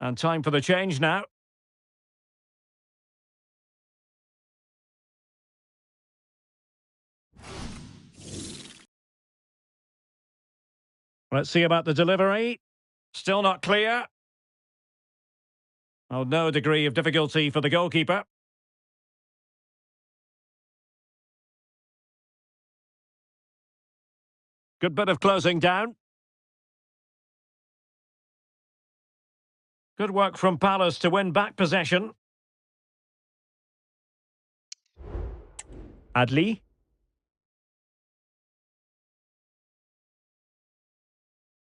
And time for the change now. Let's see about the delivery. Still not clear. Oh, no degree of difficulty for the goalkeeper. Good bit of closing down. Good work from Palace to win back possession. Adli.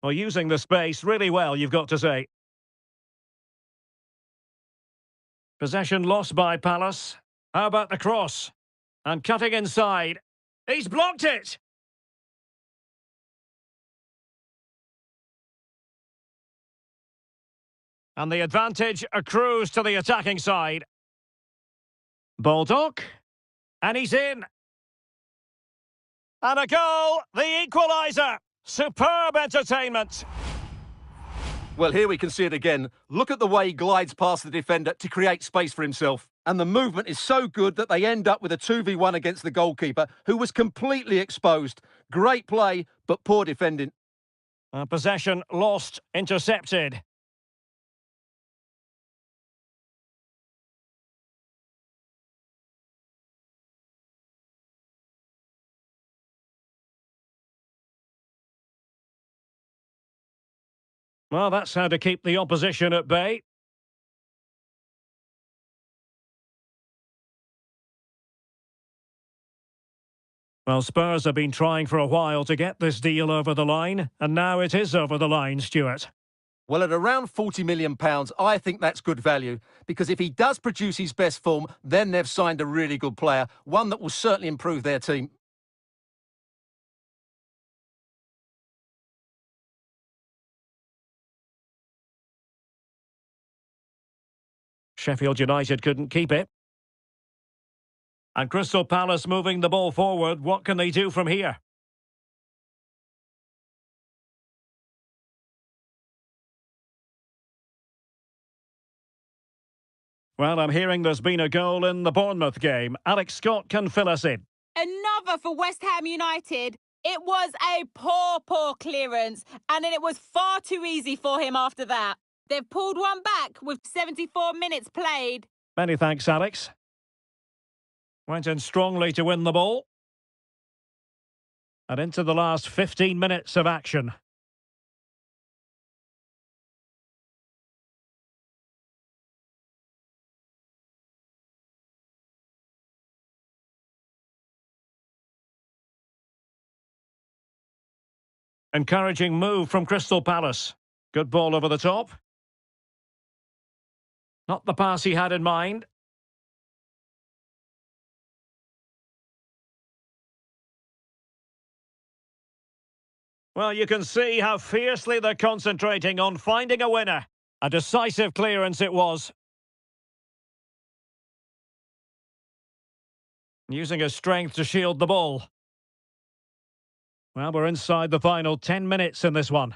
Well, using the space really well, you've got to say. Possession lost by Palace. How about the cross? And cutting inside. He's blocked it! And the advantage accrues to the attacking side. Baldock. And he's in. And a goal! The equaliser! Superb entertainment! Well, here we can see it again. Look at the way he glides past the defender to create space for himself. And the movement is so good that they end up with a 2v1 against the goalkeeper, who was completely exposed. Great play, but poor defending. Possession lost, intercepted. Well, that's how to keep the opposition at bay. Well, Spurs have been trying for a while to get this deal over the line, and now it is over the line, Stuart. Well, at around £40 million, I think that's good value, because if he does produce his best form, then they've signed a really good player, one that will certainly improve their team. Sheffield United couldn't keep it. And Crystal Palace moving the ball forward. What can they do from here? Well, I'm hearing there's been a goal in the Bournemouth game. Alex Scott can fill us in. Another for West Ham United. It was a poor clearance, and then it was far too easy for him after that. They've pulled one back with 74 minutes played. Many thanks, Alex. Went in strongly to win the ball. And into the last 15 minutes of action. Encouraging move from Crystal Palace. Good ball over the top. Not the pass he had in mind. Well, you can see how fiercely they're concentrating on finding a winner. A decisive clearance it was. Using his strength to shield the ball. Well, we're inside the final 10 minutes in this one.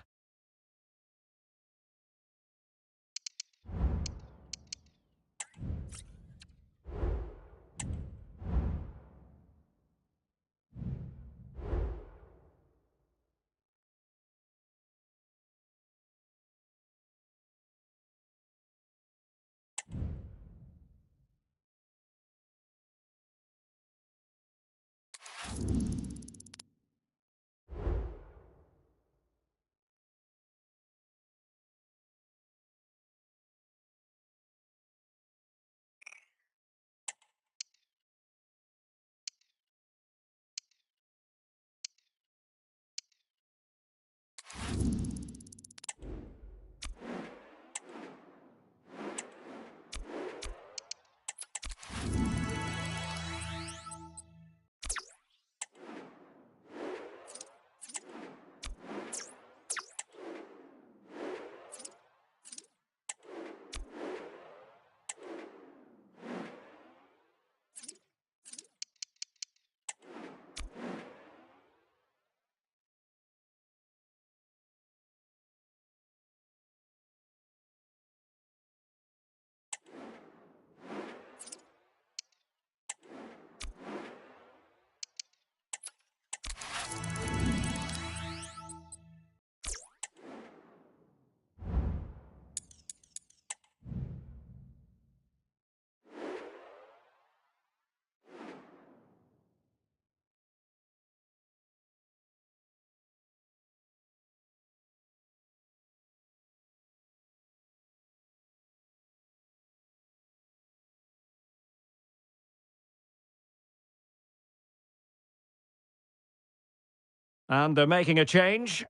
And they're making a change.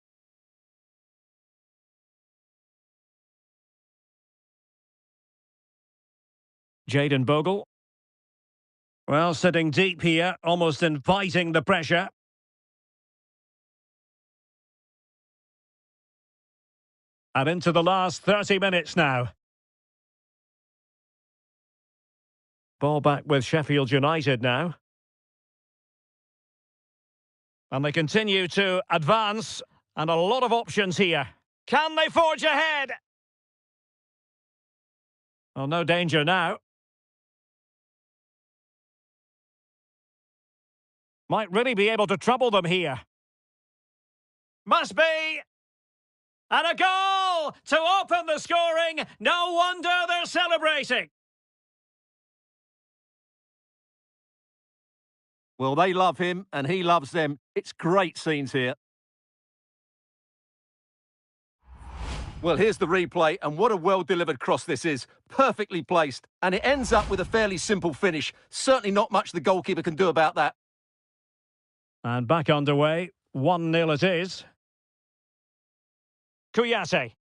Jayden Bogle. Well, sitting deep here, almost inviting the pressure. And into the last 30 minutes now. Ball back with Sheffield United now. And they continue to advance, and a lot of options here. Can they forge ahead? Well, no danger now. Might really be able to trouble them here. Must be! And a goal to open the scoring. No wonder they're celebrating. Well, they love him and he loves them. It's great scenes here. Well, here's the replay, and what a well-delivered cross this is. Perfectly placed, and it ends up with a fairly simple finish. Certainly not much the goalkeeper can do about that. And back underway. 1-0 it is. Kouyaté.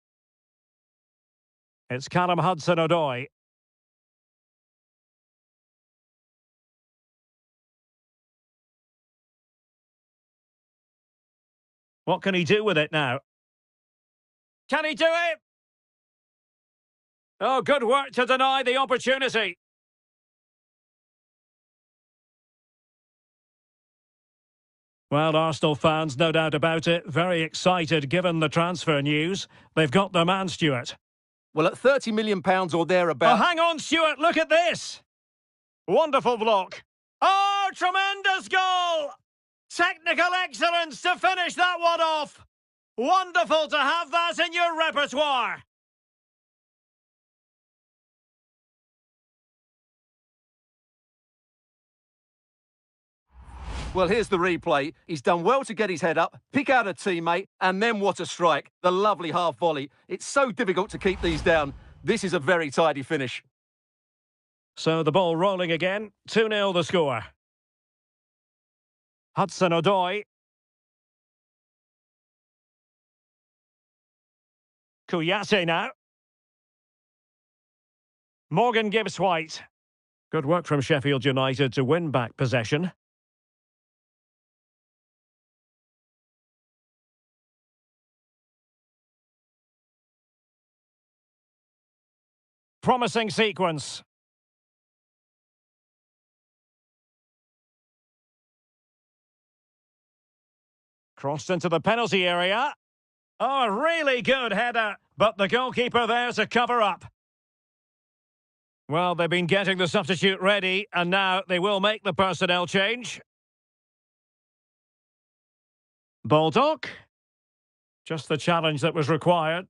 It's Callum Hudson-Odoi. What can he do with it now? Can he do it? Oh, good work to deny the opportunity. Well, Arsenal fans, no doubt about it, very excited given the transfer news. They've got their man, Stuart. Well, at £30 million or Oh, thereabouts... hang on, Stuart, look at this! Wonderful block. Oh, tremendous goal! Technical excellence to finish that one off. Wonderful to have that in your repertoire. Well, here's the replay. He's done well to get his head up, pick out a teammate, and then what a strike. The lovely half volley. It's so difficult to keep these down. This is a very tidy finish. So the ball rolling again. 2-0 the score. Hudson-Odoi. Kouyaté now. Morgan Gibbs-White. Good work from Sheffield United to win back possession. Promising sequence. Crossed into the penalty area. Oh, a really good header, but the goalkeeper there to cover up. Well, they've been getting the substitute ready, and now they will make the personnel change. Baldock. Just the challenge that was required.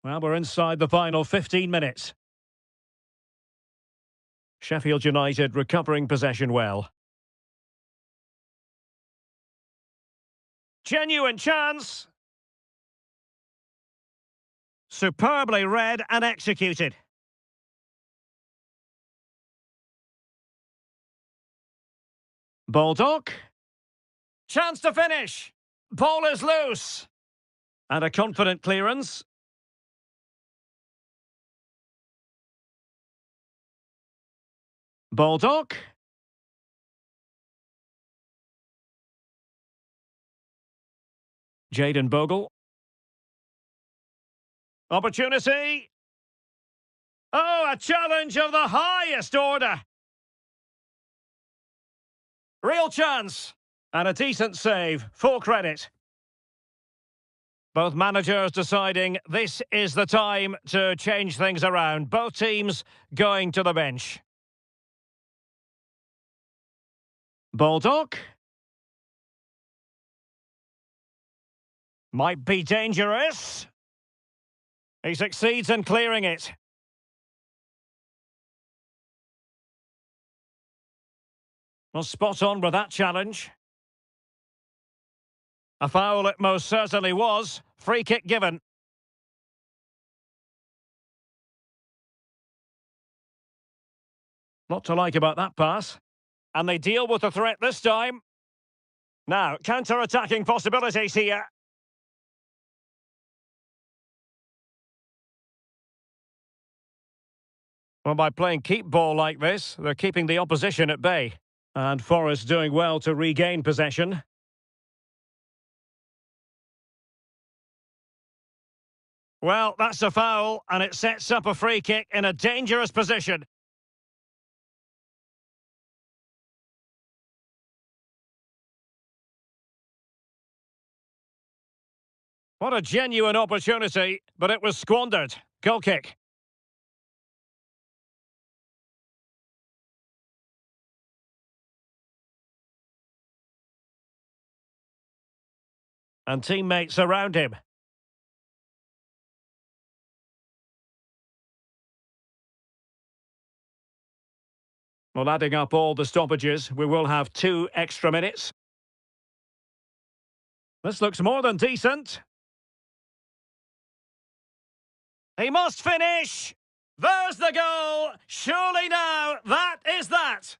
Well, we're inside the final 15 minutes. Sheffield United recovering possession well. Genuine chance. Superbly read and executed. Baldock. Chance to finish. Ball is loose. And a confident clearance. Baldock. Jayden Bogle. Opportunity. Oh, a challenge of the highest order. Real chance. And a decent save. Full credit. Both managers deciding this is the time to change things around. Both teams going to the bench. Baldock. Might be dangerous. He succeeds in clearing it. Well, spot on with that challenge. A foul it most certainly was. Free kick given. Not to like about that pass. And they deal with the threat this time. Now, counter-attacking possibilities here. Well, by playing keep ball like this, they're keeping the opposition at bay. And Forest doing well to regain possession. Well, that's a foul, and it sets up a free kick in a dangerous position. What a genuine opportunity, but it was squandered. Goal kick. And teammates around him. Well, adding up all the stoppages, we will have 2 extra minutes. This looks more than decent. He must finish! There's the goal! Surely now, that is that!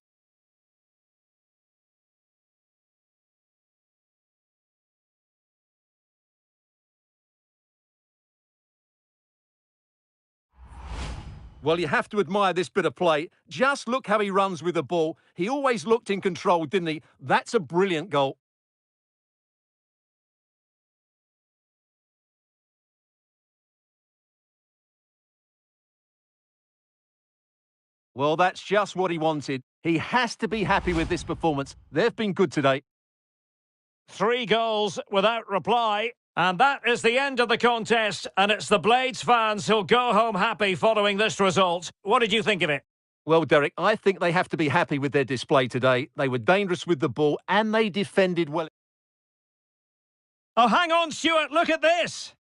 Well, you have to admire this bit of play. Just look how he runs with the ball. He always looked in control, didn't he? That's a brilliant goal. Well, that's just what he wanted. He has to be happy with this performance. They've been good today. 3 goals without reply. And that is the end of the contest, and it's the Blades fans who'll go home happy following this result. What did you think of it? Well, Derek, I think they have to be happy with their display today. They were dangerous with the ball and they defended well. Oh, hang on, Stuart, look at this!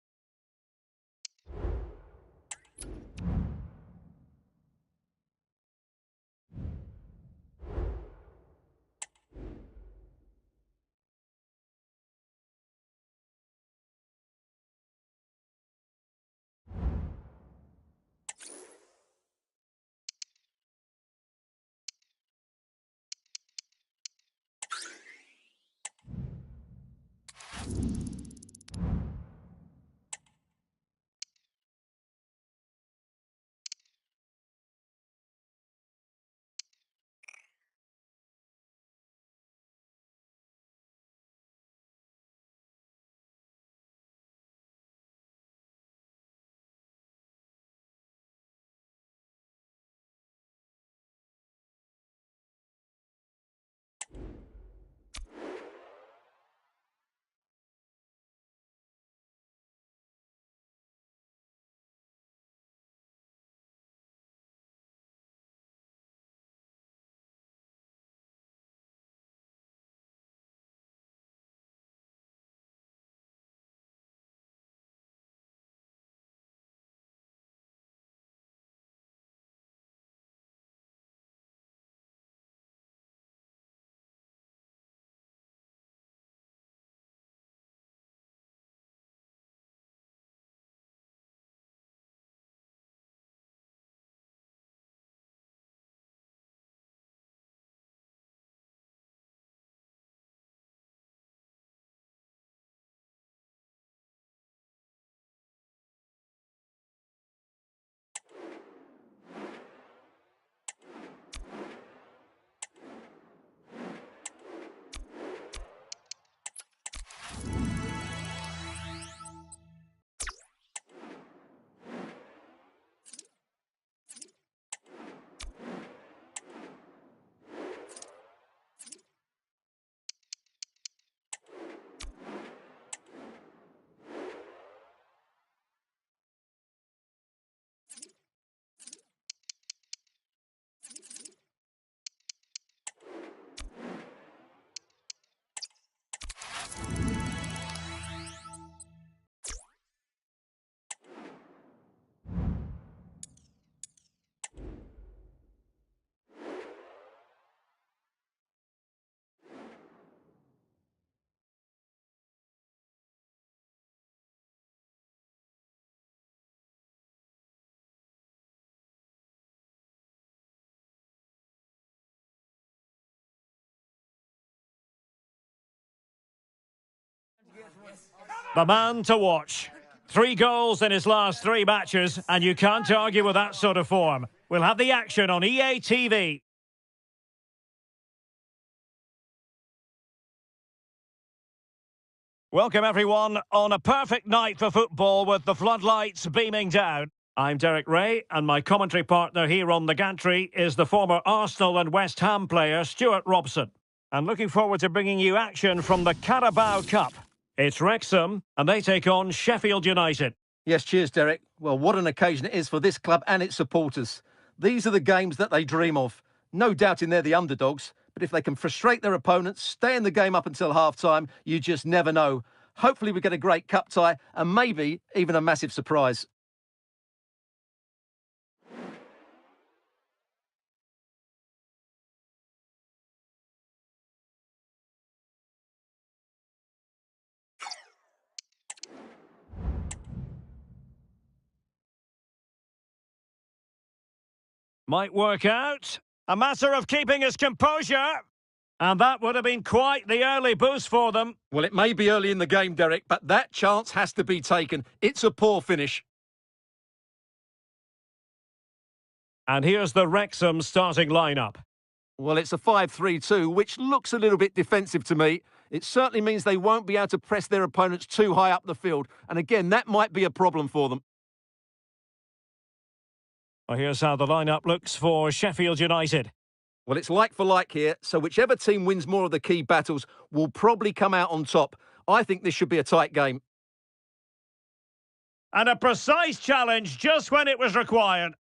The man to watch. 3 goals in his last 3 matches, and you can't argue with that sort of form. We'll have the action on EA TV. Welcome everyone on a perfect night for football with the floodlights beaming down. I'm Derek Ray, and my commentary partner here on the gantry is the former Arsenal and West Ham player Stuart Robson. I'm looking forward to bringing you action from the Carabao Cup. It's Wrexham, and they take on Sheffield United. Yes, cheers, Derek. Well, what an occasion it is for this club and its supporters. These are the games that they dream of. No doubting they're the underdogs, but if they can frustrate their opponents, stay in the game up until half-time, you just never know. Hopefully we get a great cup tie and maybe even a massive surprise. Might work out. A matter of keeping his composure. And that would have been quite the early boost for them. Well, it may be early in the game, Derek, but that chance has to be taken. It's a poor finish. And here's the Wrexham starting lineup. Well, it's a 5-3-2, which looks a little bit defensive to me. It certainly means they won't be able to press their opponents too high up the field. And again, that might be a problem for them. Well, here's how the lineup looks for Sheffield United. Well, it's like for like here, so whichever team wins more of the key battles will probably come out on top. I think this should be a tight game. And a precise challenge just when it was required.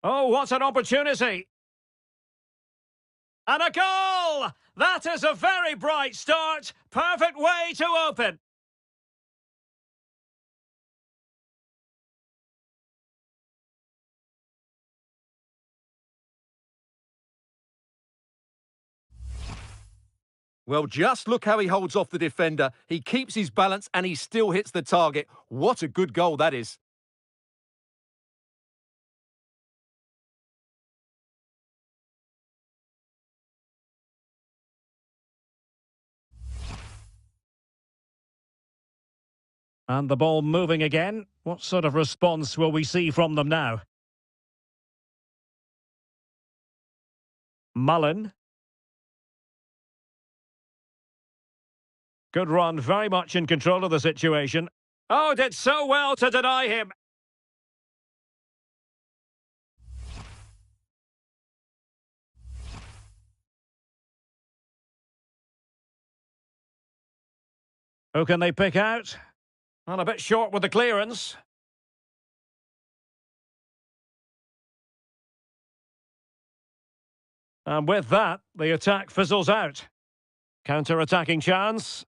Oh, what an opportunity. And a goal! That is a very bright start. Perfect way to open. Well, just look how he holds off the defender. He keeps his balance and he still hits the target. What a good goal that is. And the ball moving again. What sort of response will we see from them now? Mullen. Good run, very much in control of the situation. Oh, did so well to deny him. Who can they pick out? Well, a bit short with the clearance. And with that, the attack fizzles out. Counter-attacking chance.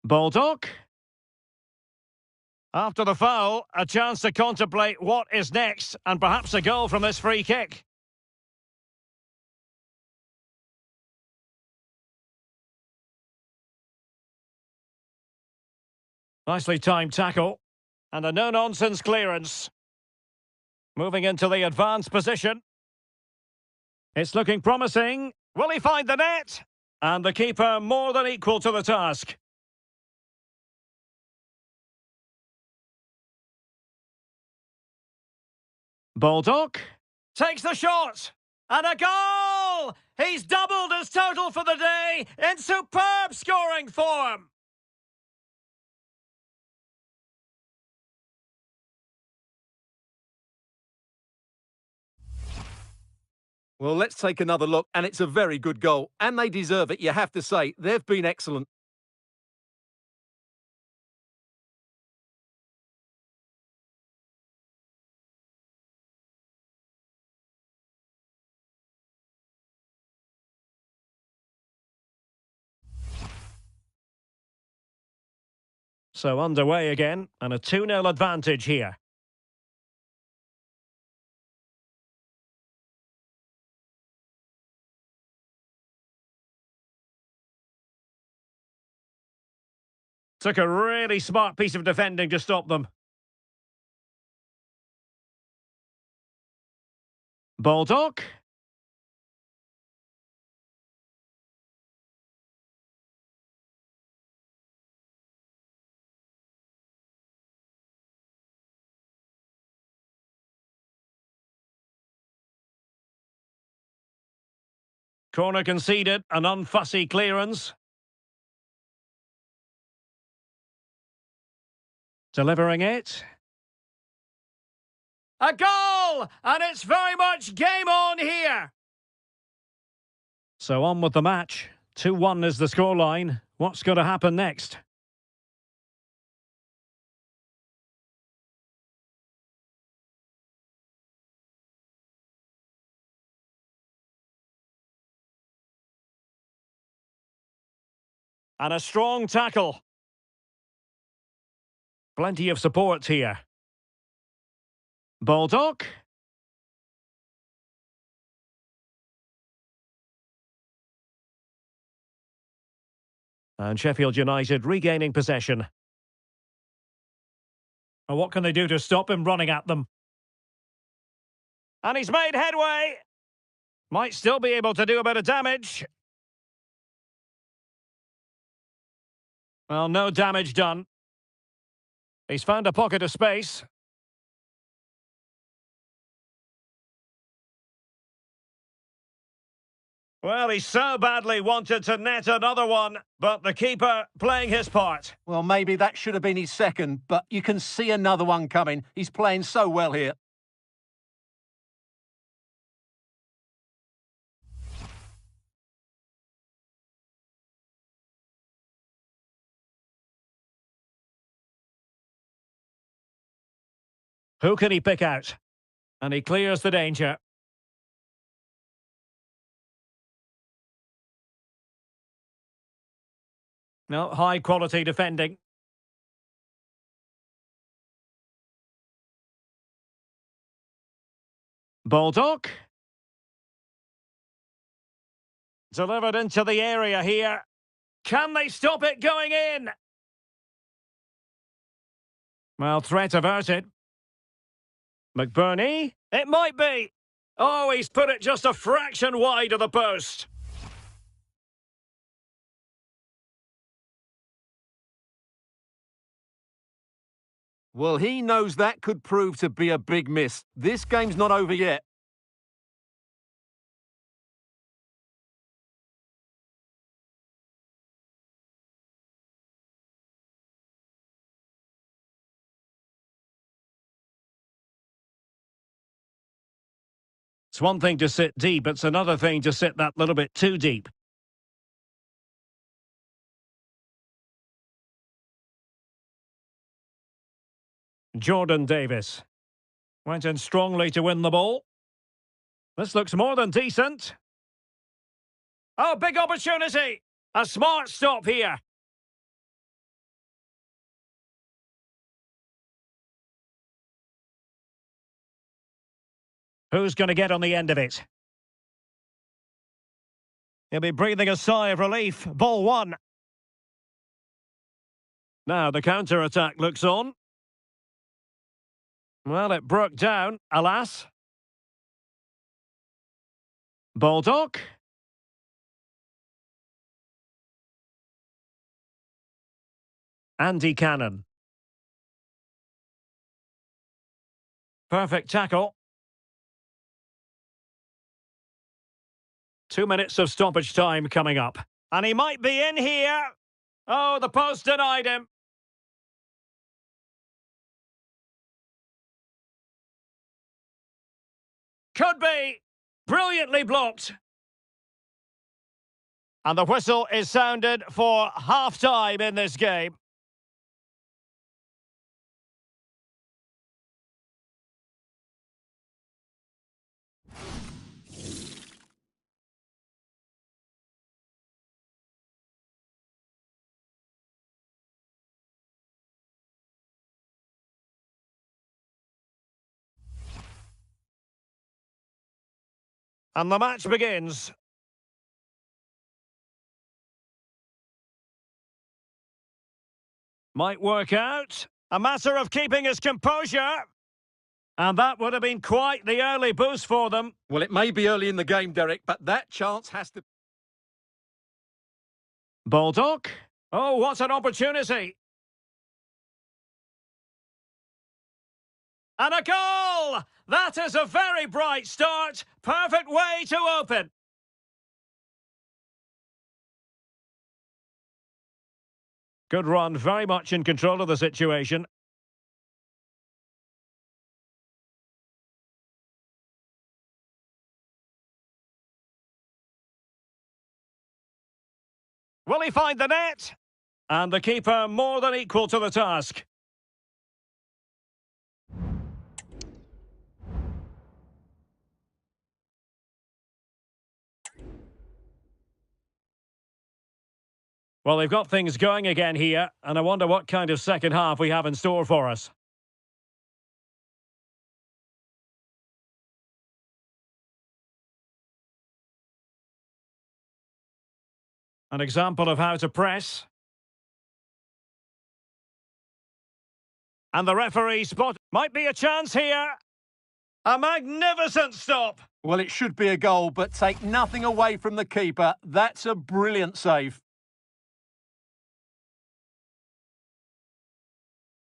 Baldock. After the foul, a chance to contemplate what is next, and perhaps a goal from this free kick. Nicely timed tackle. And a no-nonsense clearance. Moving into the advanced position. It's looking promising. Will he find the net? And the keeper more than equal to the task. Baldock takes the shot. And a goal! He's doubled his total for the day in superb scoring form. Well, let's take another look, and it's a very good goal. And they deserve it, you have to say. They've been excellent. So underway again, and a 2-0 advantage here. Took a really smart piece of defending to stop them. Baldock. Corner conceded, an unfussy clearance. Delivering it. A goal! And it's very much game on here. So on with the match. 2-1 is the scoreline. What's going to happen next? And a strong tackle. Plenty of support here. Baldock. And Sheffield United regaining possession. And what can they do to stop him running at them? And he's made headway. Might still be able to do a bit of damage. Well, no damage done. He's found a pocket of space. Well, he so badly wanted to net another one, but the keeper playing his part. Well, maybe that should have been his second, but you can see another one coming. He's playing so well here. Who can he pick out? And he clears the danger. No, high quality defending. Baldock. Delivered into the area here. Can they stop it going in? Well, threat averted. McBurney? It might be. Oh, he's put it just a fraction wide of the post. Well, he knows that could prove to be a big miss. This game's not over yet. It's one thing to sit deep, it's another thing to sit that little bit too deep. Jordan Davis. Went in strongly to win the ball. This looks more than decent. Oh, big opportunity! A smart stop here. Who's going to get on the end of it? He'll be breathing a sigh of relief. Ball one. Now the counter-attack looks on. Well, it broke down, alas. Baldock. Andy Cannon. Perfect tackle. 2 minutes of stoppage time coming up. And he might be in here. Oh, the post denied him. Could be. Brilliantly blocked. And the whistle is sounded for half-time in this game. And the match begins. Might work out. A matter of keeping his composure. And that would have been quite the early boost for them. Well, it may be early in the game, Derek, but that chance has to... Baldock. Oh, what an opportunity. And a goal! That is a very bright start. Perfect way to open. Good run, very much in control of the situation. Will he find the net? And the keeper more than equal to the task. Well, they've got things going again here, and I wonder what kind of second half we have in store for us. An example of how to press. And the referee spot. Might be a chance here. A magnificent stop. Well, it should be a goal, but take nothing away from the keeper. That's a brilliant save.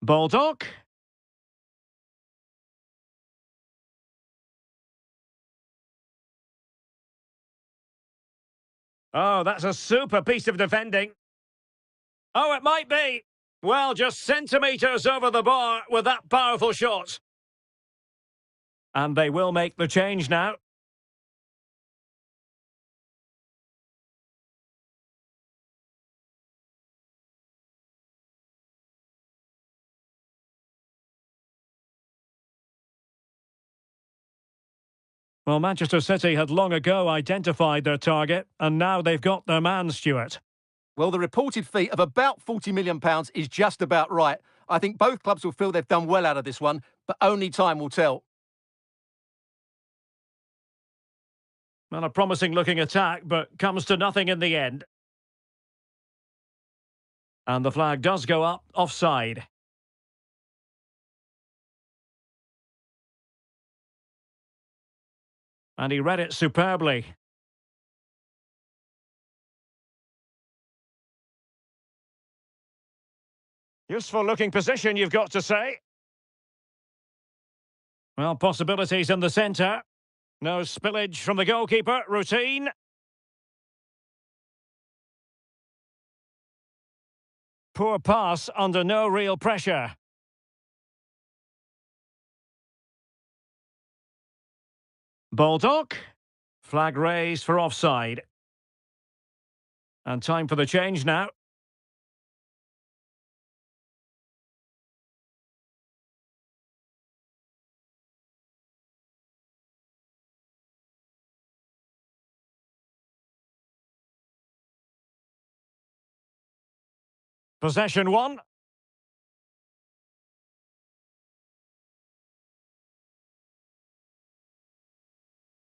Baldock. Oh, that's a super piece of defending. Oh, it might be. Well, just centimetres over the bar with that powerful shot. And they will make the change now. Well, Manchester City had long ago identified their target, and now they've got their man, Stuart. Well, the reported fee of about £40 million is just about right. I think both clubs will feel they've done well out of this one, but only time will tell. Well, a promising-looking attack, but comes to nothing in the end. And the flag does go up, offside. And he read it superbly. Useful-looking position, you've got to say. Well, possibilities in the centre. No spillage from the goalkeeper. Routine. Poor pass under no real pressure. Baldock. Flag raised for offside. And time for the change now. Possession one.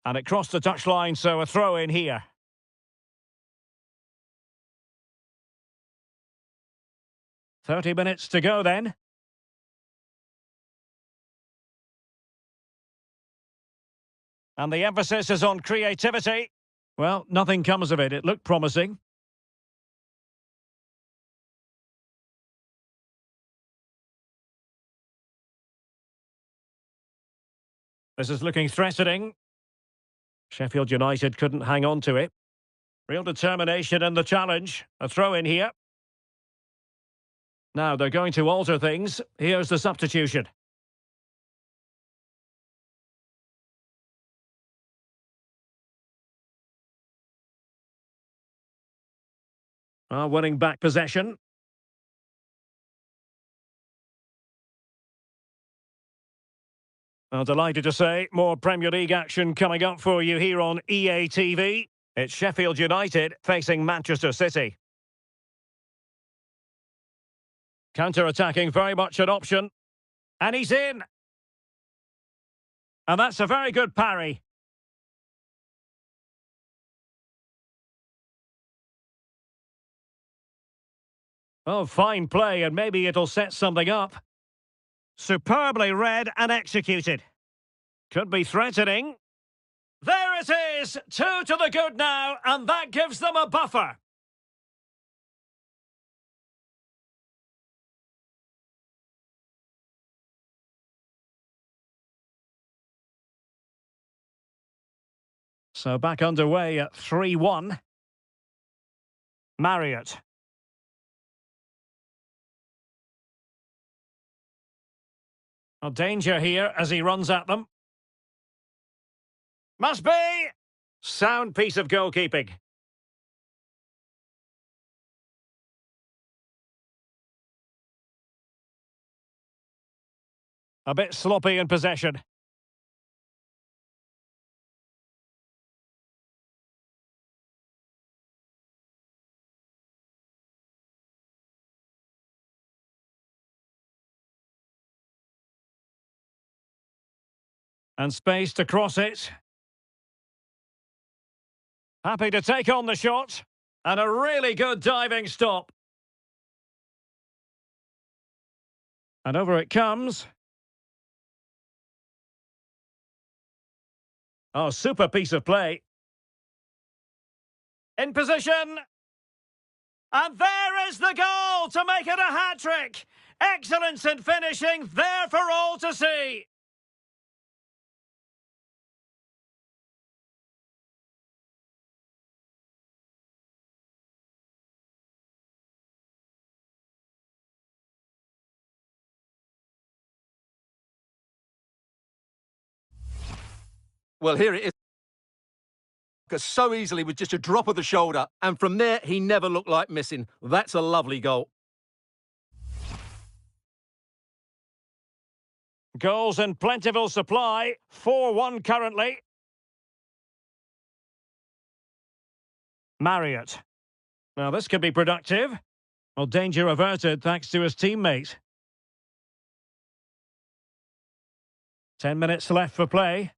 And it crossed the touchline, so a throw in here. "30 minutes to go then. And the emphasis is on creativity. Well, nothing comes of it. It looked promising. This is looking threatening. Sheffield United couldn't hang on to it. Real determination in the challenge. A throw in here. Now they're going to alter things. Here's the substitution. Winning back possession. Well, delighted to say, more Premier League action coming up for you here on EA TV. It's Sheffield United facing Manchester City. Counter-attacking, very much an option. And he's in. And that's a very good parry. Oh, fine play, and maybe it'll set something up. Superbly read and executed. Could be threatening. There it is! 2 to the good now, and that gives them a buffer. So back underway at 3-1. Marriott. A danger here as he runs at them. Must be! Sound piece of goalkeeping. A bit sloppy in possession. And space to cross it. Happy to take on the shot. And a really good diving stop. And over it comes. Oh, super piece of play. In position. And there is the goal to make it a hat-trick. Excellence in finishing, there for all to see. Well, here it is. So easily with just a drop of the shoulder. And from there, he never looked like missing. That's a lovely goal. Goals in plentiful supply. 4-1 currently. Marriott. Now this could be productive. Well, danger averted thanks to his teammate. 10 minutes left for play.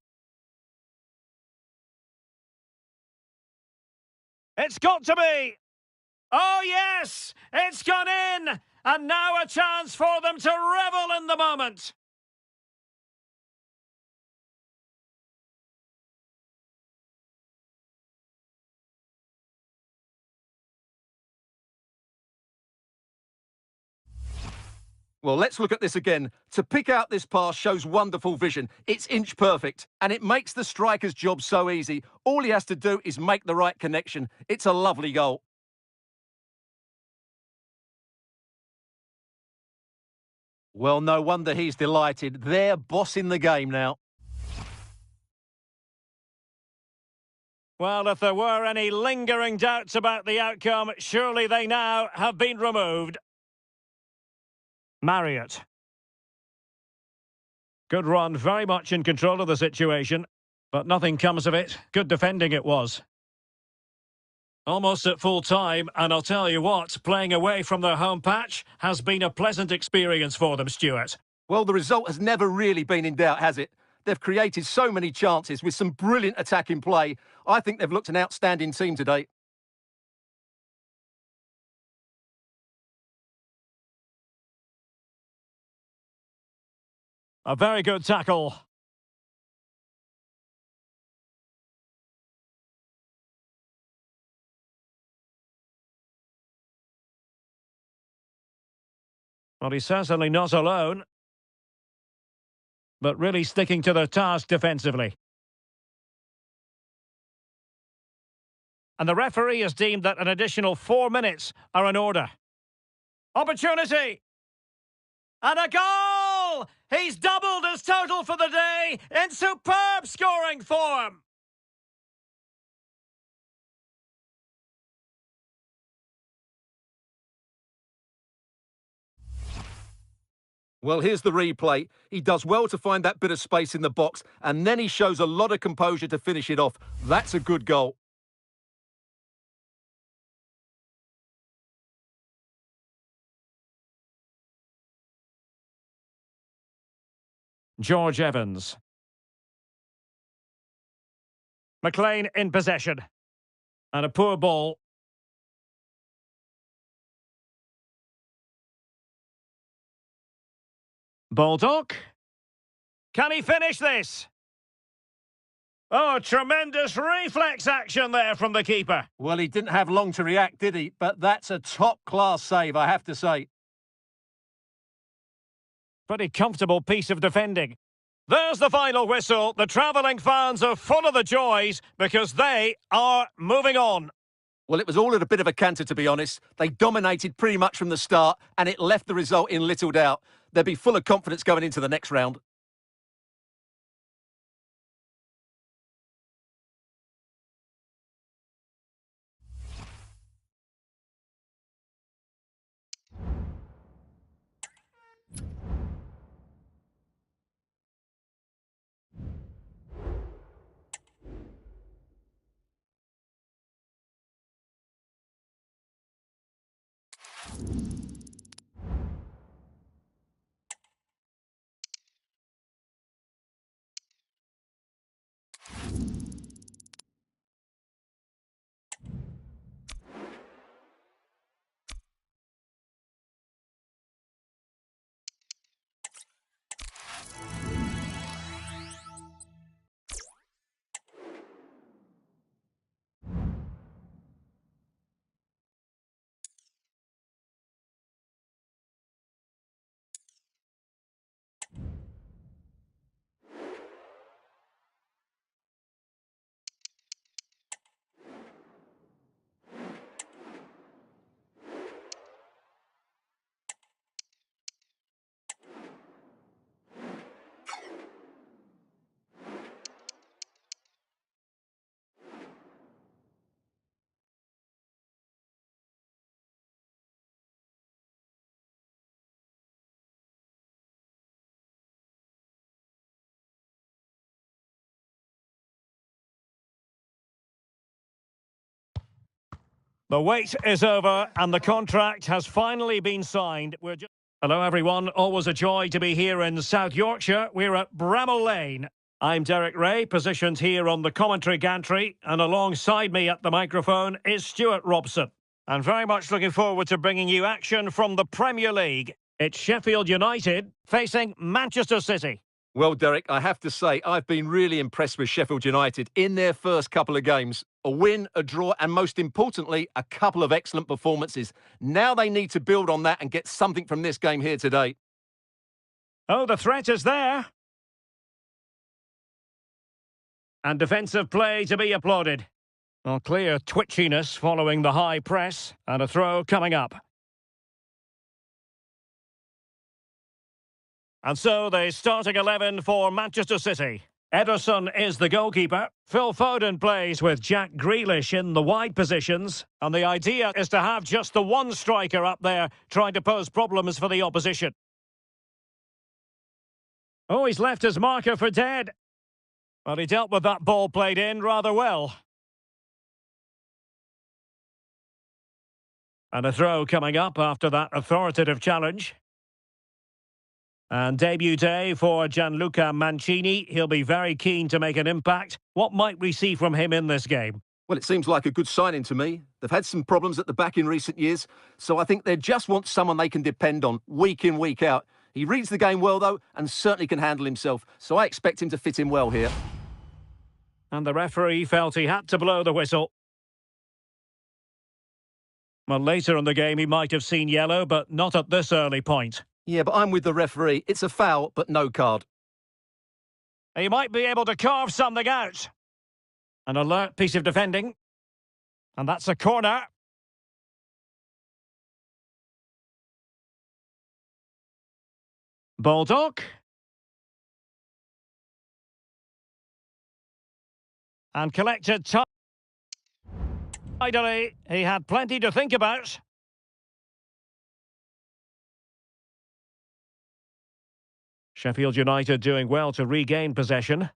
It's got to be! Oh yes! It's gone in! And now a chance for them to revel in the moment! Well, let's look at this again. To pick out this pass shows wonderful vision. It's inch perfect, and it makes the striker's job so easy. All he has to do is make the right connection. It's a lovely goal. Well, no wonder he's delighted. They're bossing the game now. Well, if there were any lingering doubts about the outcome, surely they now have been removed. Marriott. Good run, very much in control of the situation, but nothing comes of it. Good defending it was. Almost at full time, and I'll tell you what, playing away from their home patch has been a pleasant experience for them, Stuart. Well, the result has never really been in doubt, has it? They've created so many chances with some brilliant attacking play. I think they've looked an outstanding team today. A very good tackle. Well, he's certainly not alone, but really sticking to their task defensively. And the referee has deemed that an additional 4 minutes are in order. Opportunity! And a goal! He's doubled his total for the day in superb scoring form. Well, here's the replay. He does well to find that bit of space in the box, and then he shows a lot of composure to finish it off. That's a good goal. George Evans. McLean in possession. And a poor ball. Baldock. Can he finish this? Oh, tremendous reflex action there from the keeper. Well, he didn't have long to react, did he? But that's a top-class save, I have to say. Pretty comfortable piece of defending. There's the final whistle. The travelling fans are full of the joys because they are moving on. Well, it was all at a bit of a canter, to be honest. They dominated pretty much from the start, and it left the result in little doubt. They'll be full of confidence going into the next round. The wait is over and the contract has finally been signed. Hello everyone, always a joy to be here in South Yorkshire. We're at Bramall Lane. I'm Derek Ray, positioned here on the commentary gantry, and alongside me at the microphone is Stuart Robson. And very much looking forward to bringing you action from the Premier League. It's Sheffield United facing Manchester City. Well, Derek, I have to say, I've been really impressed with Sheffield United in their first couple of games. A win, a draw, and most importantly, a couple of excellent performances. Now they need to build on that and get something from this game here today. Oh, the threat is there. And defensive play to be applauded. Well, clear twitchiness following the high press, and a throw coming up. And so the starting 11 for Manchester City. Ederson is the goalkeeper. Phil Foden plays with Jack Grealish in the wide positions. And the idea is to have just the one striker up there trying to pose problems for the opposition. Oh, he's left his marker for dead. Well, he dealt with that ball played in rather well. And a throw coming up after that authoritative challenge. And debut day for Gianluca Mancini. He'll be very keen to make an impact. What might we see from him in this game? Well, it seems like a good signing to me. They've had some problems at the back in recent years, so I think they just want someone they can depend on week in, week out. He reads the game well, though, and certainly can handle himself, so I expect him to fit in well here. And the referee felt he had to blow the whistle. Well, later in the game he might have seen yellow, but not at this early point. Yeah, but I'm with the referee. It's a foul, but no card. He might be able to carve something out. An alert piece of defending. And that's a corner. Baldock. And collected tidily. He had plenty to think about. Sheffield United doing well to regain possession.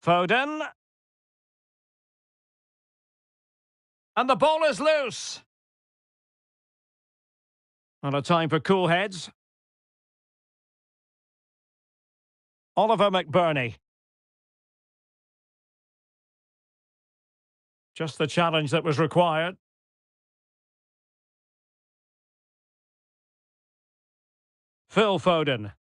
Foden. And the ball is loose. And a time for cool heads. Oliver McBurney. Just the challenge that was required. Phil Foden.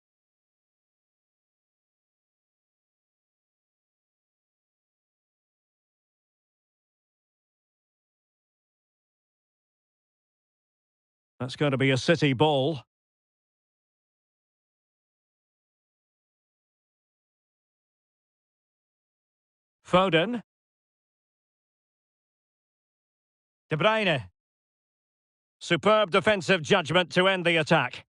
That's going to be a City ball. Foden. De Bruyne. Superb defensive judgment to end the attack.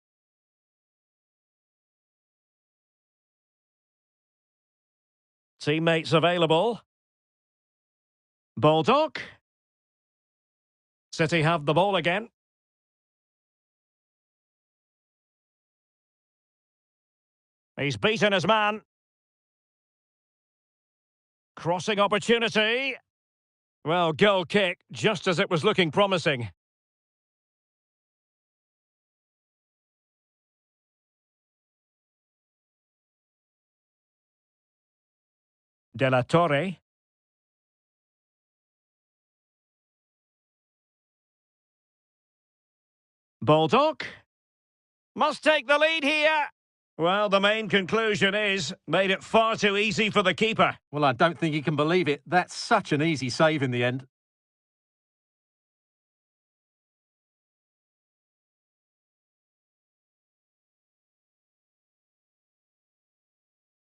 Teammates available. Baldock. City have the ball again. He's beaten his man. Crossing opportunity. Well, goal kick, just as it was looking promising. De la Torre. Baldock. Must take the lead here. Well, the main conclusion is, made it far too easy for the keeper. Well, I don't think you can believe it. That's such an easy save in the end.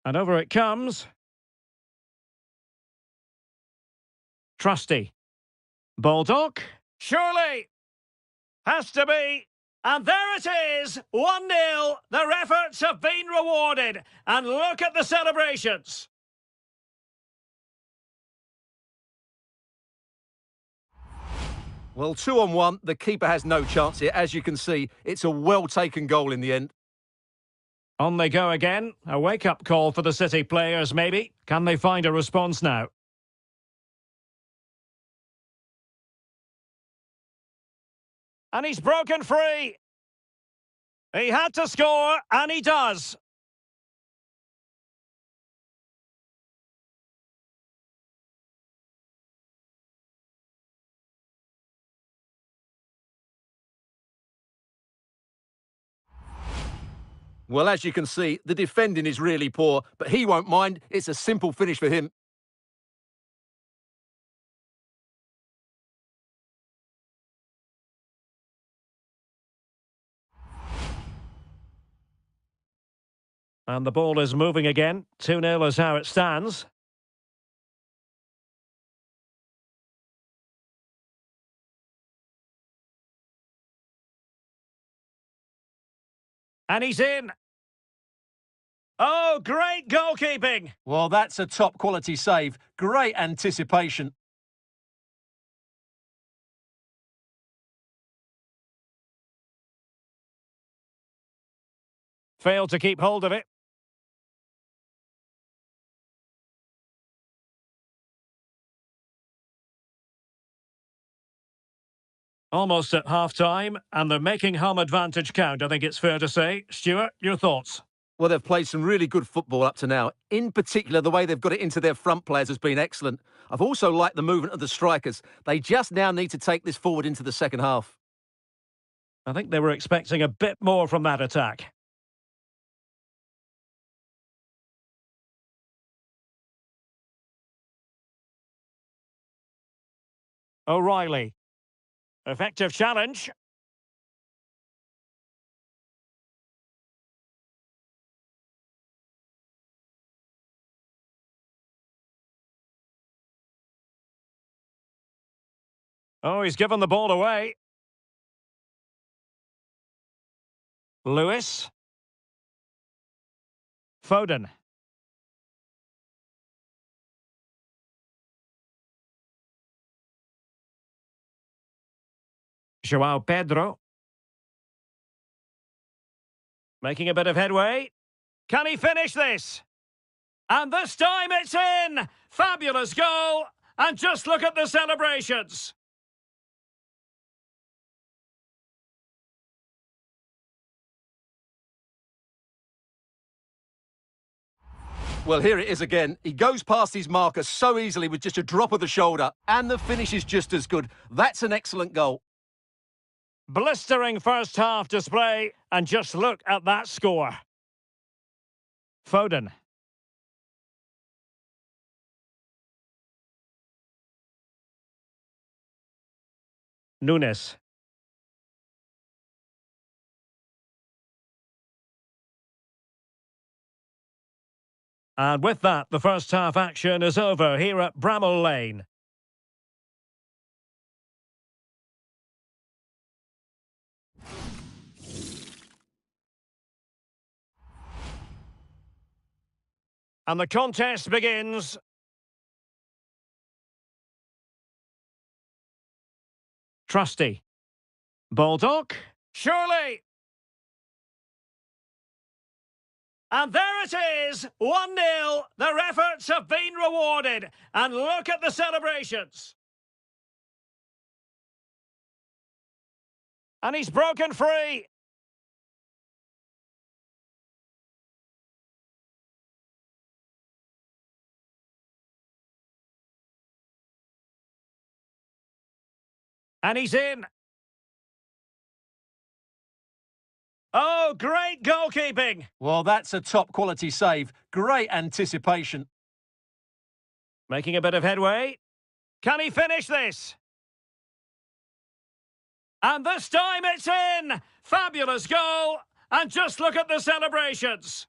And over it comes. Trusty. Baldock. Surely. Has to be. And there it is. 1-0. Their efforts have been rewarded. And look at the celebrations. Well, 2-on-1. The keeper has no chance here. As you can see, it's a well-taken goal in the end. On they go again. A wake-up call for the City players, maybe. Can they find a response now? And he's broken free. He had to score, and he does. Well, as you can see, the defending is really poor, but he won't mind. It's a simple finish for him. And the ball is moving again. 2-0 is how it stands. And he's in. Oh, great goalkeeping. Well, that's a top-quality save. Great anticipation. Failed to keep hold of it. Almost at half-time, and they're making home advantage count, I think it's fair to say. Stuart, your thoughts? Well, they've played some really good football up to now. In particular, the way they've got it into their front players has been excellent. I've also liked the movement of the strikers. They just now need to take this forward into the second half. I think they were expecting a bit more from that attack. O'Reilly. Effective challenge. Oh, he's given the ball away. Lewis. Foden. João Pedro. Making a bit of headway. Can he finish this? And this time it's in! Fabulous goal! And just look at the celebrations! Well, here it is again. He goes past his marker so easily with just a drop of the shoulder, and the finish is just as good. That's an excellent goal. Blistering first half display, and just look at that score. Foden. Nunes. And with that, the first half action is over here at Bramall Lane. And the contest begins. Trusty. Baldock. Surely. And there it is, 1-0. Their efforts have been rewarded. And look at the celebrations. And he's broken free. And he's in. Oh, great goalkeeping. Well, that's a top-quality save. Great anticipation. Making a bit of headway. Can he finish this? And this time it's in! Fabulous goal! And just look at the celebrations!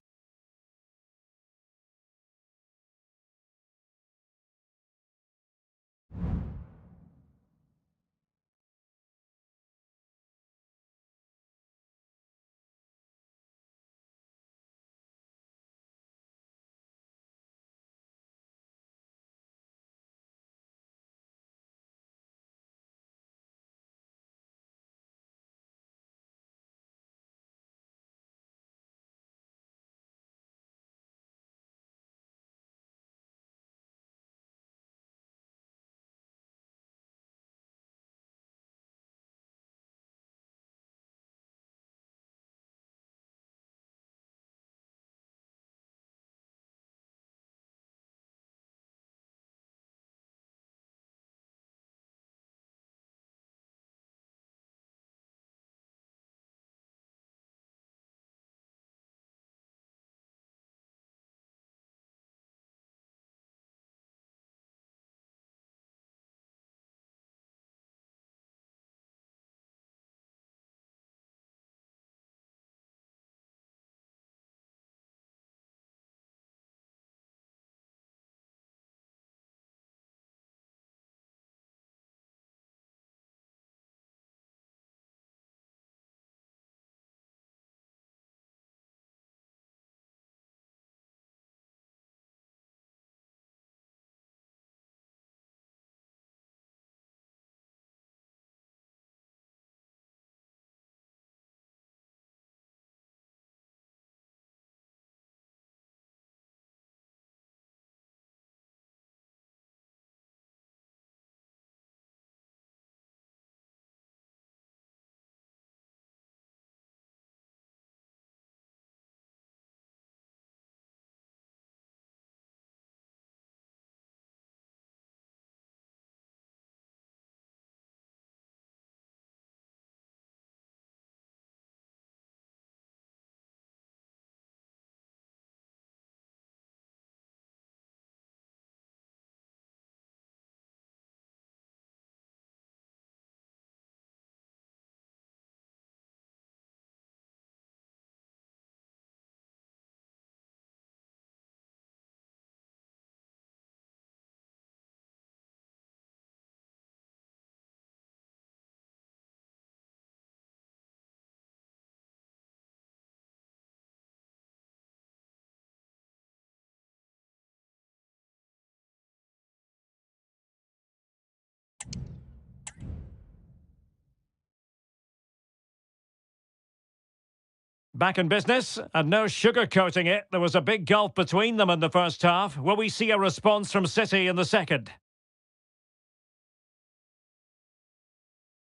Back in business, and no sugarcoating it. There was a big gulf between them in the first half. Will we see a response from City in the second?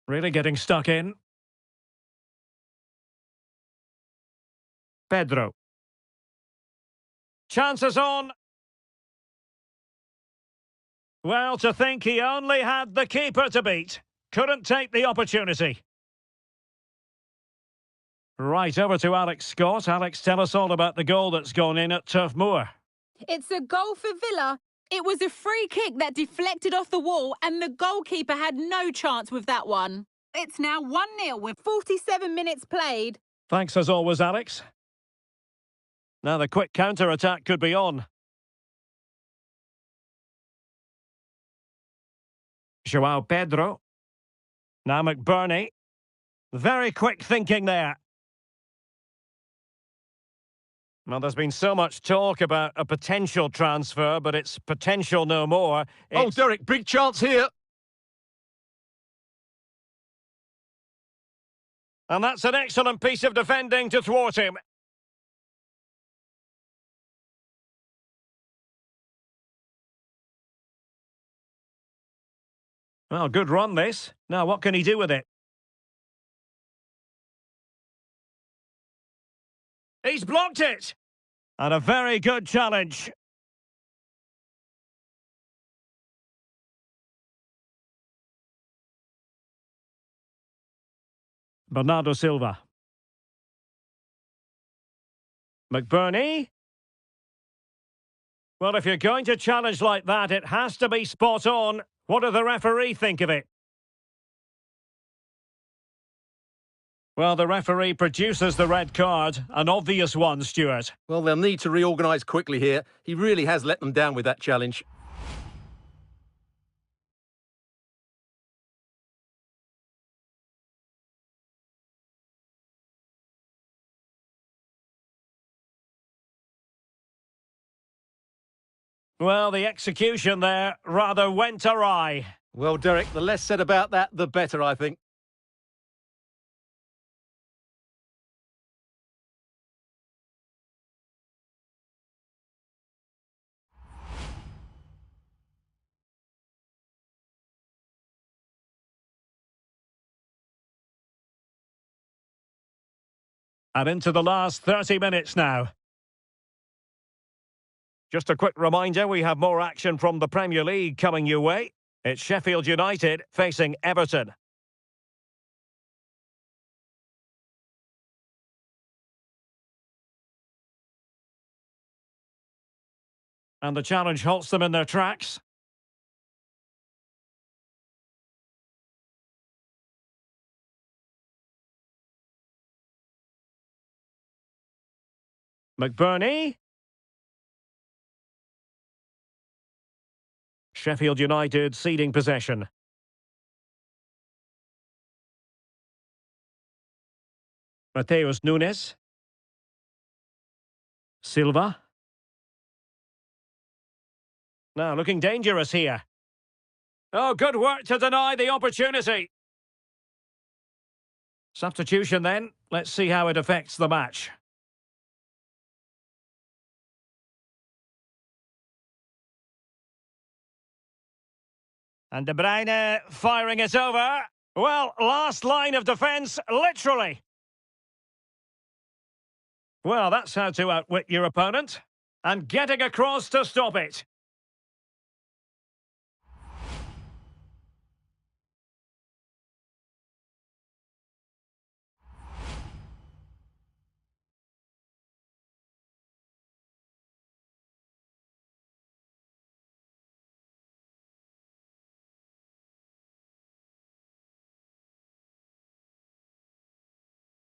Really getting stuck in. Pedro. Chances on. Well, to think he only had the keeper to beat. Couldn't take the opportunity. Right, over to Alex Scott. Alex, tell us all about the goal that's gone in at Turf Moor. It's a goal for Villa. It was a free kick that deflected off the wall and the goalkeeper had no chance with that one. It's now 1-0 with 47 minutes played. Thanks as always, Alex. Now the quick counter-attack could be on. Joao Pedro. Now McBurney. Very quick thinking there. Well, there's been so much talk about a potential transfer, but it's potential no more. Oh, Derek, big chance here. And that's an excellent piece of defending to thwart him. Well, good run this. Now, what can he do with it? He's blocked it! And a very good challenge. Bernardo Silva. McBurney. Well, if you're going to challenge like that, it has to be spot on. What do the referee think of it? Well, the referee produces the red card. An obvious one, Stuart. Well, they'll need to reorganise quickly here. He really has let them down with that challenge. Well, the execution there rather went awry. Well, Derek, the less said about that, the better, I think. And into the last 30 minutes now. Just a quick reminder, we have more action from the Premier League coming your way. It's Sheffield United facing Everton. And the challenge halts them in their tracks. McBurney. Sheffield United ceding possession. Mateus Nunes. Silva. Now looking dangerous here. Oh, good work to deny the opportunity. Substitution then. Let's see how it affects the match. And De Bruyne firing it over. Well, last line of defence, literally. Well, that's how to outwit your opponent. And getting across to stop it.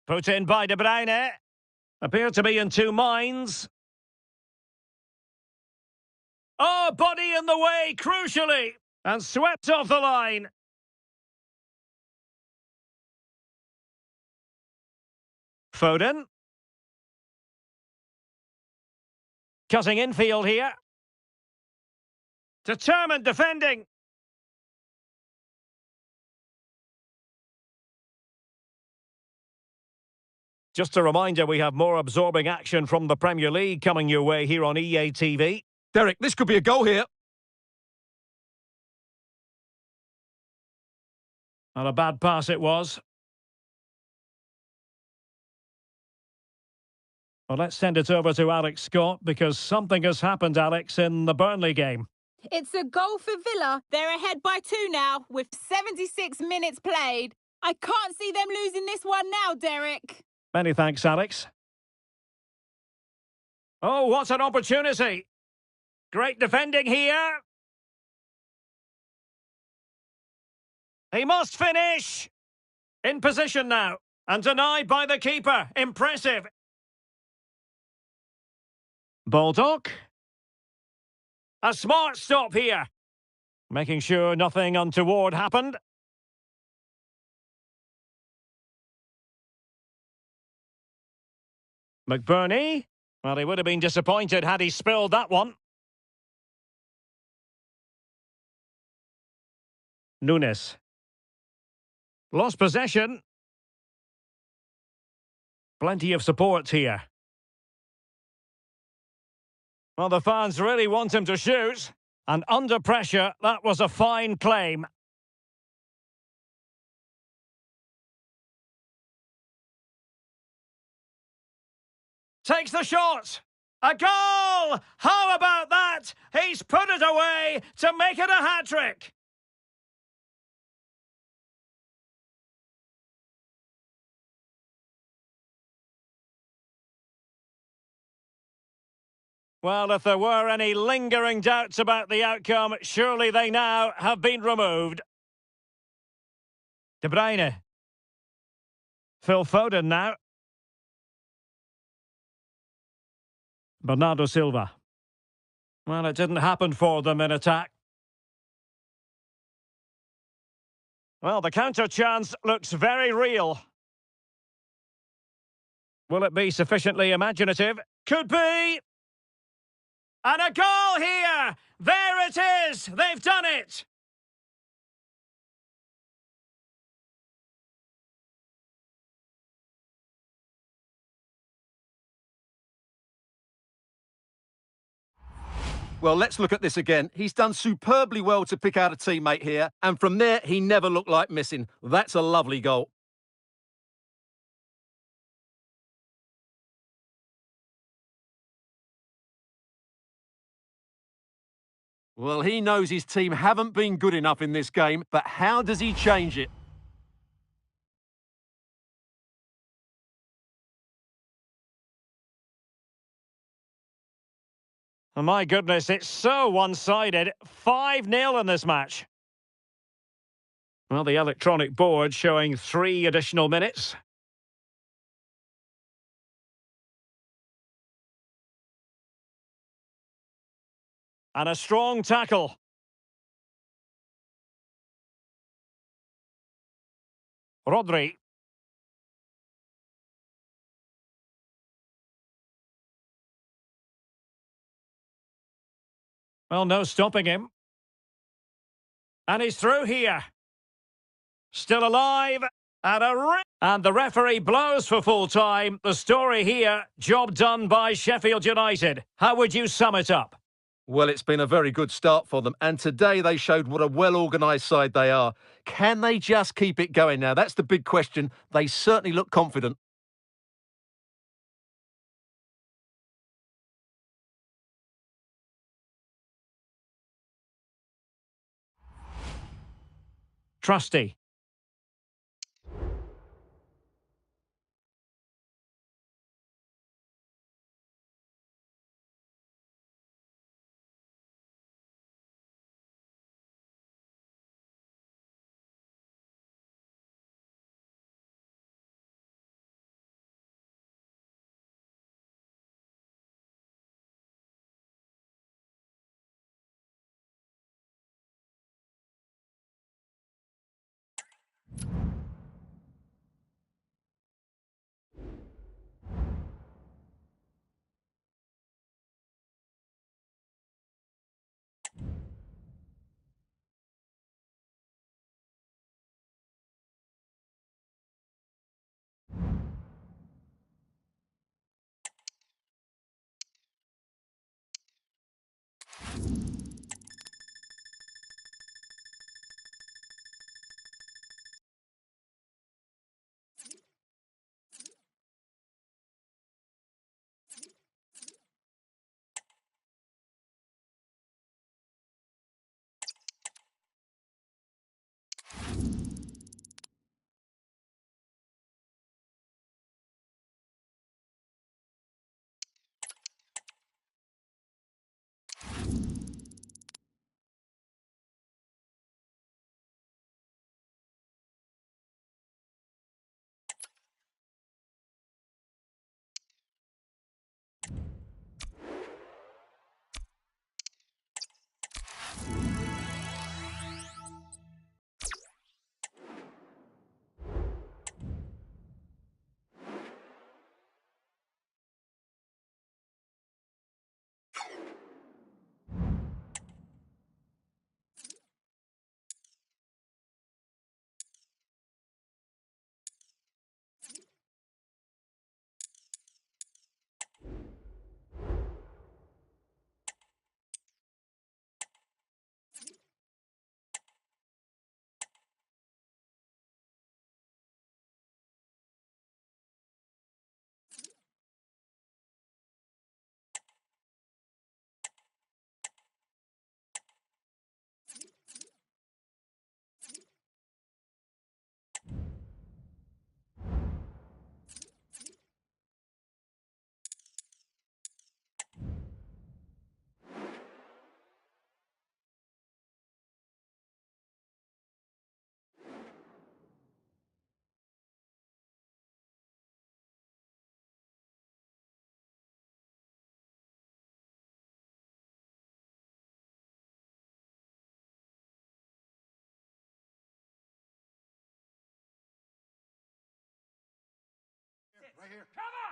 Put in by De Bruyne. Appear to be in two minds. Oh, body in the way, crucially. And swept off the line. Foden. Cutting infield here. Determined defending. Just a reminder, we have more absorbing action from the Premier League coming your way here on EA TV. Derek, this could be a goal here. And a bad pass it was. Well, let's send it over to Alex Scott because something has happened, Alex, in the Burnley game. It's a goal for Villa. They're ahead by 2 now with 76 minutes played. I can't see them losing this one now, Derek. Many thanks, Alex. Oh, what an opportunity! Great defending here. He must finish! In position now, and denied by the keeper. Impressive. Baldock. A smart stop here. Making sure nothing untoward happened. McBurney. Well, he would have been disappointed had he spilled that one. Nunes. Lost possession. Plenty of support here. Well, the fans really want him to shoot. And under pressure, that was a fine claim. Takes the shot. A goal! How about that? He's put it away to make it a hat-trick. Well, if there were any lingering doubts about the outcome, surely they now have been removed. De Bruyne. Phil Foden now. Bernardo Silva. Well, it didn't happen for them in attack. Well, the counter chance looks very real. Will it be sufficiently imaginative? Could be! And a goal here! There it is! They've done it! Well, let's look at this again. He's done superbly well to pick out a teammate here, and from there, he never looked like missing. That's a lovely goal. Well, he knows his team haven't been good enough in this game, but how does he change it? Oh, my goodness, it's so one-sided. 5-0 in this match. Well, the electronic board showing 3 additional minutes. And a strong tackle. Rodri. Well, no stopping him. And he's through here. Still alive. And the referee blows for full time. The story here, job done by Sheffield United. How would you sum it up? Well, it's been a very good start for them, and today they showed what a well-organised side they are. Can they just keep it going now? That's the big question. They certainly look confident. Trusty.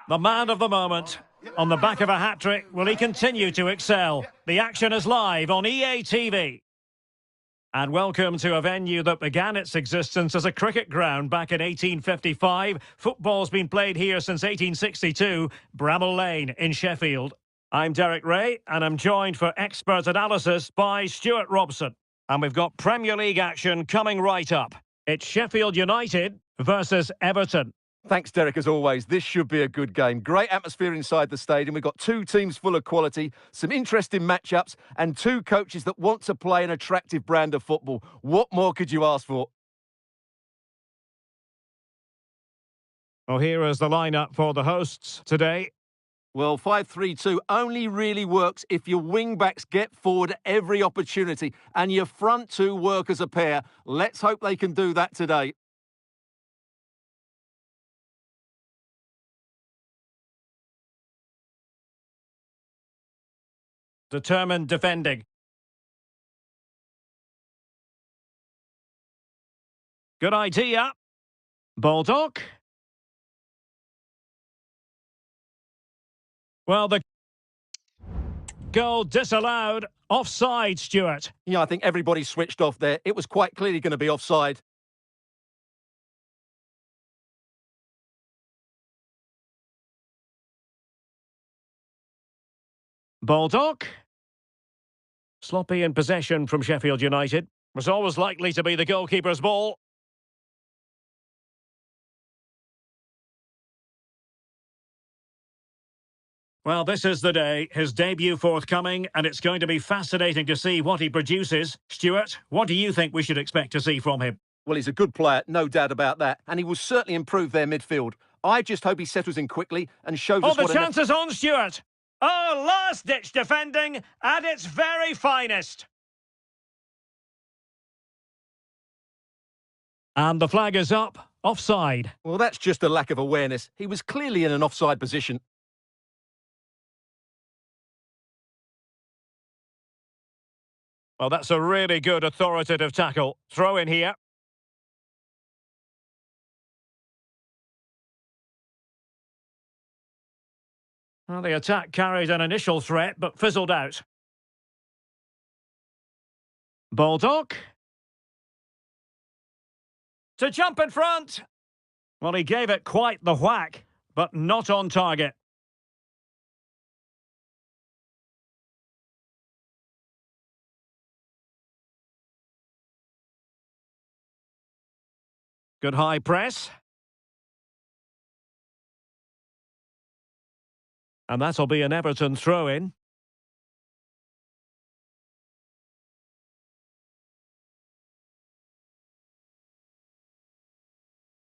The man of the moment. On the back of a hat-trick, will he continue to excel? The action is live on EA TV. And welcome to a venue that began its existence as a cricket ground back in 1855. Football's been played here since 1862, Bramall Lane in Sheffield. I'm Derek Ray, and I'm joined for expert analysis by Stuart Robson. And we've got Premier League action coming right up. It's Sheffield United versus Everton. Thanks, Derek, as always. This should be a good game. Great atmosphere inside the stadium. We've got two teams full of quality, some interesting matchups, and two coaches that want to play an attractive brand of football. What more could you ask for? Well, here is the lineup for the hosts today. Well, 5-3-2 only really works if your wing-backs get forward at every opportunity and your front two work as a pair. Let's hope they can do that today. Determined defending. Good idea. Baldock. Well, the goal disallowed. Offside, Stuart. Yeah, I think everybody switched off there. It was quite clearly going to be offside. Baldock. Sloppy in possession from Sheffield United. Was always likely to be the goalkeeper's ball. Well, this is the day. His debut forthcoming, and it's going to be fascinating to see what he produces. Stuart, what do you think we should expect to see from him? Well, he's a good player, no doubt about that, and he will certainly improve their midfield. I just hope he settles in quickly and shows us the what... chance is on, Stuart. Oh, last-ditch defending at its very finest. And the flag is up. Offside. Well, that's just a lack of awareness. He was clearly in an offside position. Well, that's a really good authoritative tackle. Throw in here. Well, the attack carried an initial threat, but fizzled out. Baldock. To jump in front. Well, he gave it quite the whack, but not on target. Good high press. And that'll be an Everton throw-in.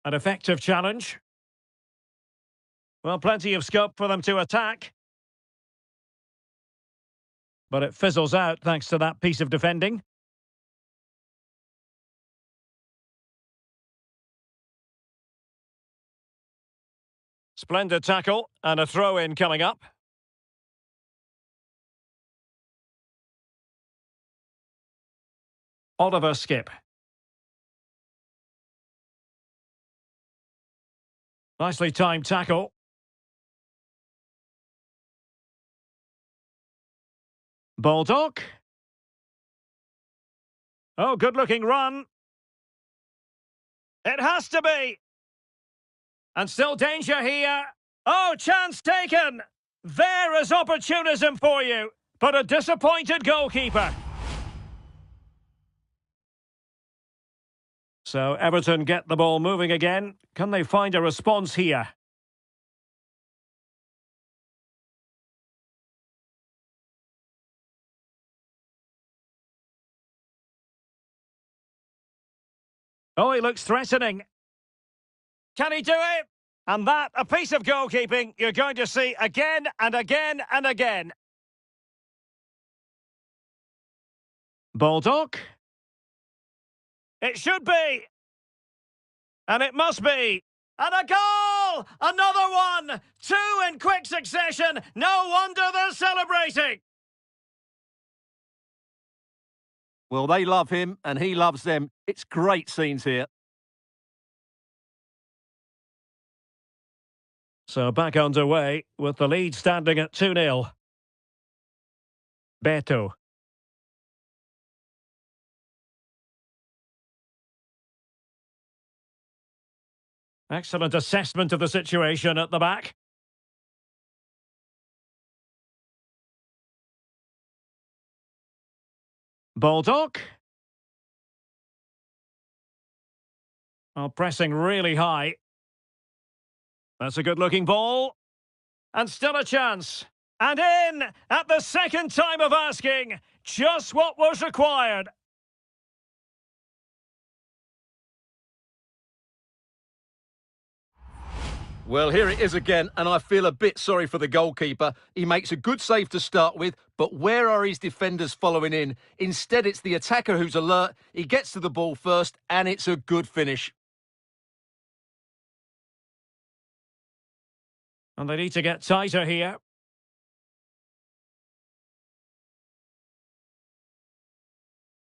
An effective challenge. Well, plenty of scope for them to attack. But it fizzles out thanks to that piece of defending. Splendid tackle and a throw-in coming up. Oliver Skip. Nicely timed tackle. Baldock. Oh, good-looking run. It has to be. And still danger here. Oh, chance taken. There is opportunism for you. But a disappointed goalkeeper. So Everton get the ball moving again. Can they find a response here? Oh, he looks threatening. Can he do it? And that, a piece of goalkeeping you're going to see again and again and again. Baldock. It should be. And it must be. And a goal! Another one! Two in quick succession. No wonder they're celebrating. Well, they love him and he loves them. It's great scenes here. So back underway with the lead standing at 2-0. Beto. Excellent assessment of the situation at the back. Baldock. Oh, pressing really high. That's a good-looking ball. And still a chance. And in at the second time of asking. Just what was required. Well, here it is again, and I feel a bit sorry for the goalkeeper. He makes a good save to start with, but where are his defenders following in? Instead, it's the attacker who's alert. He gets to the ball first, and it's a good finish. And they need to get tighter here.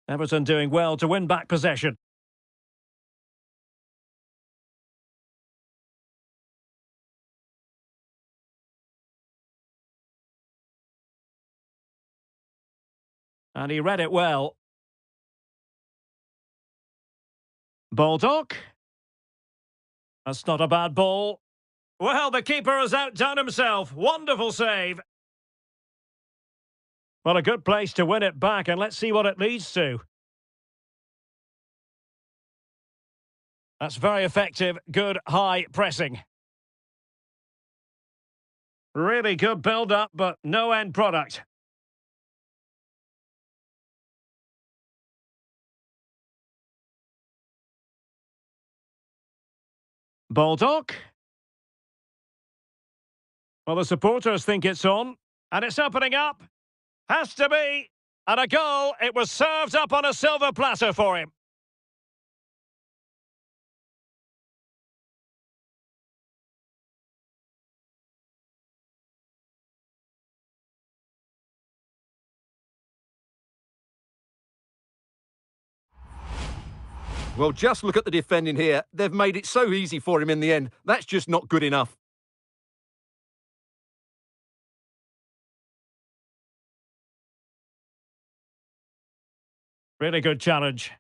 Everton doing well to win back possession. And he read it well. Baldock. That's not a bad ball. Well, the keeper has outdone himself. Wonderful save. Well, a good place to win it back, and let's see what it leads to. That's very effective. Good high pressing. Really good build-up, but no end product. Baldock. Well, the supporters think it's on, and it's opening up. Has to be. And a goal. It was served up on a silver platter for him. Well, just look at the defending here. They've made it so easy for him in the end. That's just not good enough. Really good challenge.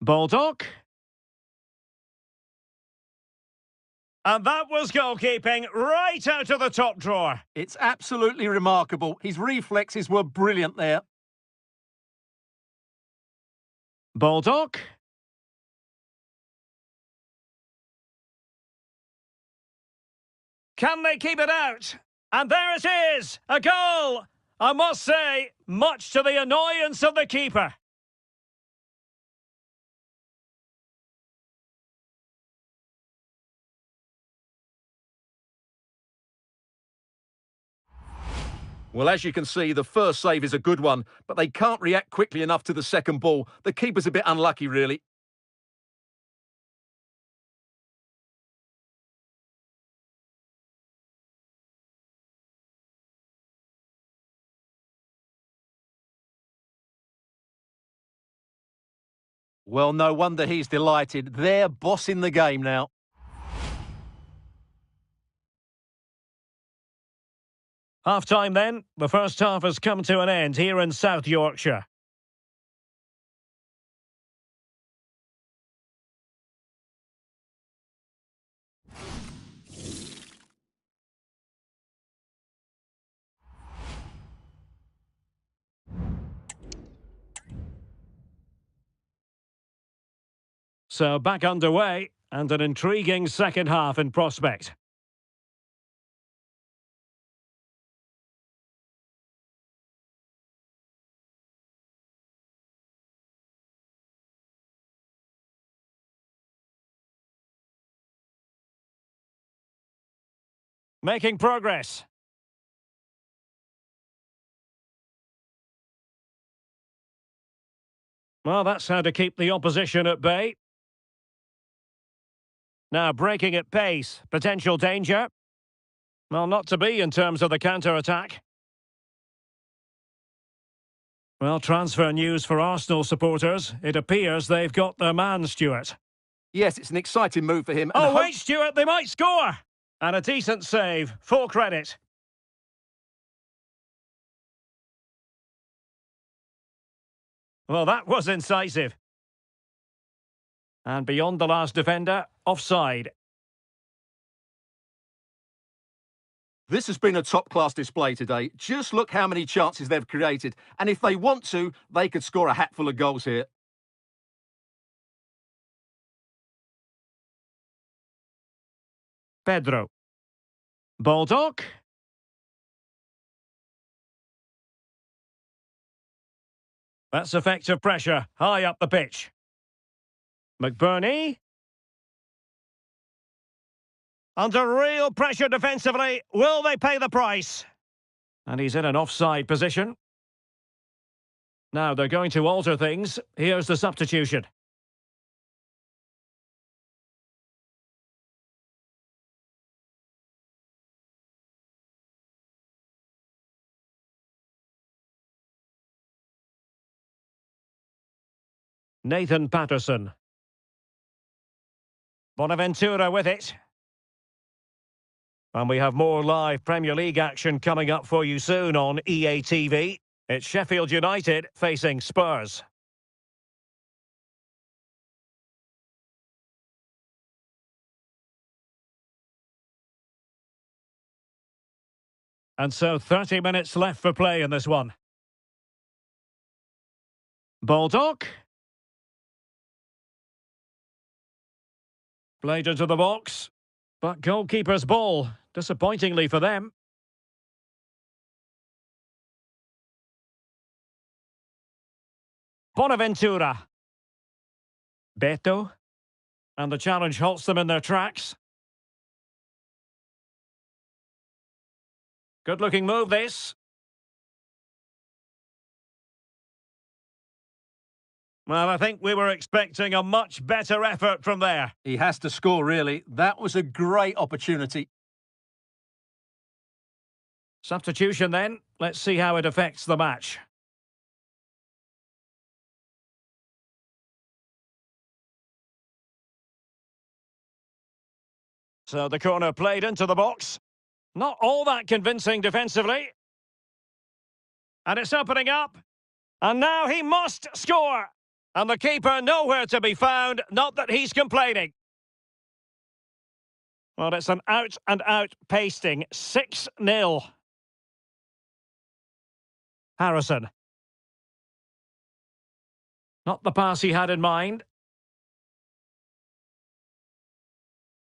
Baldock. And that was goalkeeping right out of the top drawer. It's absolutely remarkable. His reflexes were brilliant there. Baldock. Can they keep it out? And there it is, a goal! I must say, much to the annoyance of the keeper. Well, as you can see, the first save is a good one, but they can't react quickly enough to the second ball. The keeper's a bit unlucky, really. Well, no wonder he's delighted. They're bossing the game now. Half-time then. The first half has come to an end here in South Yorkshire. So back underway, and an intriguing second half in prospect. Making progress. Well, that's how to keep the opposition at bay. Now breaking at pace. Potential danger. Well, not to be in terms of the counter-attack. Well, transfer news for Arsenal supporters. It appears they've got their man, Stuart. Yes, it's an exciting move for him. And Oh, wait, Stuart, they might score! And a decent save. Full credit. Well, that was incisive. And beyond the last defender, offside. This has been a top-class display today. Just look how many chances they've created. And if they want to, they could score a hatful of goals here. Pedro. Baldock. That's effective pressure, high up the pitch. McBurney. Under real pressure defensively, will they pay the price? And he's in an offside position. Now they're going to alter things. Here's the substitution. Nathan Patterson. Bonaventura with it. And we have more live Premier League action coming up for you soon on EA TV. It's Sheffield United facing Spurs. And so 30 minutes left for play in this one. Baldock. Played into the box. But goalkeeper's ball, disappointingly for them. Bonaventura. Beto. And the challenge halts them in their tracks. Good-looking move, this. Well, I think we were expecting a much better effort from there. He has to score, really. That was a great opportunity. Substitution then. Let's see how it affects the match. So the corner played into the box. Not all that convincing defensively. And it's opening up. And now he must score. And the keeper nowhere to be found, not that he's complaining. Well, it's an out-and-out pasting. 6-0. Harrison. Not the pass he had in mind.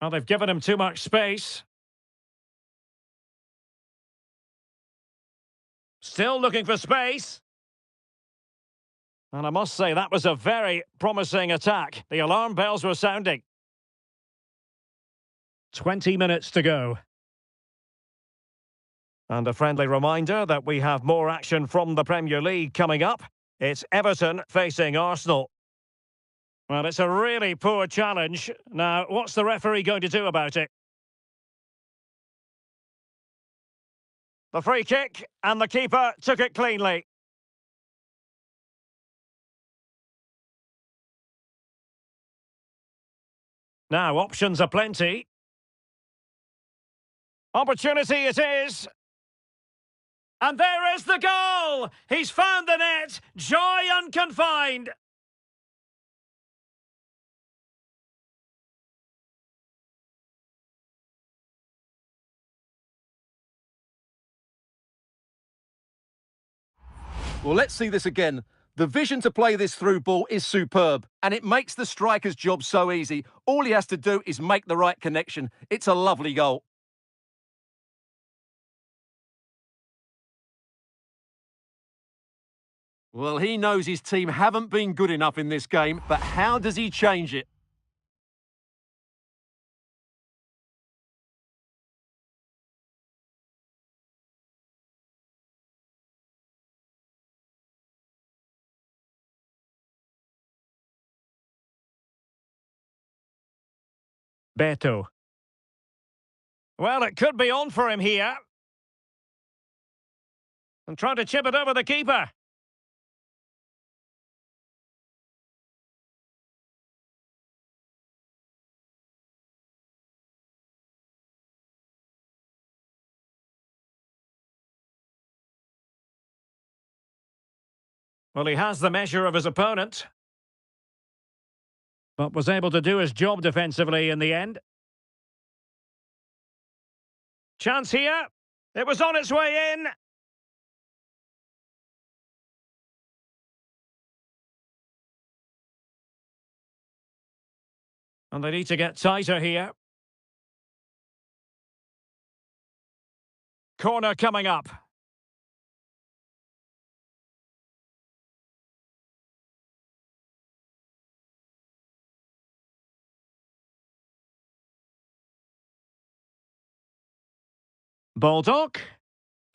Well, they've given him too much space. Still looking for space. And I must say, that was a very promising attack. The alarm bells were sounding. 20 minutes to go. And a friendly reminder that we have more action from the Premier League coming up. It's Everton facing Arsenal. Well, it's a really poor challenge. Now, what's the referee going to do about it? The free kick, and the keeper took it cleanly. Now, options are plenty. Opportunity it is. And there is the goal! He's found the net! Joy unconfined! Well, let's see this again. The vision to play this through ball is superb, and it makes the striker's job so easy. All he has to do is make the right connection. It's a lovely goal. Well, he knows his team haven't been good enough in this game, but how does he change it? Beto. Well, it could be on for him here. And trying to chip it over the keeper. Well, he has the measure of his opponent, but was able to do his job defensively in the end. Chance here. It was on its way in. And they need to get tighter here. Corner coming up. Baldock.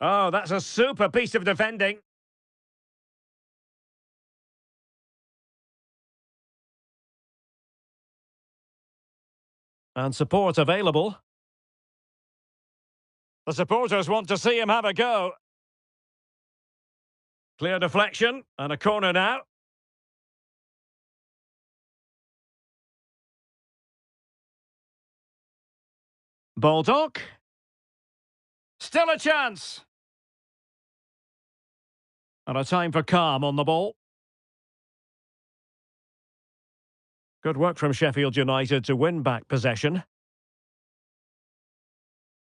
Oh, that's a super piece of defending. And support available. The supporters want to see him have a go. Clear deflection and a corner now. Baldock. Still a chance. And a time for calm on the ball. Good work from Sheffield United to win back possession.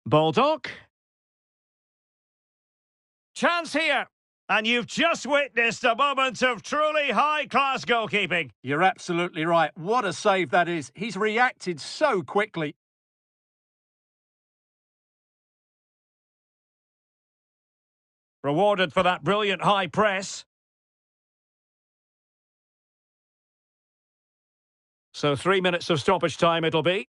Baldock. Chance here. And you've just witnessed a moment of truly high-class goalkeeping. You're absolutely right. What a save that is. He's reacted so quickly. Rewarded for that brilliant high press. So 3 minutes of stoppage time it'll be.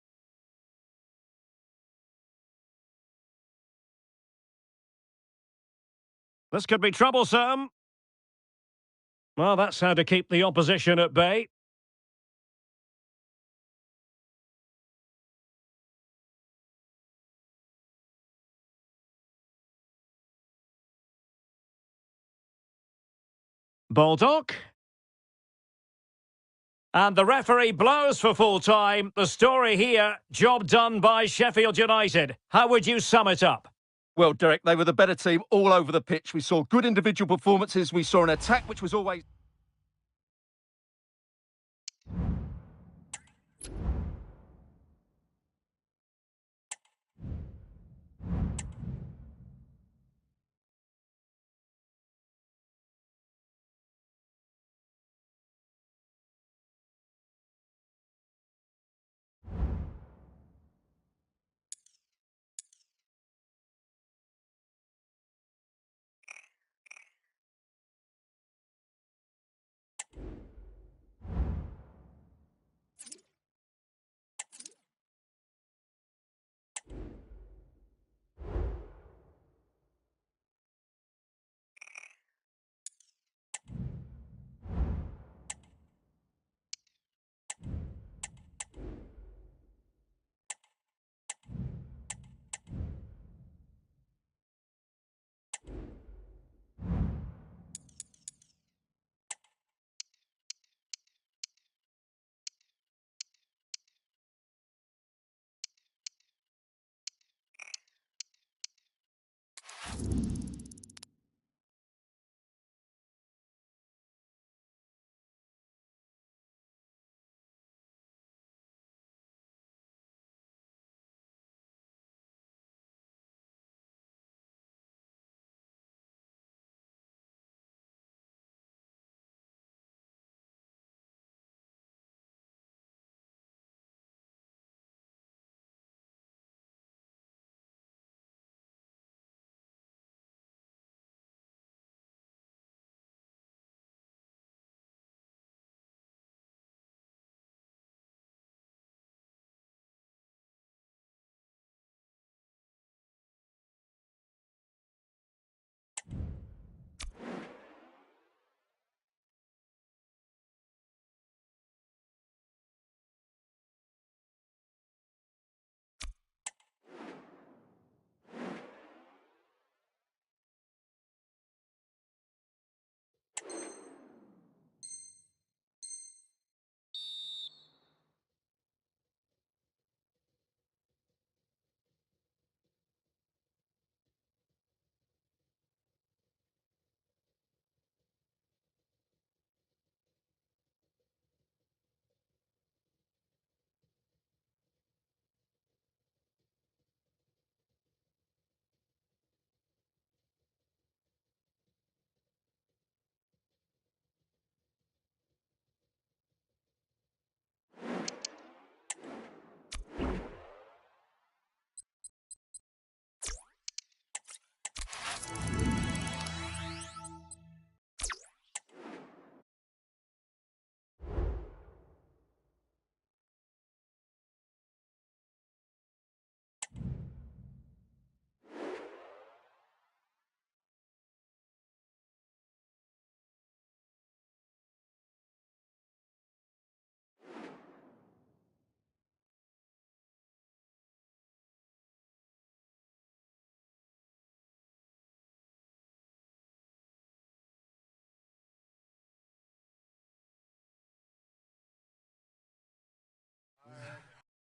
This could be troublesome. Well, that's how to keep the opposition at bay. Baldock. And the referee blows for full time. The story here, job done by Sheffield United. How would you sum it up? Well, Derek, they were the better team all over the pitch. We saw good individual performances. We saw an attack which was always...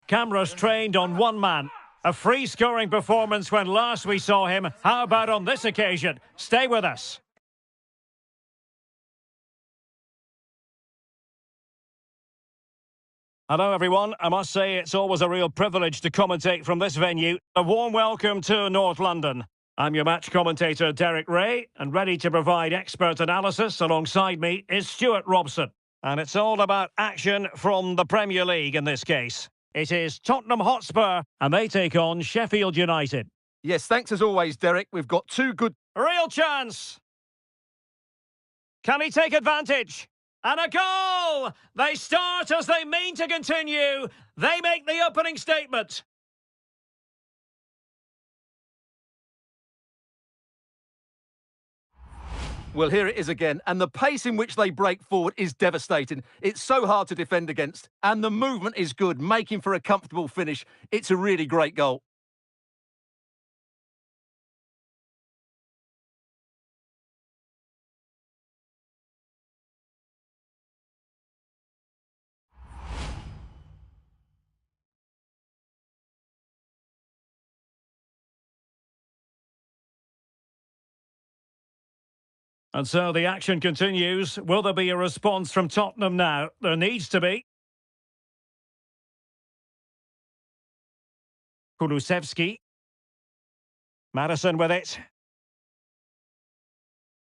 Cameras trained on one man. A free-scoring performance when last we saw him. How about on this occasion? Stay with us. Hello everyone, I must say it's always a real privilege to commentate from this venue. A warm welcome to North London. I'm your match commentator Derek Ray, and ready to provide expert analysis alongside me is Stuart Robson. And it's all about action from the Premier League in this case. It is Tottenham Hotspur, and they take on Sheffield United. Yes, thanks as always, Derek. We've got two good... Real chance! Can he take advantage? And a goal! They start as they mean to continue. They make the opening statement. Well, here it is again, and the pace in which they break forward is devastating. It's so hard to defend against, and the movement is good, making for a comfortable finish. It's a really great goal. And so the action continues. Will there be a response from Tottenham now? There needs to be. Kulusevski. Madison with it.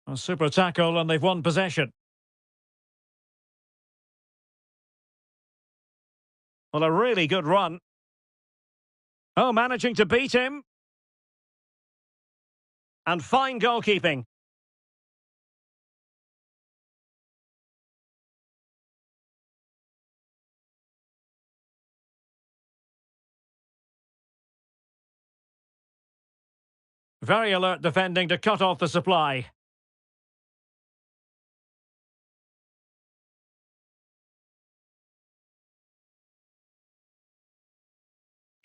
A super tackle and they've won possession. Well, a really good run. Oh, managing to beat him. And fine goalkeeping. Very alert defending to cut off the supply.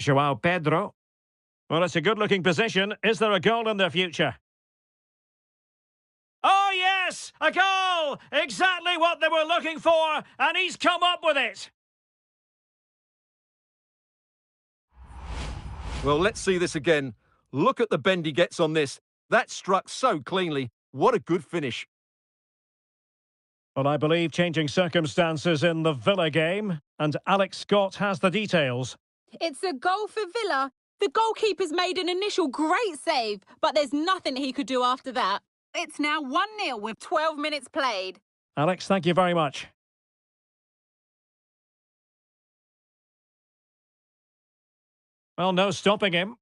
João Pedro. Well, it's a good-looking position. Is there a goal in their future? Oh, yes! A goal! Exactly what they were looking for, and he's come up with it! Well, let's see this again. Look at the bend he gets on this. That struck so cleanly. What a good finish. Well, I believe changing circumstances in the Villa game, and Alex Scott has the details. It's a goal for Villa. The goalkeeper's made an initial great save, but there's nothing he could do after that. It's now 1-0 with 12 minutes played. Alex, thank you very much. Well, no stopping him.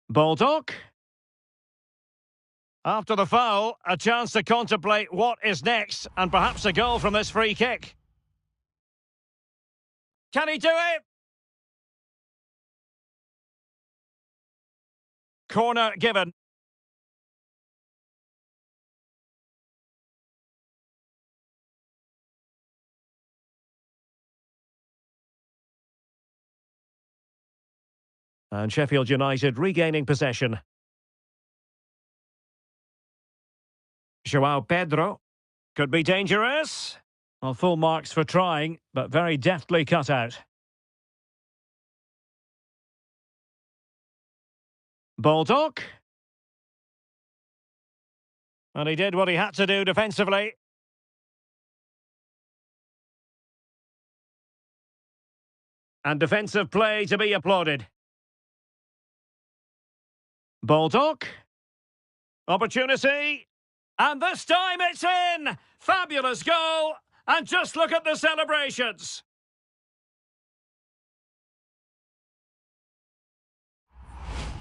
Baldock. After the foul, a chance to contemplate what is next, and perhaps a goal from this free kick. Can he do it? Corner given. And Sheffield United regaining possession. João Pedro. Could be dangerous. Well, full marks for trying, but very deftly cut out. Baldock. And he did what he had to do defensively. And defensive play to be applauded. Baldock. Opportunity. And this time it's in! Fabulous goal! And just look at the celebrations!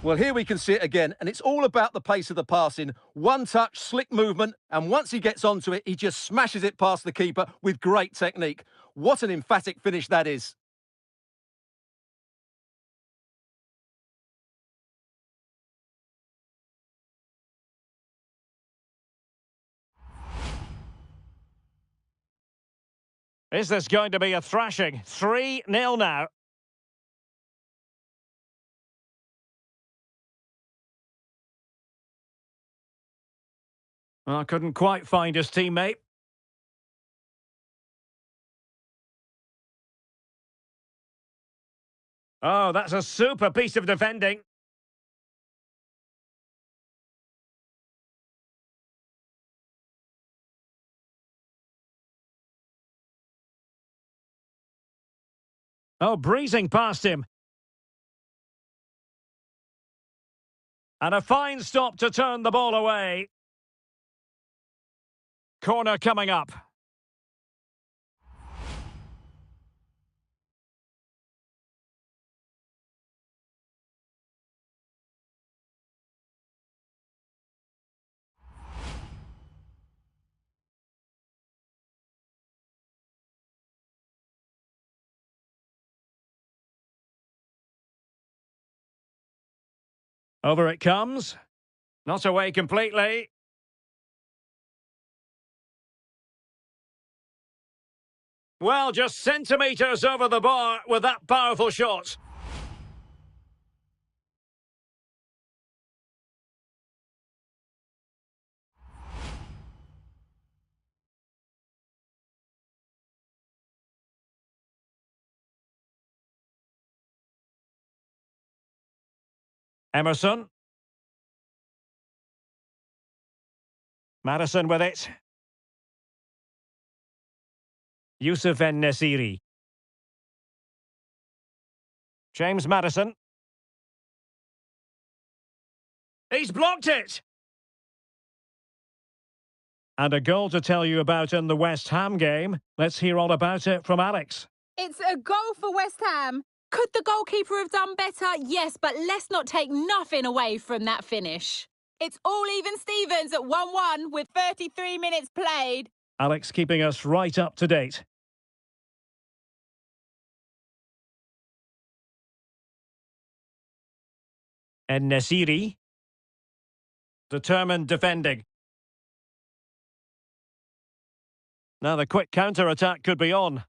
Well, here we can see it again, and it's all about the pace of the passing. One touch, slick movement, and once he gets onto it, he just smashes it past the keeper with great technique. What an emphatic finish that is. Is this going to be a thrashing? 3-0 now. Well, couldn't quite find his teammate. Oh, that's a super piece of defending. Oh, breezing past him. And a fine stop to turn the ball away. Corner coming up. Over it comes. Not away completely. Well, just centimetres over the bar with that powerful shot. Emerson. Madison with it. Youssef En-Nesyri. James Madison. He's blocked it! And a goal to tell you about in the West Ham game. Let's hear all about it from Alex. It's a goal for West Ham. Could the goalkeeper have done better? Yes, but let's not take nothing away from that finish. It's all even Stevens at 1-1 with 33 minutes played. Alex keeping us right up to date. En-Nesyri. Determined defending. Now the quick counter-attack could be on.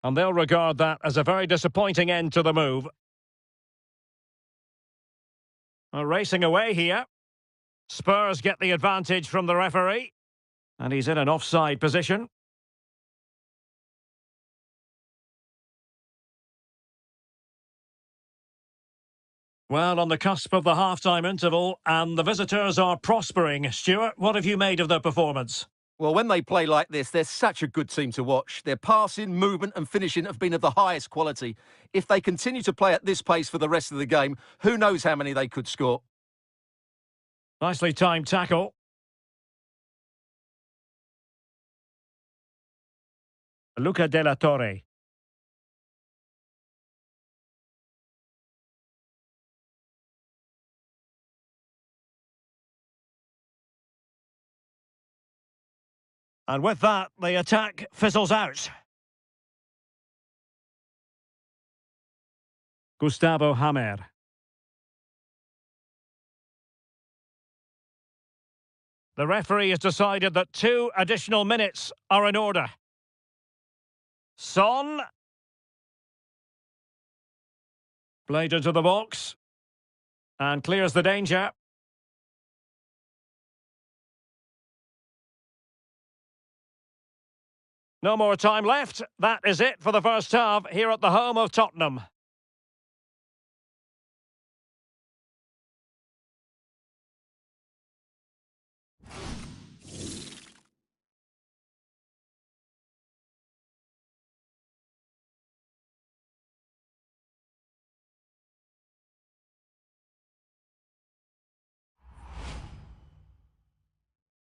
And they'll regard that as a very disappointing end to the move. Racing away here. Spurs get the advantage from the referee. And he's in an offside position. Well, on the cusp of the half-time interval, and the visitors are prospering. Stuart, what have you made of their performance? Well, when they play like this, they're such a good team to watch. Their passing, movement and finishing have been of the highest quality. If they continue to play at this pace for the rest of the game, who knows how many they could score. Nicely timed tackle. Luca de la Torre. And with that, the attack fizzles out. Gustavo Hamer. The referee has decided that 2 additional minutes are in order. Son. Played into the box. And clears the danger. No more time left. That is it for the first half here at the home of Tottenham.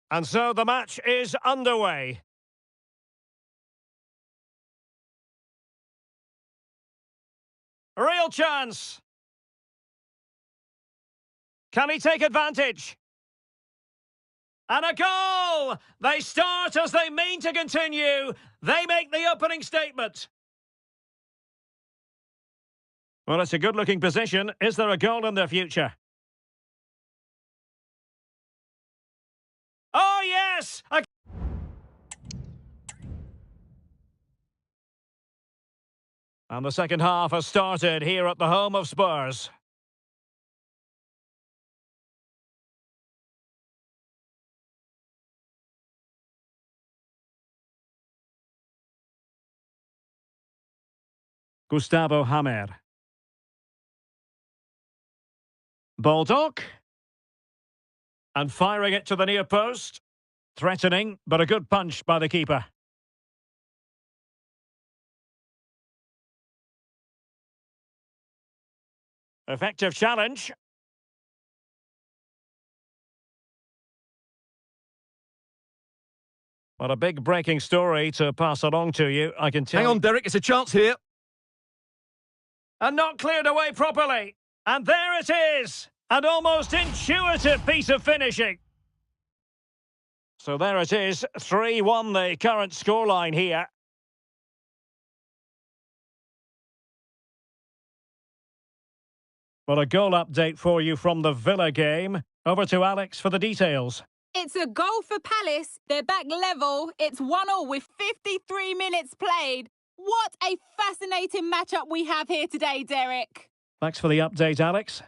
And so the match is underway. Real chance. Can he take advantage? And a goal! They start as they mean to continue. They make the opening statement. Well, it's a good-looking position. Is there a goal in their future? Oh, yes! And the second half has started here at the home of Spurs. Gustavo Hamer. Baldock. And firing it to the near post. Threatening, but a good punch by the keeper. Effective challenge. What a big breaking story to pass along to you, I can tell. Hang on, Derek, it's a chance here. And not cleared away properly. And there it is! An almost intuitive piece of finishing. So there it is, 3-1 the current scoreline here. Well, a goal update for you from the Villa game. Over to Alex for the details. It's a goal for Palace. They're back level. It's 1-1 with 53 minutes played. What a fascinating matchup we have here today, Derek. Thanks for the update, Alex.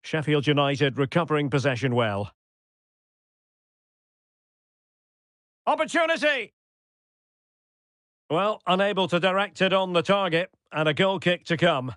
Sheffield United recovering possession well. Opportunity! Well, unable to direct it on the target, and a goal kick to come.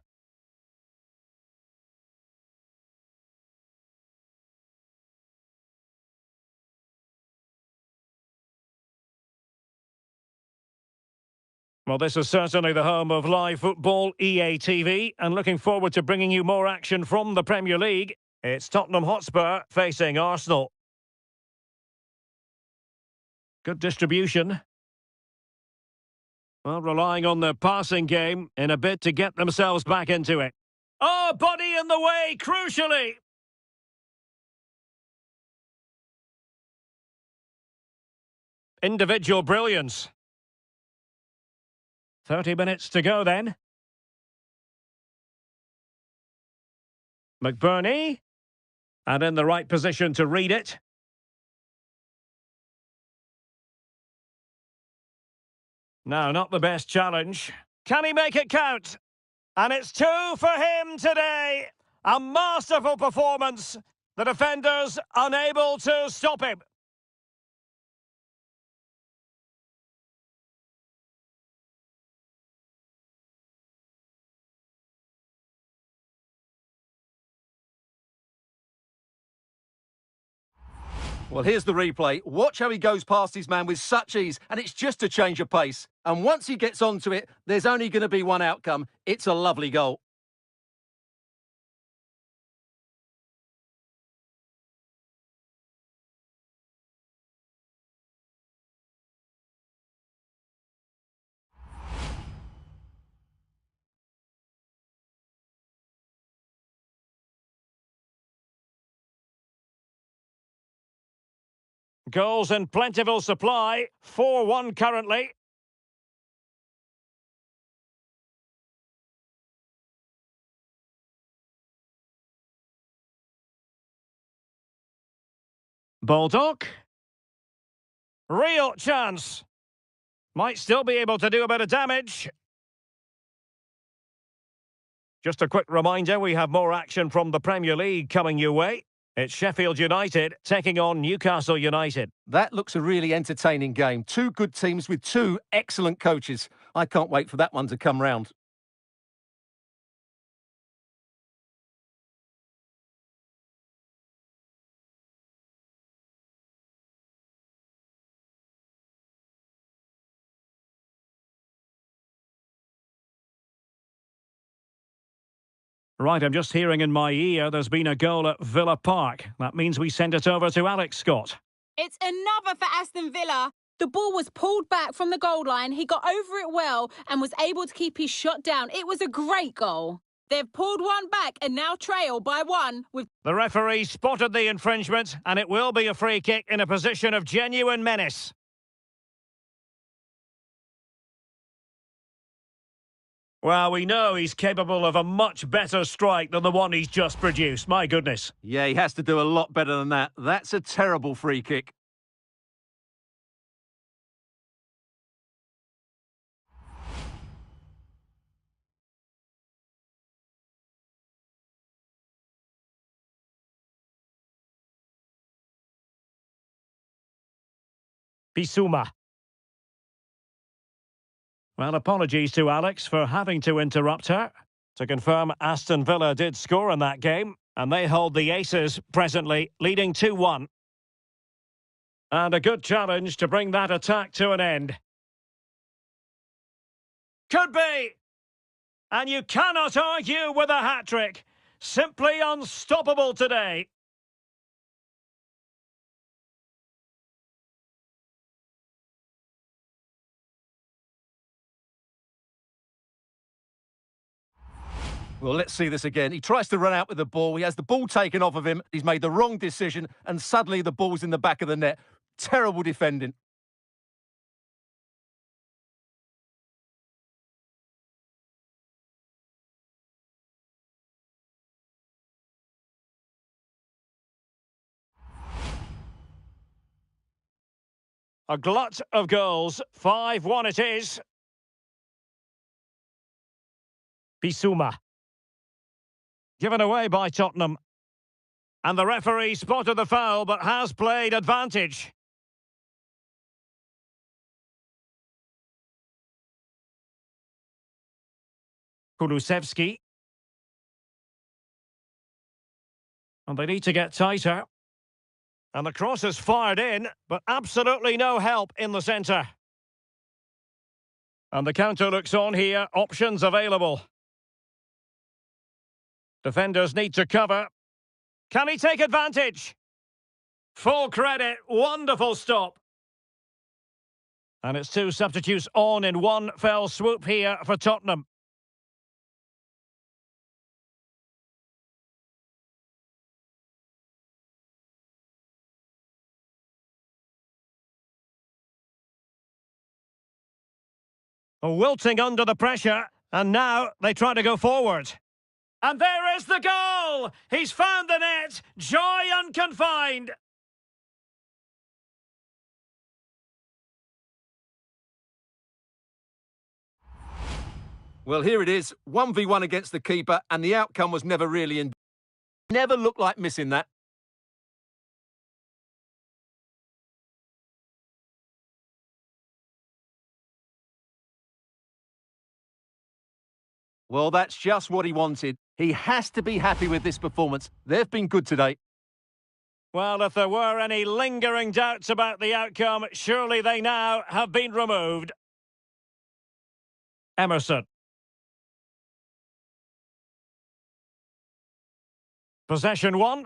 Well, this is certainly the home of live football, EA TV, and looking forward to bringing you more action from the Premier League. It's Tottenham Hotspur facing Arsenal. Good distribution. Well, relying on their passing game in a bid to get themselves back into it. Oh, body in the way, crucially. Individual brilliance. 30 minutes to go then. McBurney. And in the right position to read it. No, not the best challenge. Can he make it count? And it's 2 for him today. A masterful performance. The defenders unable to stop him. Well, here's the replay. Watch how he goes past his man with such ease, and it's just a change of pace. And once he gets onto it, there's only going to be one outcome. It's a lovely goal. Goals in plentiful supply. 4-1 currently. Baldock. Real chance. Might still be able to do a bit of damage. Just a quick reminder, we have more action from the Premier League coming your way. It's Sheffield United taking on Newcastle United. That looks a really entertaining game. Two good teams with two excellent coaches. I can't wait for that one to come round. Right, I'm just hearing in my ear there's been a goal at Villa Park. That means we send it over to Alex Scott. It's another for Aston Villa. The ball was pulled back from the goal line. He got over it well and was able to keep his shot down. It was a great goal. They've pulled one back and now trail by 1 with... The referee spotted the infringement and it will be a free kick in a position of genuine menace. Well, we know he's capable of a much better strike than the one he's just produced. My goodness. Yeah, he has to do a lot better than that. That's a terrible free kick. Bissouma. Well, apologies to Alex for having to interrupt her. To confirm, Aston Villa did score in that game, and they hold the aces presently, leading 2-1. And a good challenge to bring that attack to an end. Could be! And you cannot argue with a hat-trick. Simply unstoppable today. Well, let's see this again. He tries to run out with the ball. He has the ball taken off of him. He's made the wrong decision, and suddenly the ball's in the back of the net. Terrible defending. A glut of goals. 5-1 it is. Bissouma. Given away by Tottenham. And the referee spotted the foul, but has played advantage. Kulusevski. And they need to get tighter. And the cross is fired in, but absolutely no help in the centre. And the counter looks on here. Options available. Defenders need to cover. Can he take advantage? Full credit. Wonderful stop. And it's two substitutes on in one fell swoop here for Tottenham. Wilting under the pressure, and now they try to go forward. And there is the goal! He's found the net! Joy unconfined! Well, here it is. 1v1 against the keeper, and the outcome was never really in. Never looked like missing that. Well, that's just what he wanted. He has to be happy with this performance. They've been good today. Well, if there were any lingering doubts about the outcome, surely they now have been removed. Emerson. Possession one.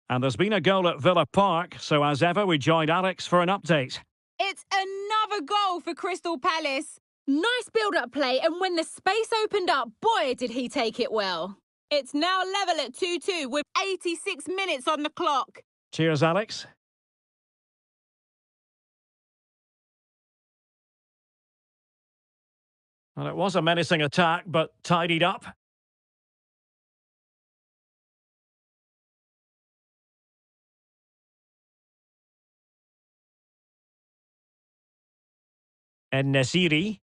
And there's been a goal at Villa Park, so as ever, we joined Alex for an update. It's another goal for Crystal Palace. Nice build-up play, and when the space opened up, boy, did he take it well. It's now level at 2-2 with 86 minutes on the clock. Cheers, Alex. Well, it was a menacing attack, but tidied up. And Nesiri.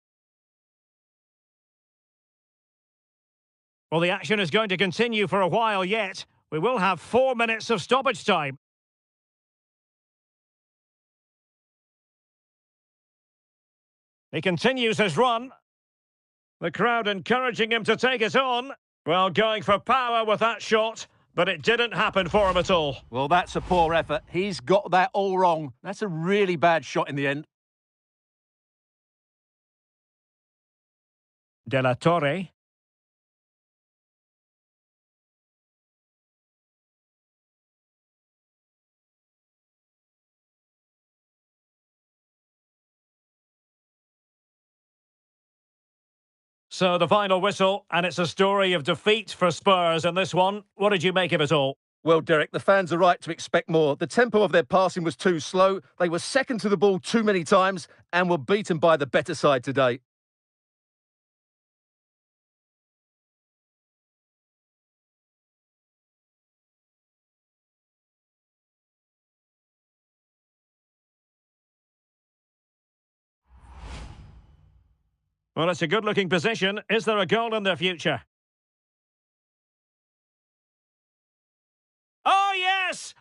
Well, the action is going to continue for a while yet. We will have 4 minutes of stoppage time. He continues his run. The crowd encouraging him to take it on. Well, going for power with that shot, but it didn't happen for him at all. Well, that's a poor effort. He's got that all wrong. That's a really bad shot in the end. De La Torre. So the final whistle, and it's a story of defeat for Spurs in this one. What did you make of it all? Well, Derek, the fans are right to expect more. The tempo of their passing was too slow. They were second to the ball too many times and were beaten by the better side today. Well, it's a good-looking position. Is there a goal in their future? Oh, yes!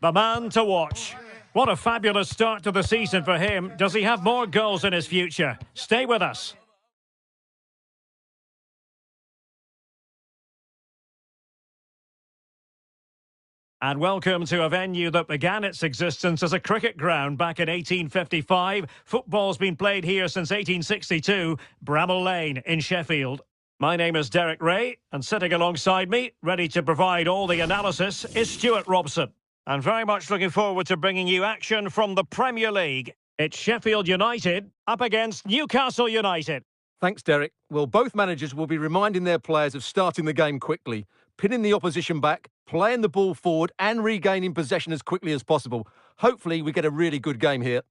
The man to watch. What a fabulous start to the season for him. Does he have more goals in his future? Stay with us. And welcome to a venue that began its existence as a cricket ground back in 1855. Football's been played here since 1862, Bramall Lane in Sheffield. My name is Derek Ray, and sitting alongside me, ready to provide all the analysis, is Stuart Robson. And very much looking forward to bringing you action from the Premier League. It's Sheffield United up against Newcastle United. Thanks, Derek. Well, both managers will be reminding their players of starting the game quickly, pinning the opposition back, playing the ball forward and regaining possession as quickly as possible. Hopefully, we get a really good game here.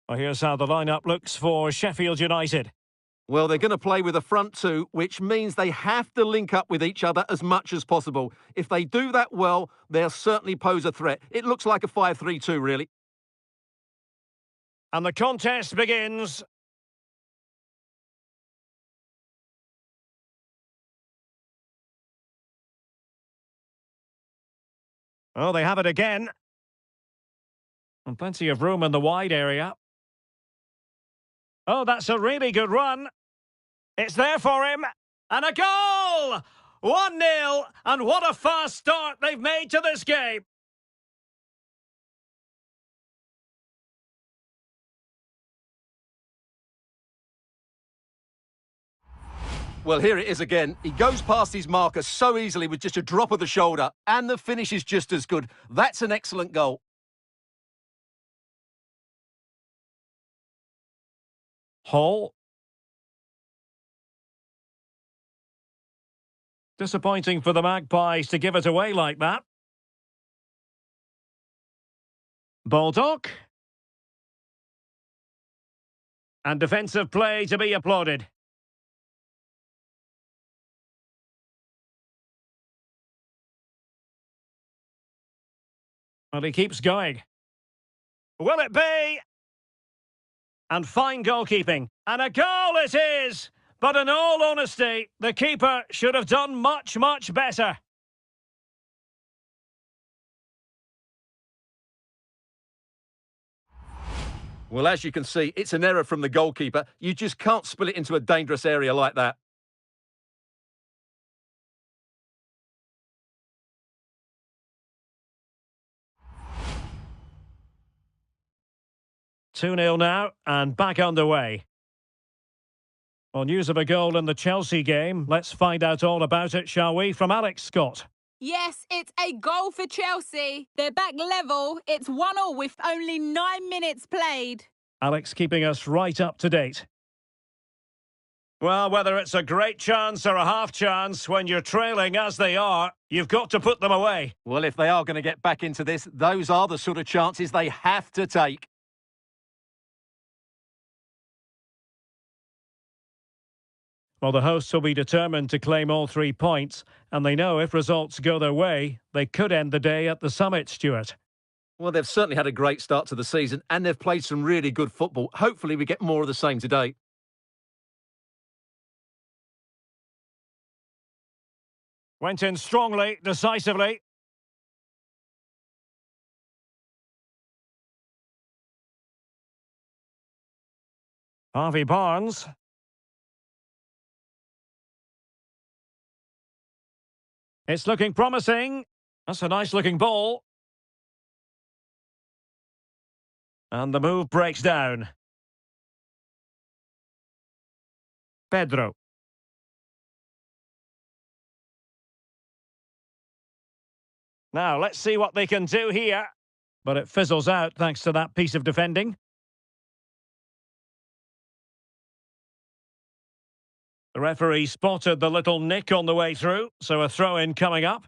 Well, here's how the lineup looks for Sheffield United. Well, they're going to play with a front two, which means they have to link up with each other as much as possible. If they do that well, they'll certainly pose a threat. It looks like a 5-3-2, really. And the contest begins. Oh, they have it again. And plenty of room in the wide area. Oh, that's a really good run. It's there for him. And a goal! 1-0. And what a fast start they've made to this game. Well, here it is again. He goes past his marker so easily with just a drop of the shoulder, and the finish is just as good. That's an excellent goal. Hall. Disappointing for the Magpies to give it away like that. Baldock. And defensive play to be applauded. Well, he keeps going. Will it be? And fine goalkeeping. And a goal it is! But in all honesty, the keeper should have done much, much better. Well, as you can see, it's an error from the goalkeeper. You just can't spill it into a dangerous area like that. Two 0 now, and back underway. Well, news of a goal in the Chelsea game. Let's find out all about it, shall we, from Alex Scott. Yes, it's a goal for Chelsea. They're back level. It's 1-1 with only 9 minutes played. Alex keeping us right up to date. Well, whether it's a great chance or a half chance, when you're trailing as they are, you've got to put them away. Well, if they are going to get back into this, those are the sort of chances they have to take. Well, the hosts will be determined to claim all 3 points, and they know if results go their way, they could end the day at the summit, Stuart. Well, they've certainly had a great start to the season, and they've played some really good football. Hopefully we get more of the same today. Went in strongly, decisively. Harvey Barnes. It's looking promising. That's a nice-looking ball. And the move breaks down. Pedro. Now, let's see what they can do here. But it fizzles out thanks to that piece of defending. The referee spotted the little nick on the way through, so a throw-in coming up.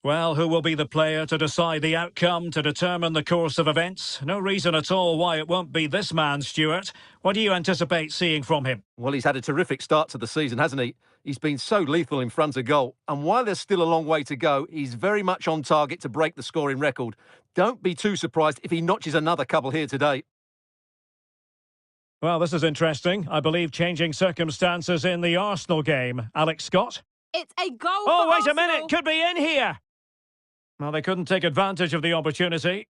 Well, who will be the player to decide the outcome, to determine the course of events? No reason at all why it won't be this man, Stuart. What do you anticipate seeing from him? Well, he's had a terrific start to the season, hasn't he? He's been so lethal in front of goal. And while there's still a long way to go, he's very much on target to break the scoring record. Don't be too surprised if he notches another couple here today. Well, this is interesting. I believe changing circumstances in the Arsenal game. Alex Scott? It's a goal Oh, for wait Arsenal. a minute! Could be in here! Well, they couldn't take advantage of the opportunity.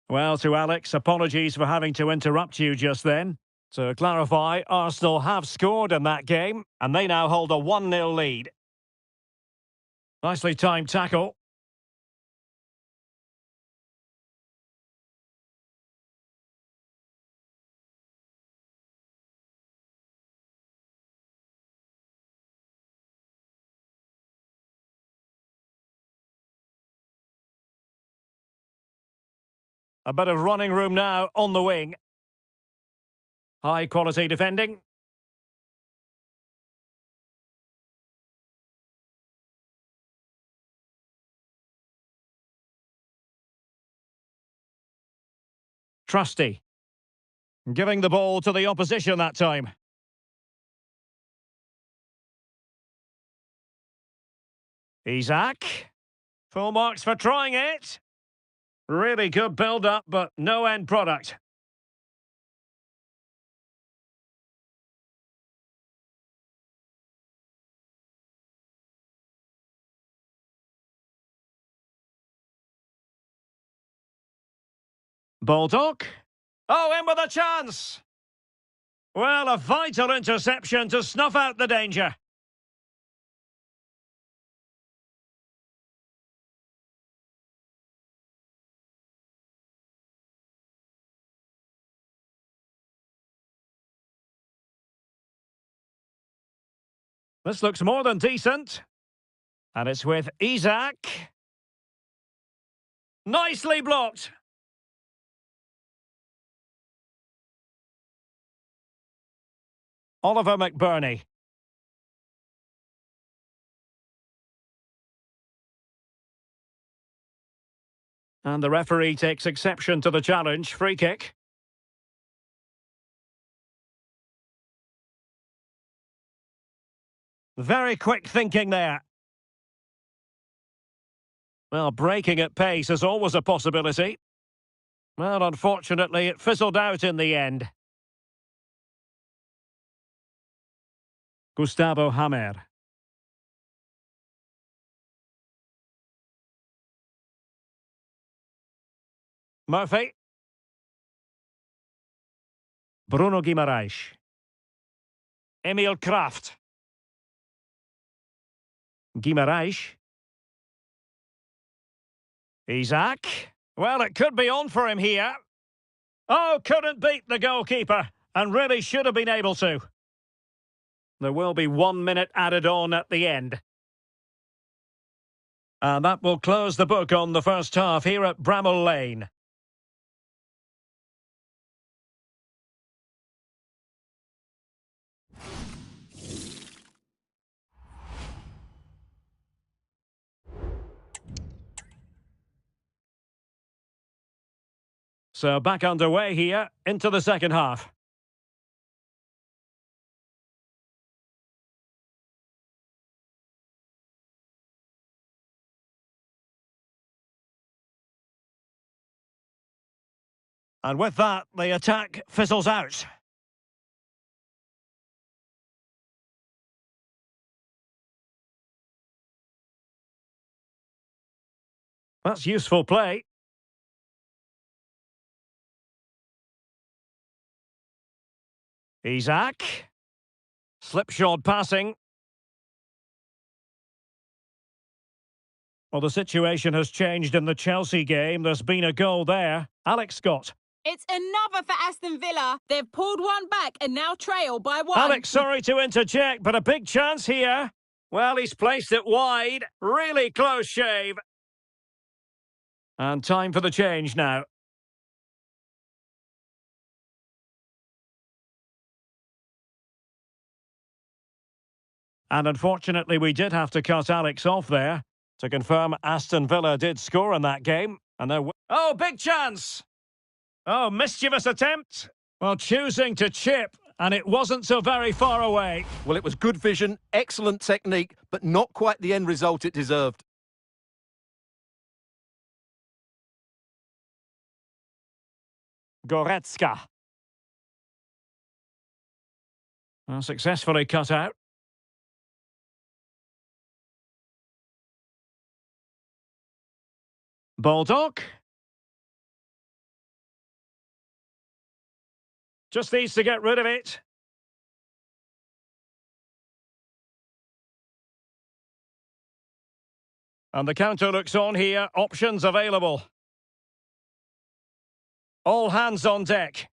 Well, to Alex, apologies for having to interrupt you just then. To clarify, Arsenal have scored in that game, and they now hold a 1-0 lead. Nicely timed tackle. A bit of running room now on the wing. High quality defending. Trusty. Giving the ball to the opposition that time. Eafc. Full marks for trying it. Really good build-up, but no end product. Baldock. Oh, in with a chance! Well, a vital interception to snuff out the danger. This looks more than decent. And it's with Eafc. Nicely blocked. Oliver McBurney. And the referee takes exception to the challenge. Free kick. Very quick thinking there. Well, breaking at pace is always a possibility. Well, unfortunately, it fizzled out in the end. Gustavo Hammer. Murphy. Bruno Guimaraes. Emil Kraft. Guimaraes. Eafc. Well, it could be on for him here. Oh, couldn't beat the goalkeeper, and really should have been able to. There will be 1 minute added on at the end. And that will close the book on the first half here at Bramall Lane. So back underway here into the second half. And with that, the attack fizzles out. That's useful play. Eafc. Slipshod passing. Well, the situation has changed in the Chelsea game. There's been a goal there. Alex Scott. It's another for Aston Villa. They've pulled one back and now trail by one. Alex, sorry to interject, but a big chance here. Well, he's placed it wide. Really close shave. And time for the change now. And unfortunately, we did have to cut Alex off there to confirm Aston Villa did score in that game. And they're... Oh, big chance! Oh, mischievous attempt. Well, choosing to chip, and it wasn't so very far away. Well, it was good vision, excellent technique, but not quite the end result it deserved. Goretzka. Well, successfully cut out. Baldock. Just needs to get rid of it. And the counter looks on here. Options available. All hands on deck.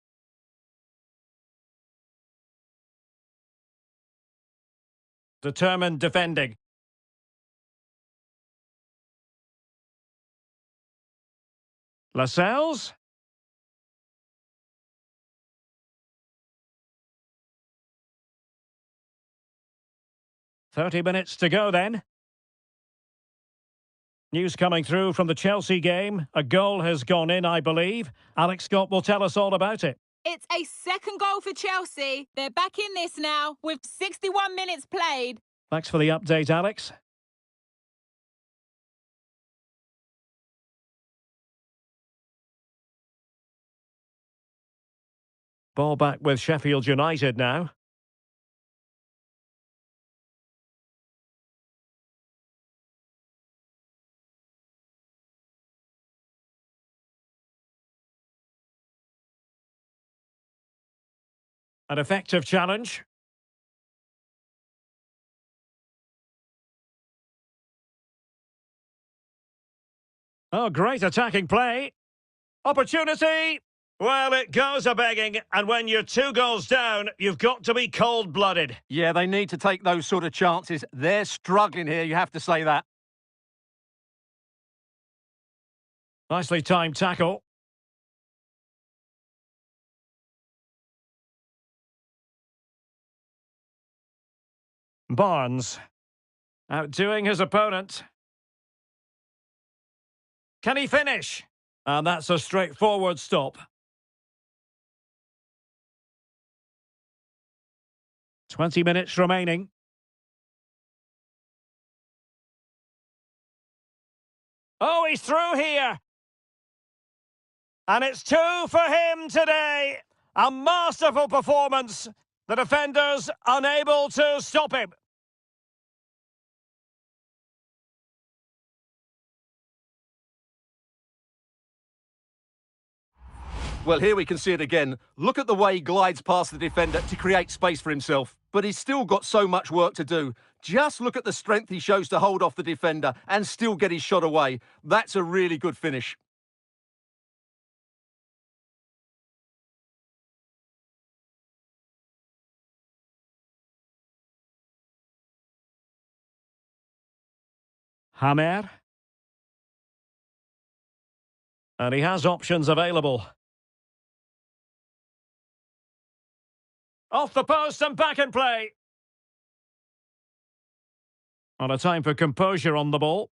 Determined defending. Lascelles. "30 minutes to go then." News coming through from the Chelsea game. A goal has gone in, I believe. Alex Scott will tell us all about it. It's a second goal for Chelsea. They're back in this now with 61 minutes played. Thanks for the update, Alex. Ball back with Sheffield United now. An effective challenge. Oh, great attacking play. Opportunity! Well, it goes a-begging, and when you're 2 goals down, you've got to be cold-blooded. Yeah, they need to take those sort of chances. They're struggling here, you have to say that. Nicely timed tackle. Barnes. Outdoing his opponent. Can he finish? And that's a straightforward stop. 20 minutes remaining. Oh, he's through here. And it's 2 for him today. A masterful performance. The defenders unable to stop him. Well, here we can see it again. Look at the way he glides past the defender to create space for himself. But he's still got so much work to do. Just look at the strength he shows to hold off the defender and still get his shot away. That's a really good finish. Hamer. And he has options available. Off the post and back in play. On a time for composure on the ball.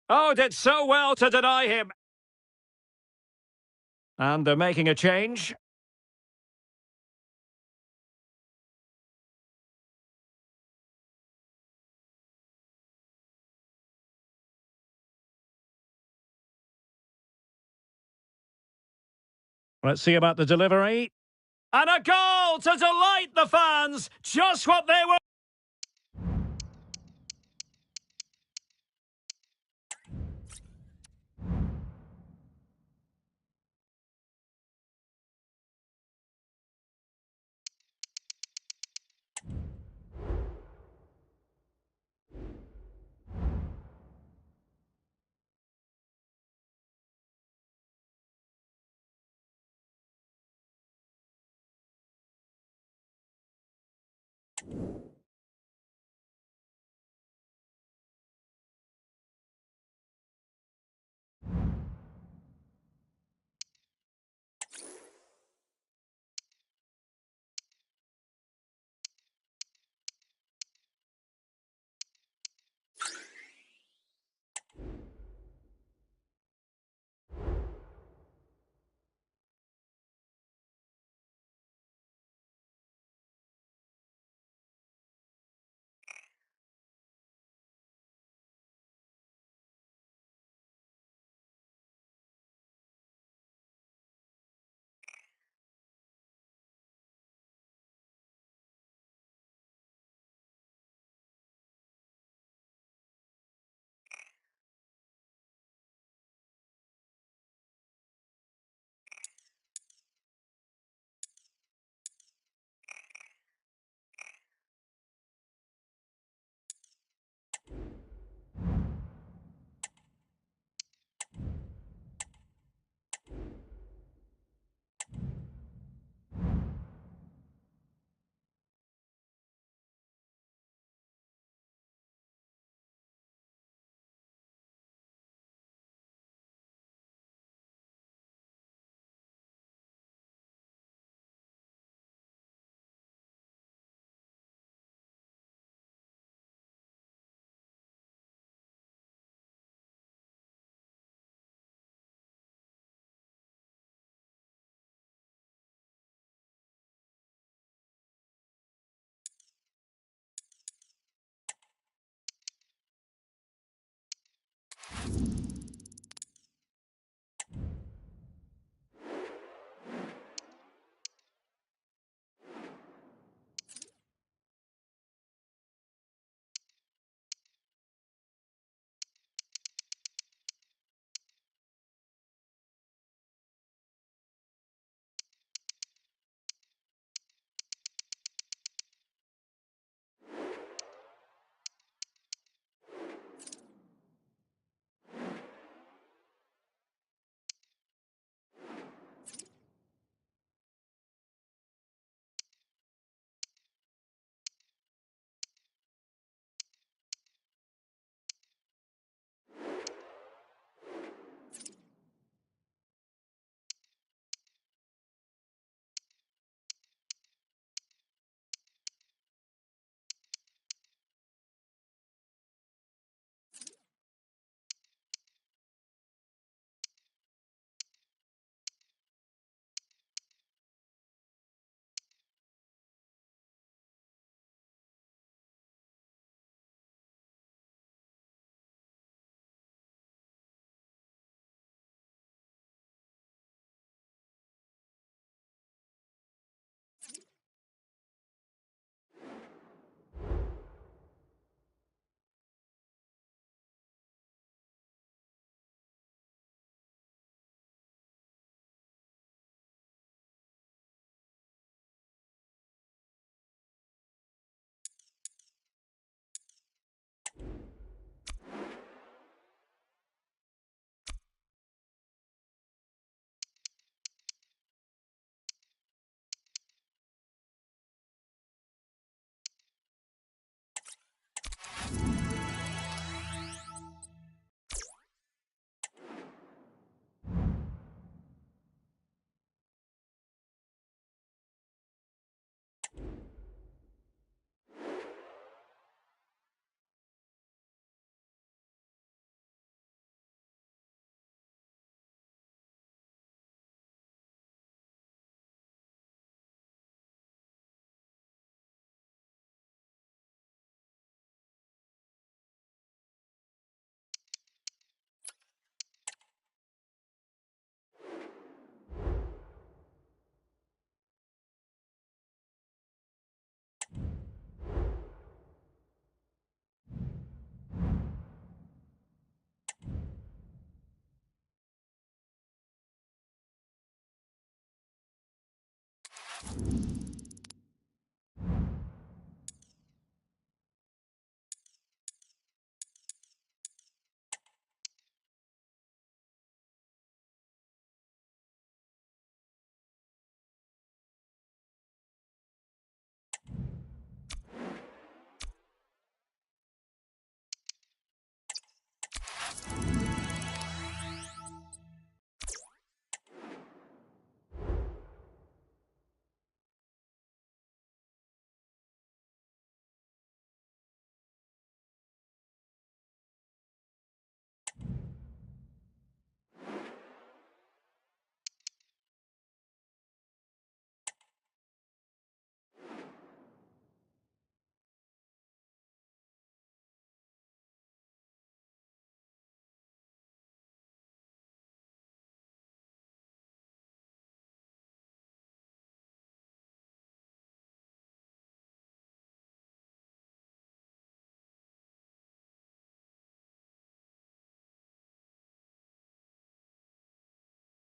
Oh, did so well to deny him. And they're making a change. Let's see about the delivery. And a goal to delight the fans. Just what they were.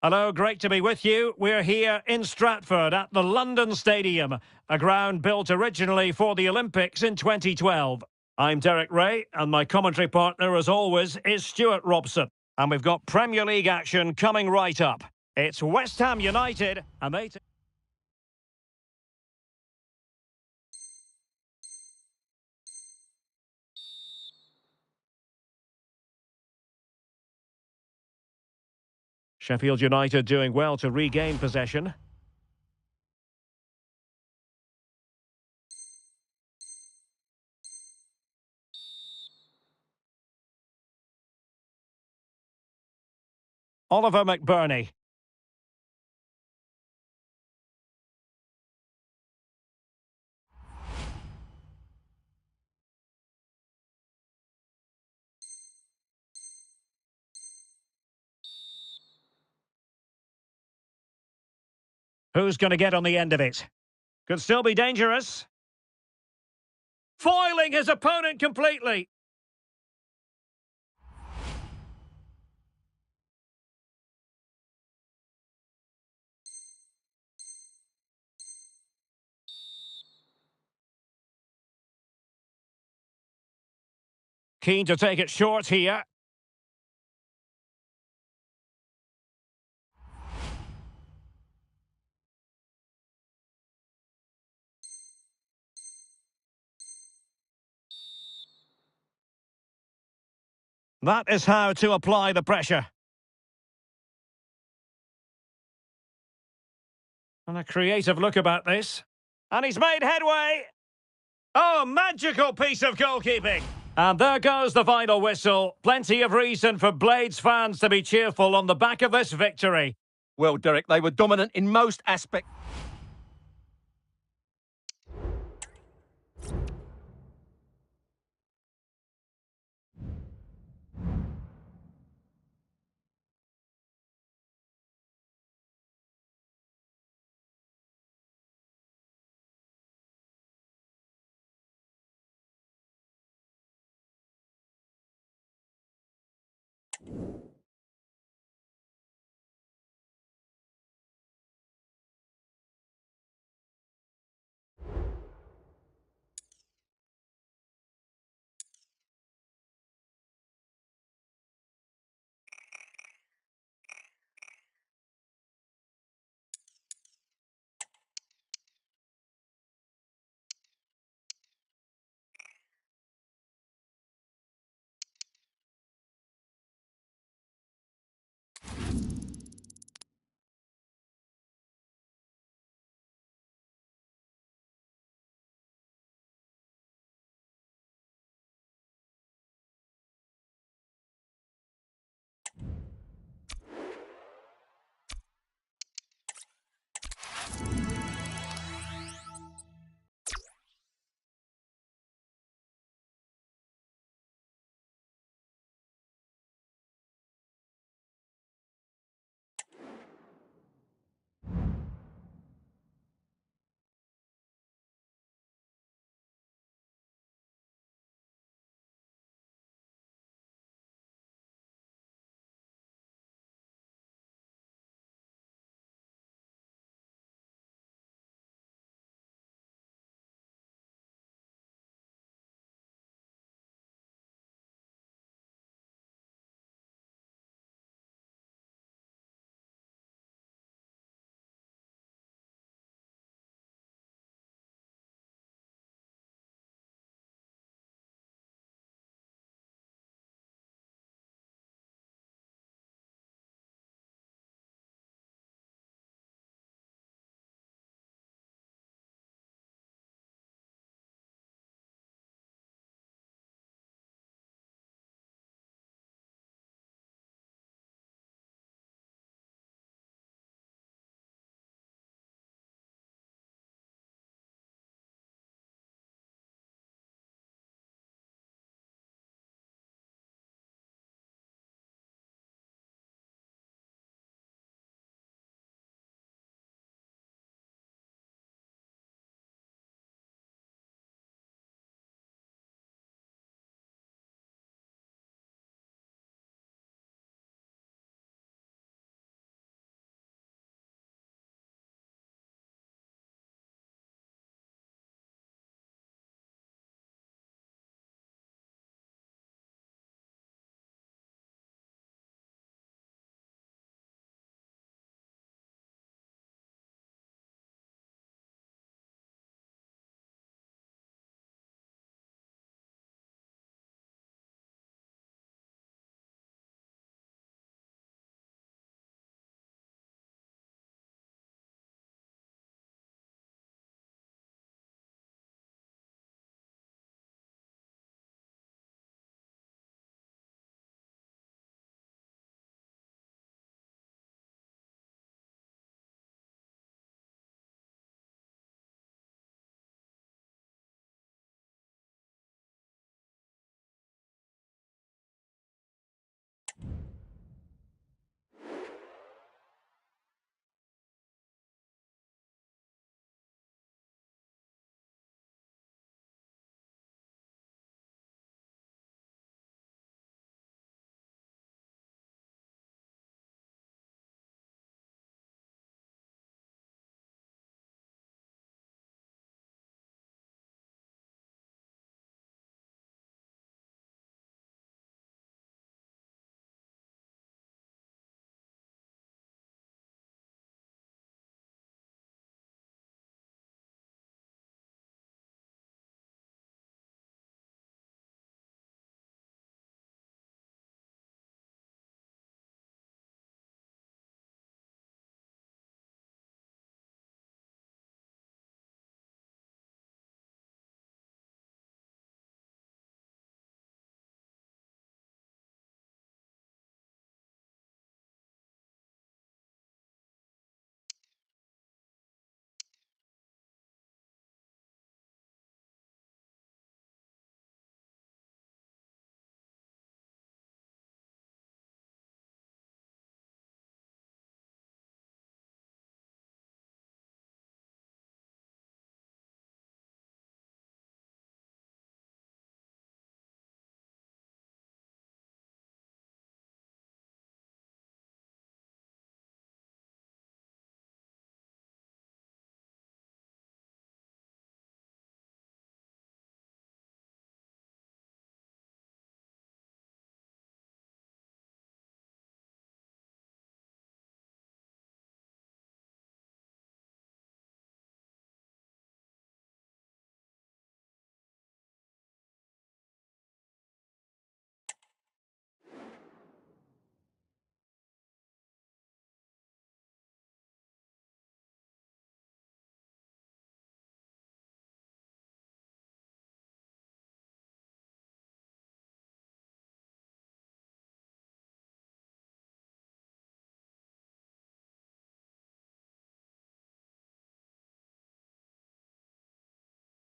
Hello, great to be with you. We're here in Stratford at the London Stadium, a ground built originally for the Olympics in 2012. I'm Derek Ray, and my commentary partner, as always, is Stuart Robson. And we've got Premier League action coming right up. It's West Ham United, and they... Sheffield United doing well to regain possession. Oliver McBurney. Who's going to get on the end of it? Could still be dangerous. Foiling his opponent completely. Keen to take it short here. That is how to apply the pressure. And a creative look about this. And he's made headway. Oh, magical piece of goalkeeping. And there goes the final whistle. Plenty of reason for Blades fans to be cheerful on the back of this victory. Well, Derek, they were dominant in most aspects.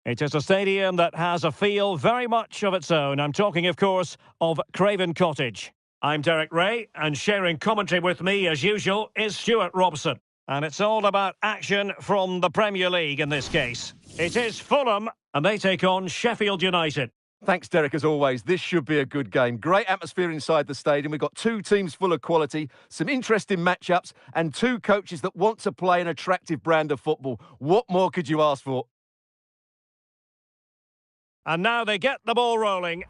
It is a stadium that has a feel very much of its own. I'm talking, of course, of Craven Cottage. I'm Derek Ray, and sharing commentary with me, as usual, is Stuart Robson. And it's all about action from the Premier League in this case. It is Fulham, and they take on Sheffield United. Thanks, Derek, as always. This should be a good game. Great atmosphere inside the stadium. We've got two teams full of quality, some interesting matchups, and two coaches that want to play an attractive brand of football. What more could you ask for? And now they get the ball rolling.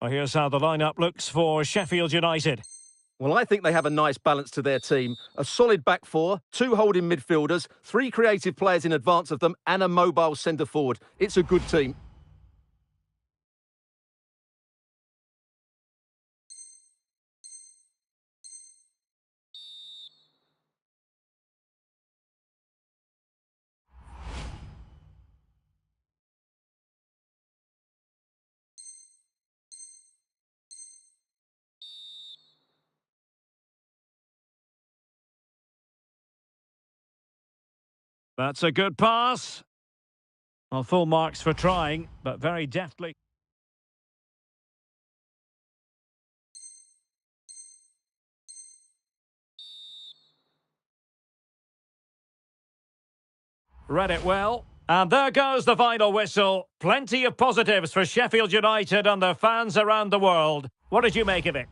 Well, here's how the lineup looks for Sheffield United. Well, I think they have a nice balance to their team. A solid back four, two holding midfielders, three creative players in advance of them, and a mobile centre forward. It's a good team. That's a good pass. Well, full marks for trying, but very deftly. Read it well. And there goes the final whistle. Plenty of positives for Sheffield United and their fans around the world. What did you make of it?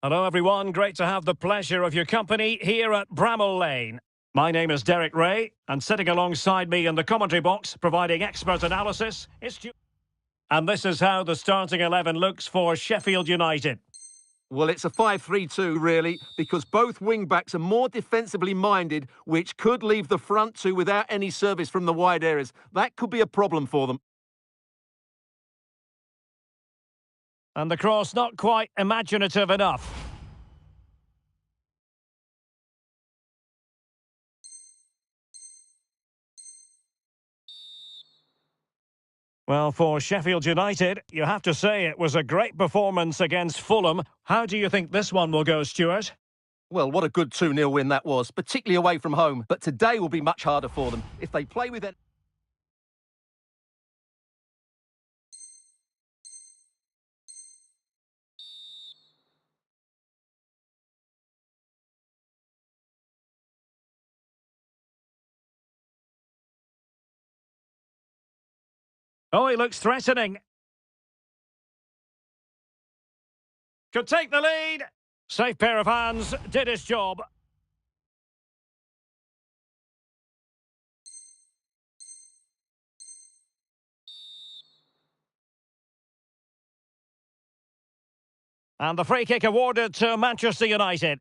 Hello everyone, great to have the pleasure of your company here at Bramall Lane. My name is Derek Ray, and sitting alongside me in the commentary box, providing expert analysis, is Stuart. And this is how the starting 11 looks for Sheffield United. Well, it's a 5-3-2, really, because both wing-backs are more defensively minded, which could leave the front two without any service from the wide areas. That could be a problem for them. And the cross not quite imaginative enough. Well, for Sheffield United, you have to say it was a great performance against Fulham. How do you think this one will go, Stuart? Well, what a good 2-0 win that was, particularly away from home. But today will be much harder for them. If they play with it. Oh, he looks threatening. Could take the lead. Safe pair of hands, did his job. And the free kick awarded to Manchester United.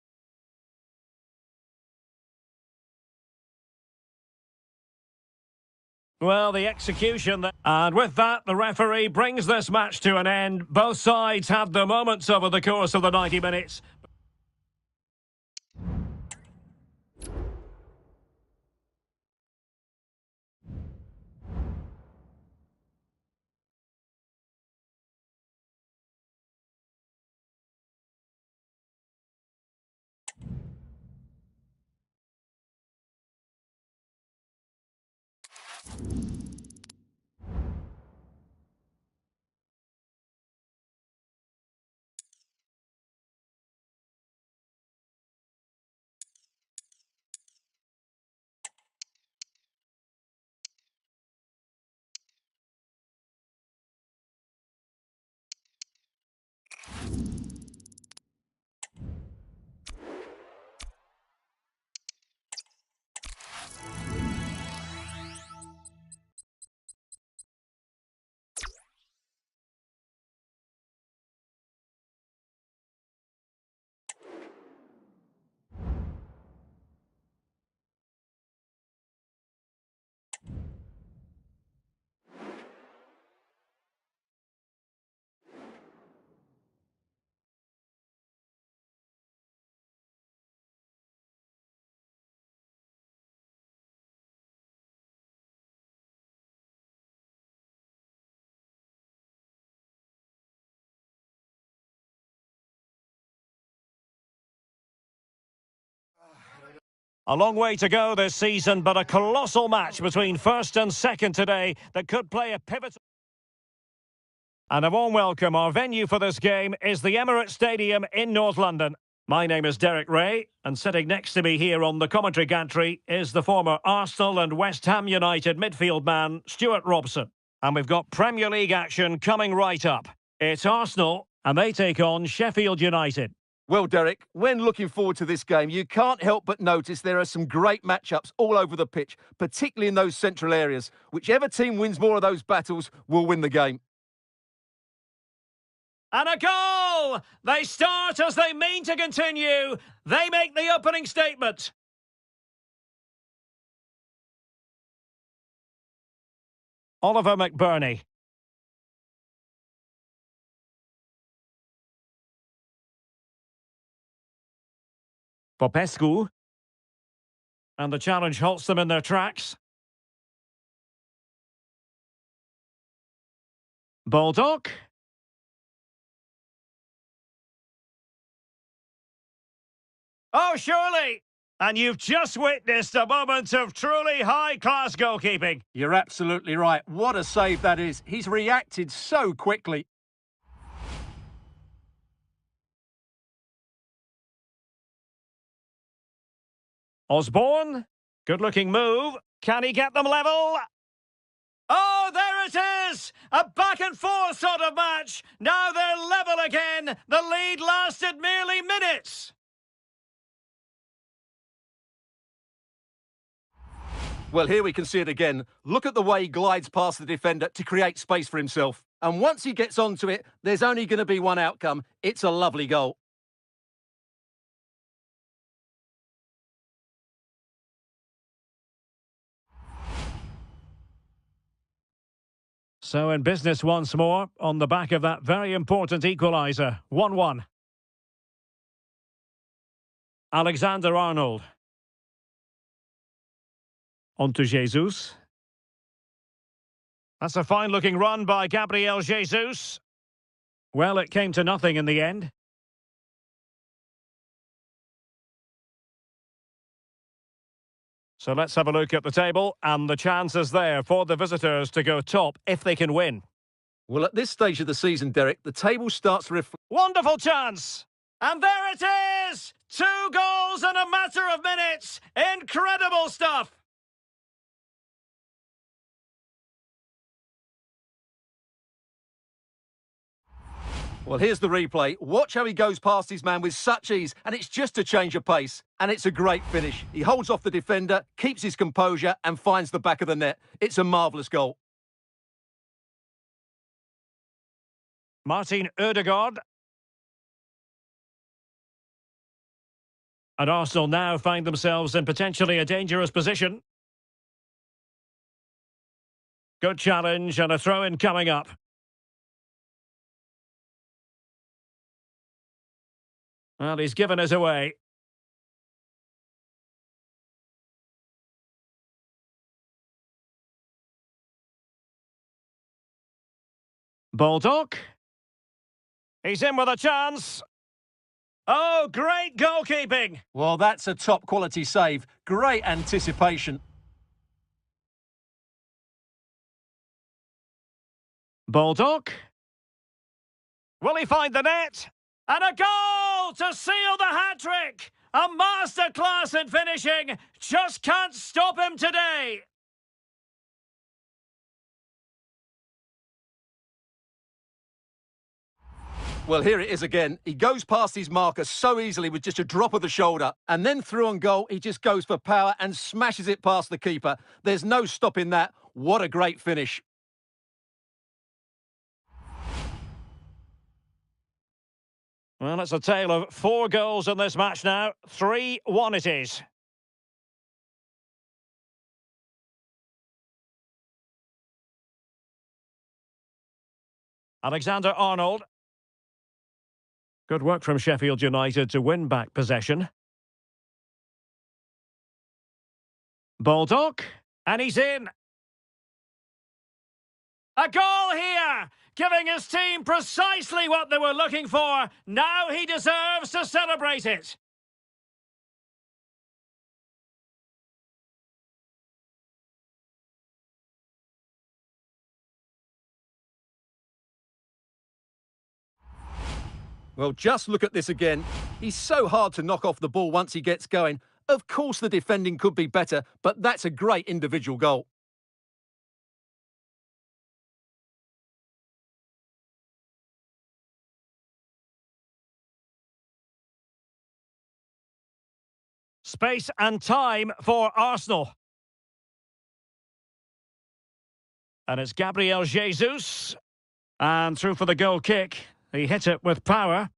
Well, the execution. And with that, the referee brings this match to an end. Both sides had their moments over the course of the 90 minutes. A long way to go this season, but a colossal match between first and second today that could play a pivotal... And a warm welcome. Our venue for this game is the Emirates Stadium in North London. My name is Derek Ray, and sitting next to me here on the commentary gantry is the former Arsenal and West Ham United midfield man, Stuart Robson. And we've got Premier League action coming right up. It's Arsenal, and they take on Sheffield United. Well, Derek, when looking forward to this game, you can't help but notice there are some great matchups all over the pitch, particularly in those central areas. Whichever team wins more of those battles will win the game. And a goal! They start as they mean to continue. They make the opening statement. Oliver McBurney. Popescu. And the challenge halts them in their tracks. Baldock. Oh, surely! And you've just witnessed a moment of truly high-class goalkeeping. You're absolutely right. What a save that is. He's reacted so quickly. Osborne, good-looking move. Can he get them level? Oh, there it is! A back-and-forth sort of match. Now they're level again. The lead lasted merely minutes. Well, here we can see it again. Look at the way he glides past the defender to create space for himself. And once he gets onto it, there's only going to be one outcome. It's a lovely goal. So in business once more, on the back of that very important equaliser. 1-1. Alexander-Arnold. On to Jesus. That's a fine-looking run by Gabriel Jesus. Well, it came to nothing in the end. So let's have a look at the table, and the chances there for the visitors to go top if they can win. Well, at this stage of the season, Derek, the table starts to reflect... Wonderful chance! And there it is! 2 goals in a matter of minutes! Incredible stuff! Well, here's the replay. Watch how he goes past his man with such ease, and it's just a change of pace. And it's a great finish. He holds off the defender, keeps his composure, and finds the back of the net. It's a marvellous goal. Martin Ødegaard. And Arsenal now find themselves in potentially a dangerous position. Good challenge and a throw-in coming up. Well, he's given us away. Baldock. He's in with a chance. Oh, great goalkeeping. Well, that's a top-quality save. Great anticipation. Baldock. Will he find the net? And a goal to seal the hat-trick! A masterclass in finishing! Just can't stop him today! Well, here it is again. He goes past his marker so easily with just a drop of the shoulder. And then through on goal, he just goes for power and smashes it past the keeper. There's no stopping that. What a great finish. Well, it's a tale of 4 goals in this match now. 3-1 it is. Alexander-Arnold. Good work from Sheffield United to win back possession. Baldock. And he's in. A goal here! Giving his team precisely what they were looking for. Now he deserves to celebrate it. Well, just look at this again. He's so hard to knock off the ball once he gets going. Of course the defending could be better, but that's a great individual goal. Space and time for Arsenal. And it's Gabriel Jesus. And through for the goal kick. He hit it with power.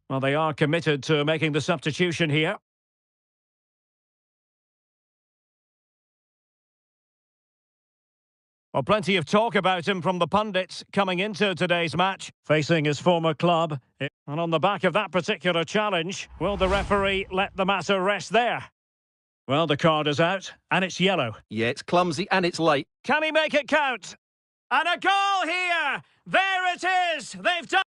Well, they are committed to making the substitution here. Well, plenty of talk about him from the pundits coming into today's match, facing his former club. And on the back of that particular challenge, will the referee let the matter rest there? Well, the card is out, and it's yellow. Yeah, it's clumsy and it's late. Can he make it count? And a goal here! There it is! They've done...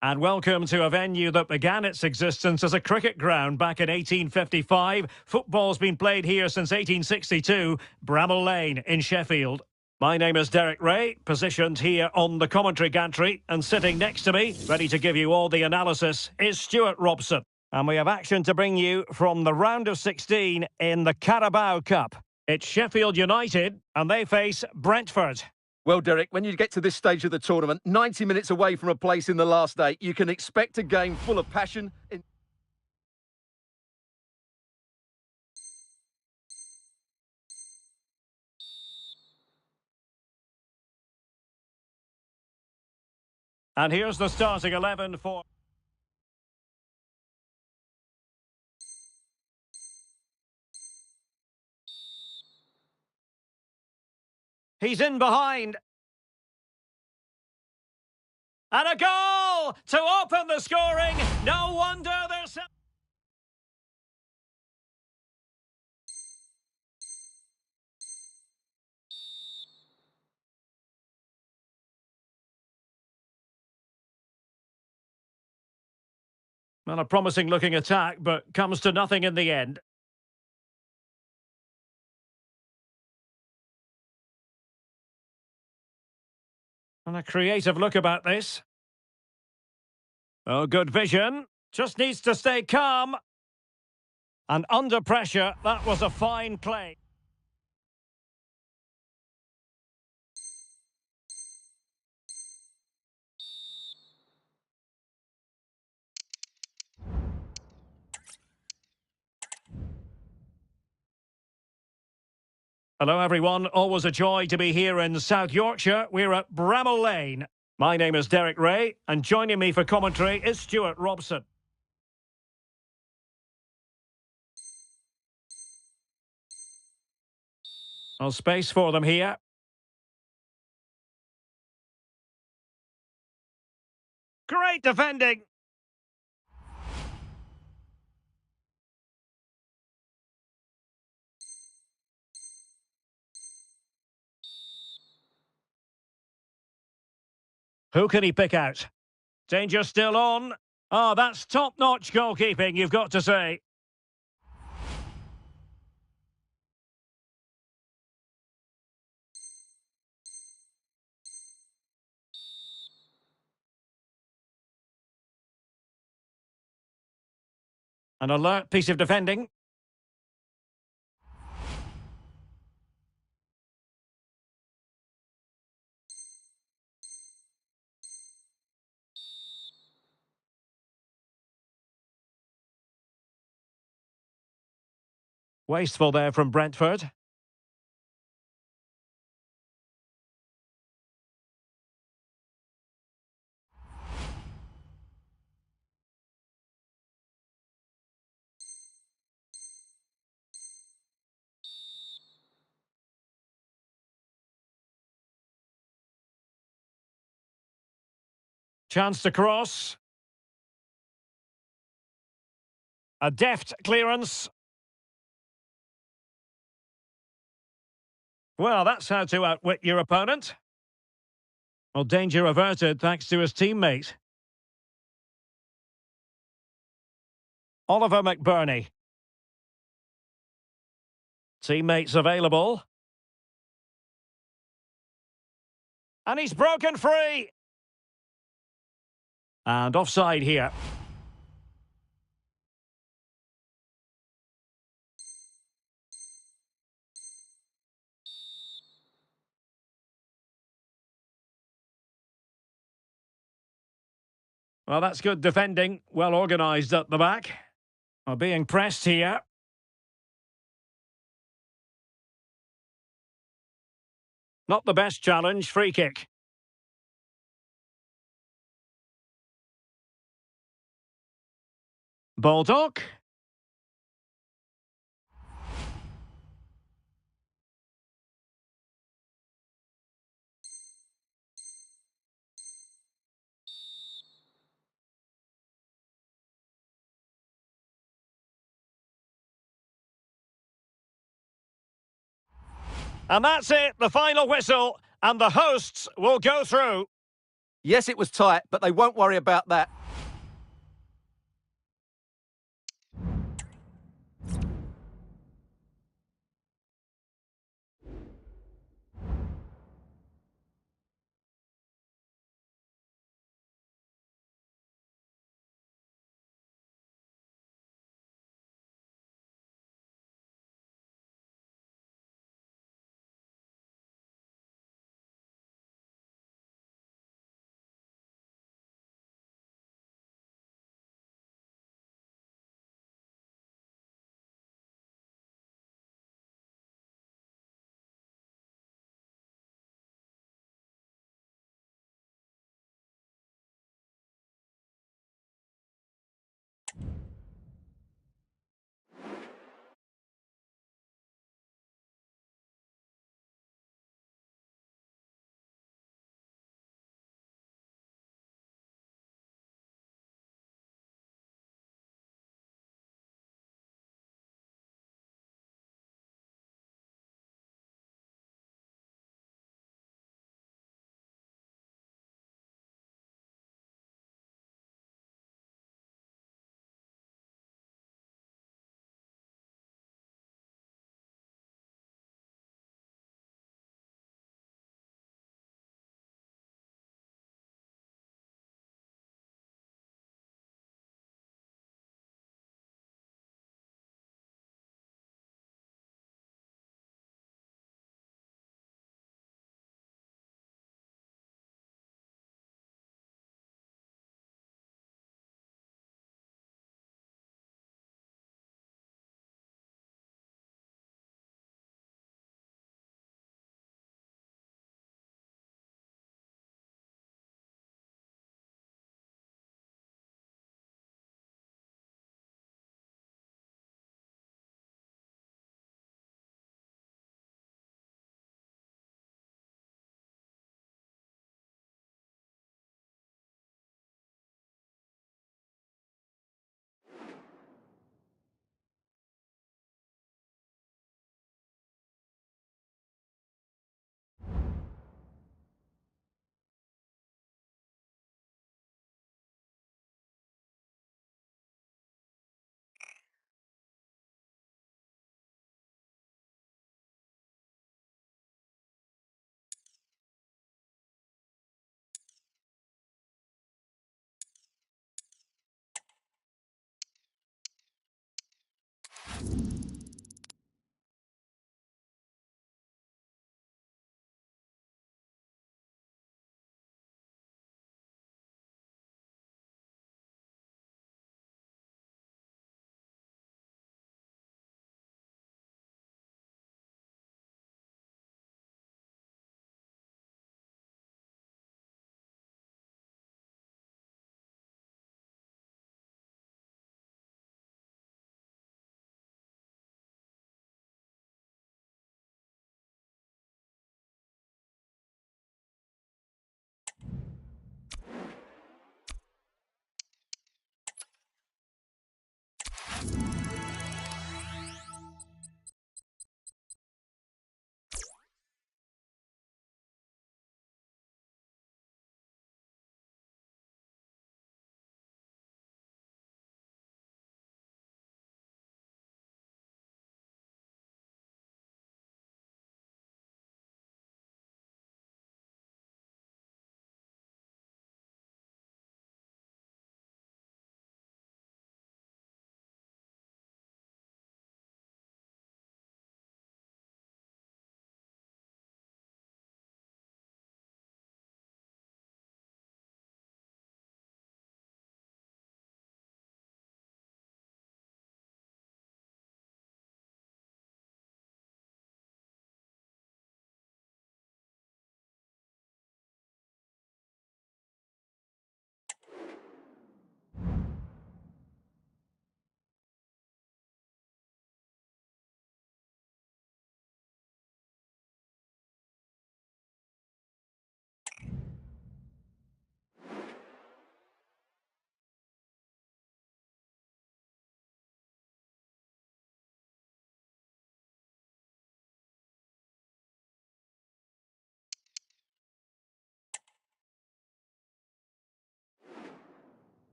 And welcome to a venue that began its existence as a cricket ground back in 1855. Football's been played here since 1862, Bramall Lane in Sheffield. My name is Derek Ray, positioned here on the commentary gantry, and sitting next to me, ready to give you all the analysis, is Stuart Robson. And we have action to bring you from the round of 16 in the Carabao Cup. It's Sheffield United, and they face Brentford. Well, Derek, when you get to this stage of the tournament, 90 minutes away from a place in the last 8, you can expect a game full of passion. And here's the starting 11 for... He's in behind. And a goal to open the scoring. No wonder there's... Well, a promising looking attack, but comes to nothing in the end. And a creative look about this. Oh, good vision. Just needs to stay calm. And under pressure, that was a fine play. Hello, everyone. Always a joy to be here in South Yorkshire. We're at Bramall Lane. My name is Derek Ray, and joining me for commentary is Stuart Robson. No space for them here. Great defending. Who can he pick out? Danger still on. Oh, that's top-notch goalkeeping, you've got to say. An alert piece of defending. Wasteful there from Brentford. Chance to cross. A deft clearance. Well, that's how to outwit your opponent. Well, danger averted thanks to his teammate. Oliver McBurney. Teammates available. And he's broken free. And offside here. Well, that's good defending. Well organised at the back. Well, being pressed here. Not the best challenge. Free kick. Baldock. And that's it, the final whistle, and the hosts will go through. Yes, it was tight, but they won't worry about that.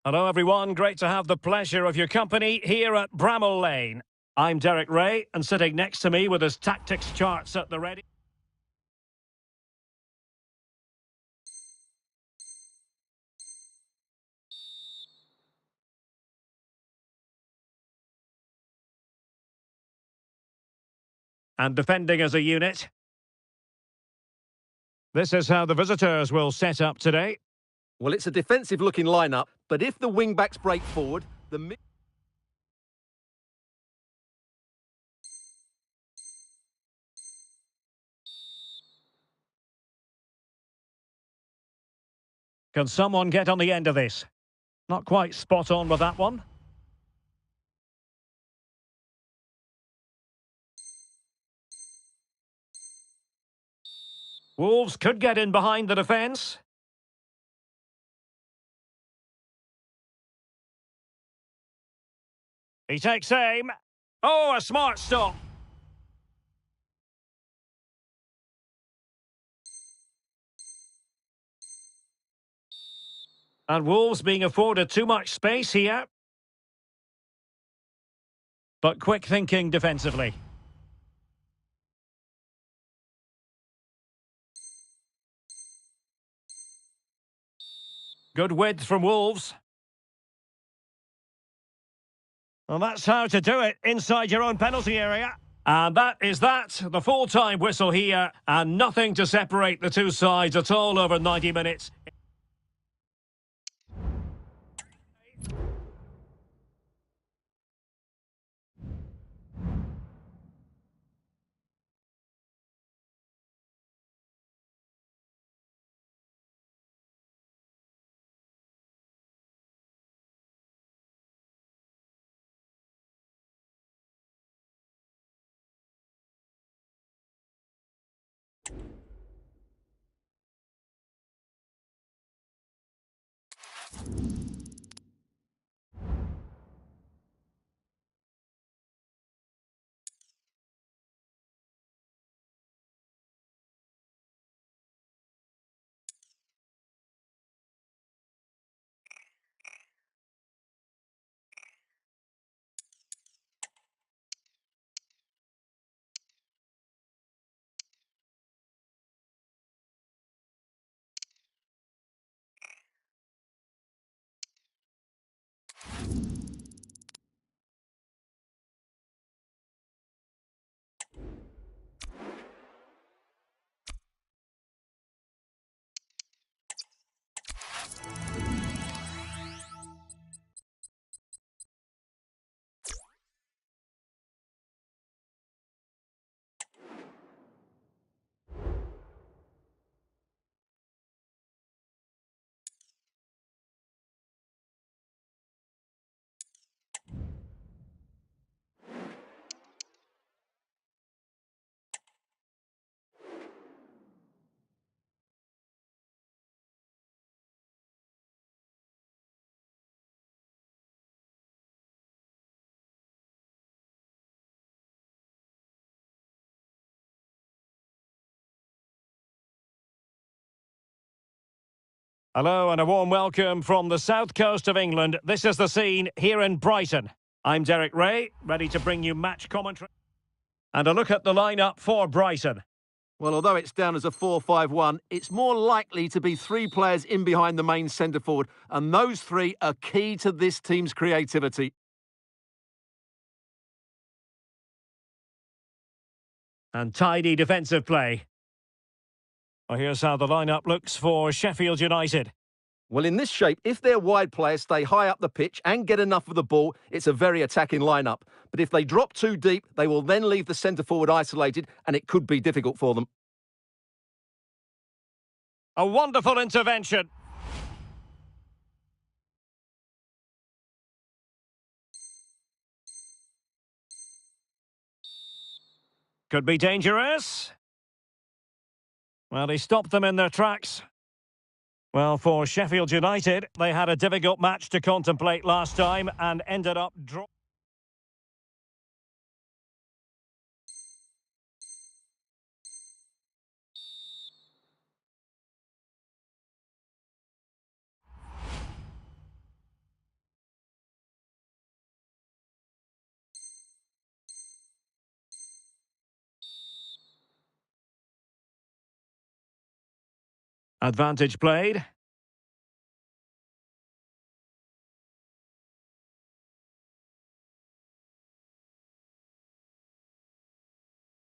Hello everyone, great to have the pleasure of your company here at Bramall Lane. I'm Derek Ray, and sitting next to me with his tactics charts at the ready. And defending as a unit. This is how the visitors will set up today. Well, it's a defensive-looking lineup, but if the wing-backs break forward, Can someone get on the end of this? Not quite spot on with that one. Wolves could get in behind the defence. He takes aim. Oh, a smart stop. And Wolves being afforded too much space here. But quick thinking defensively. Good width from Wolves. Well, that's how to do it inside your own penalty area. And that is that. The full-time whistle here. And nothing to separate the two sides at all over 90 minutes. Hello and a warm welcome from the south coast of England. This is the scene here in Brighton. I'm Derek Ray, ready to bring you match commentary. And a look at the lineup for Brighton. well, although it's down as a 4-5-1, it's more likely to be three players in behind the main centre-forward, and those three are key to this team's creativity. And tidy defensive play. Well, here's how the lineup looks for Sheffield United. Well, in this shape, if their wide players stay high up the pitch and get enough of the ball, it's a very attacking lineup. But if they drop too deep, they will then leave the centre-forward isolated, and it could be difficult for them. A wonderful intervention. Could be dangerous. Well, he stopped them in their tracks. Well, for Sheffield United, they had a difficult match to contemplate last time and ended up drawing. Advantage played.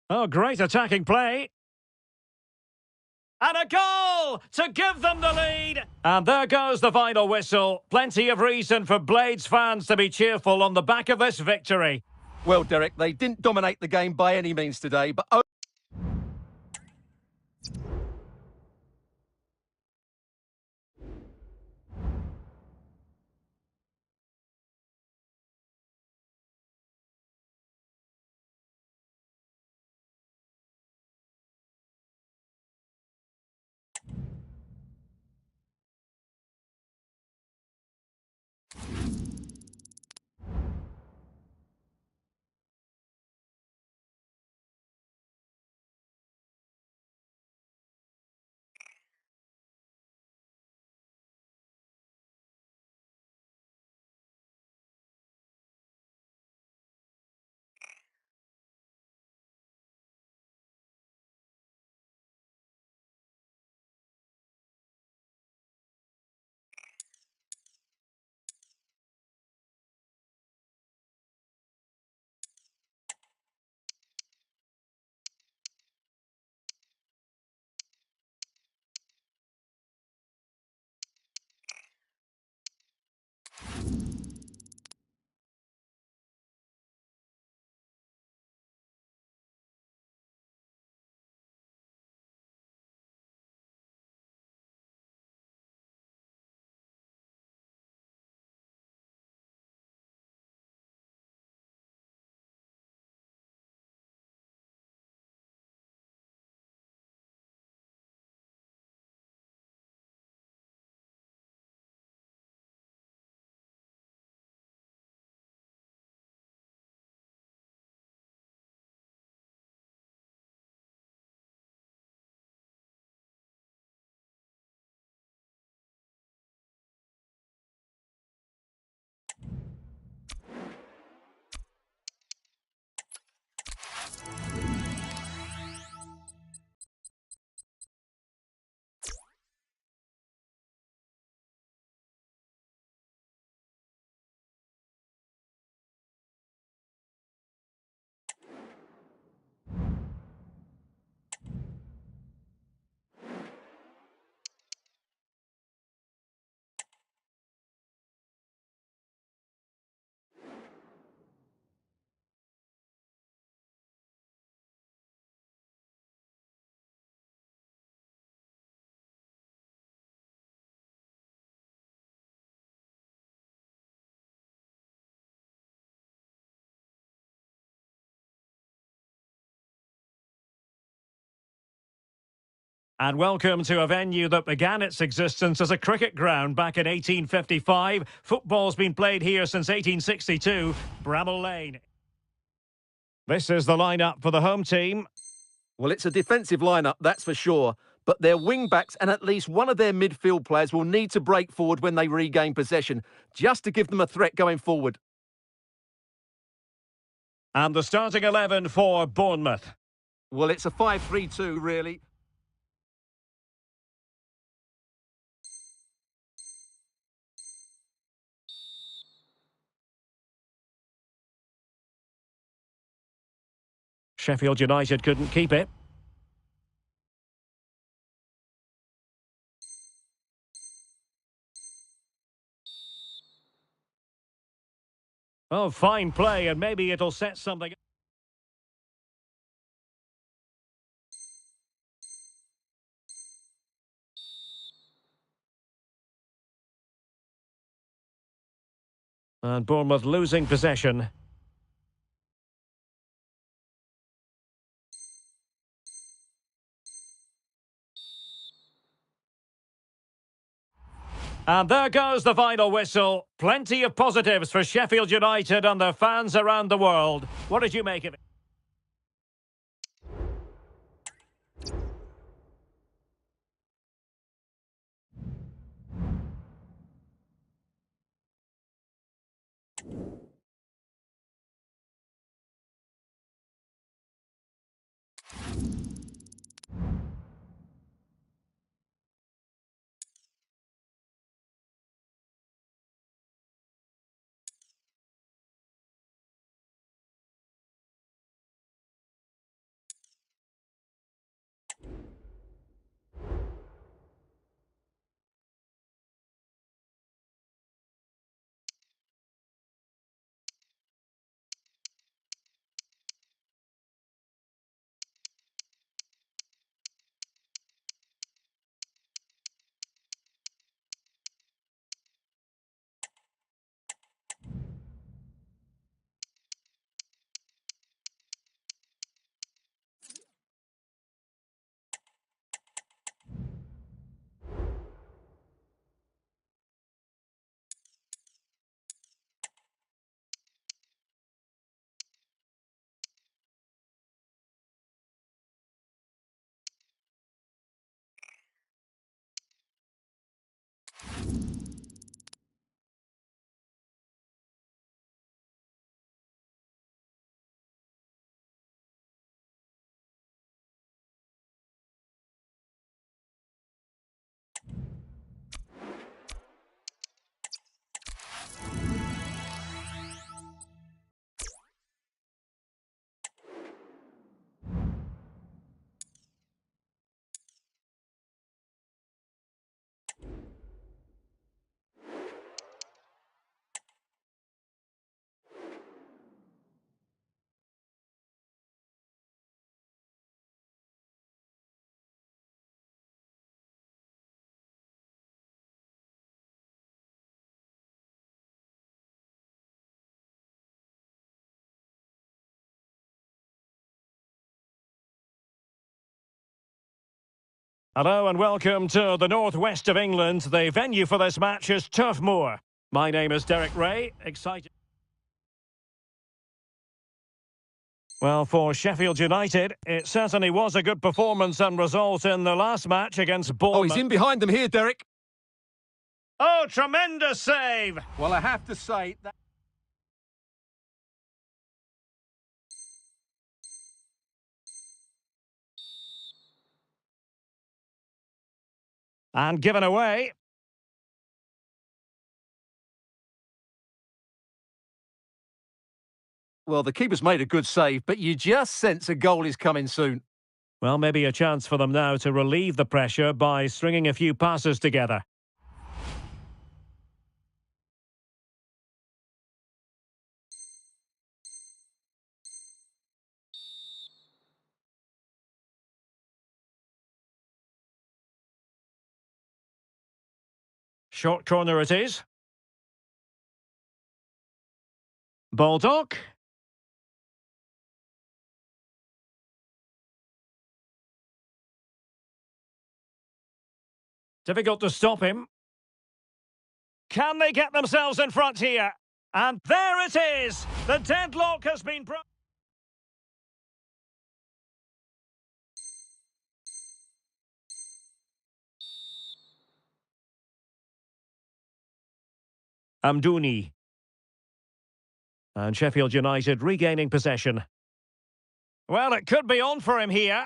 Oh, great attacking play. And a goal to give them the lead. And there goes the final whistle. Plenty of reason for Blades fans to be cheerful on the back of this victory. Well, Derek, they didn't dominate the game by any means today, but... And welcome to a venue that began its existence as a cricket ground back in 1855. Football's been played here since 1862, Bramall Lane. This is the lineup for the home team. Well, it's a defensive lineup, that's for sure. But their wing-backs and at least one of their midfield players will need to break forward when they regain possession, just to give them a threat going forward. And the starting 11 for Bournemouth. Well, it's a 5-3-2, really. Sheffield United couldn't keep it. Oh, fine play, and maybe it'll set something. And Bournemouth losing possession. And there goes the final whistle. Plenty of positives for Sheffield United and their fans around the world. What did you make of it? Hello and welcome to the northwest of England. The venue for this match is Turf Moor. My name is Derek Ray. Excited. Well, for Sheffield United, it certainly was a good performance and result in the last match against Bournemouth. Oh, he's in behind them here, Derek. Oh, tremendous save! Well, I have to say that... And given away. Well, the keeper's made a good save, but you just sense a goal is coming soon. Well, maybe a chance for them now to relieve the pressure by stringing a few passes together. Short corner it is. Baldock. Difficult to stop him. Can they get themselves in front here? And there it is! The deadlock has been broken. Amdouni. And Sheffield United regaining possession. Well, it could be on for him here.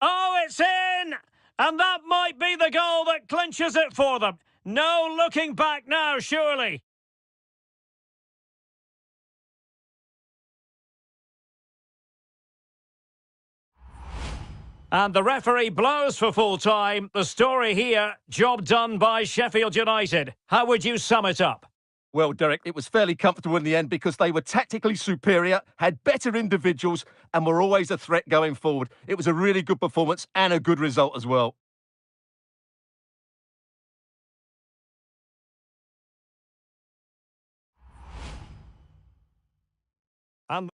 Oh, it's in! And that might be the goal that clinches it for them. No looking back now, surely. And the referee blows for full time. The story here, job done by Sheffield United. How would you sum it up? Well, Derek, it was fairly comfortable in the end because they were tactically superior, had better individuals, and were always a threat going forward. It was a really good performance and a good result as well. And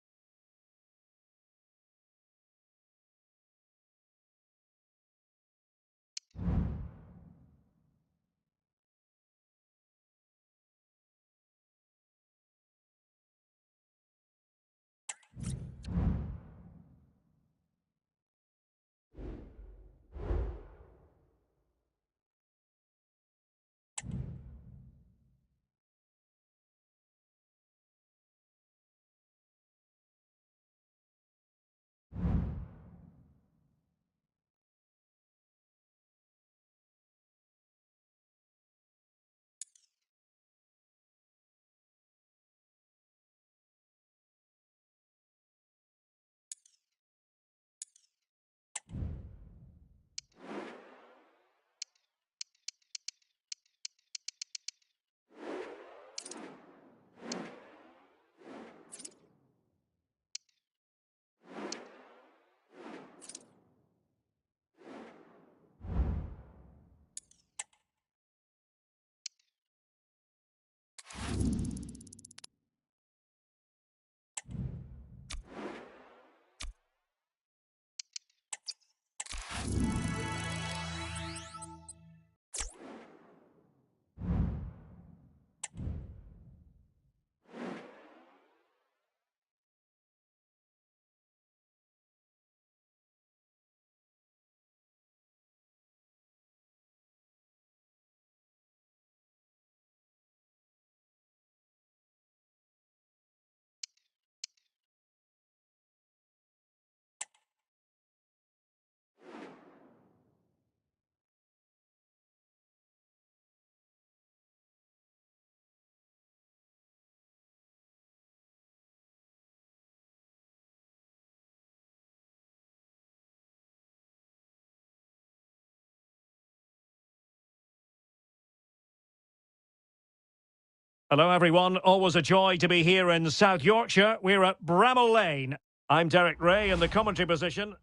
hello, everyone. Always a joy to be here in South Yorkshire. We're at Bramall Lane. I'm Derek Ray in the commentary position.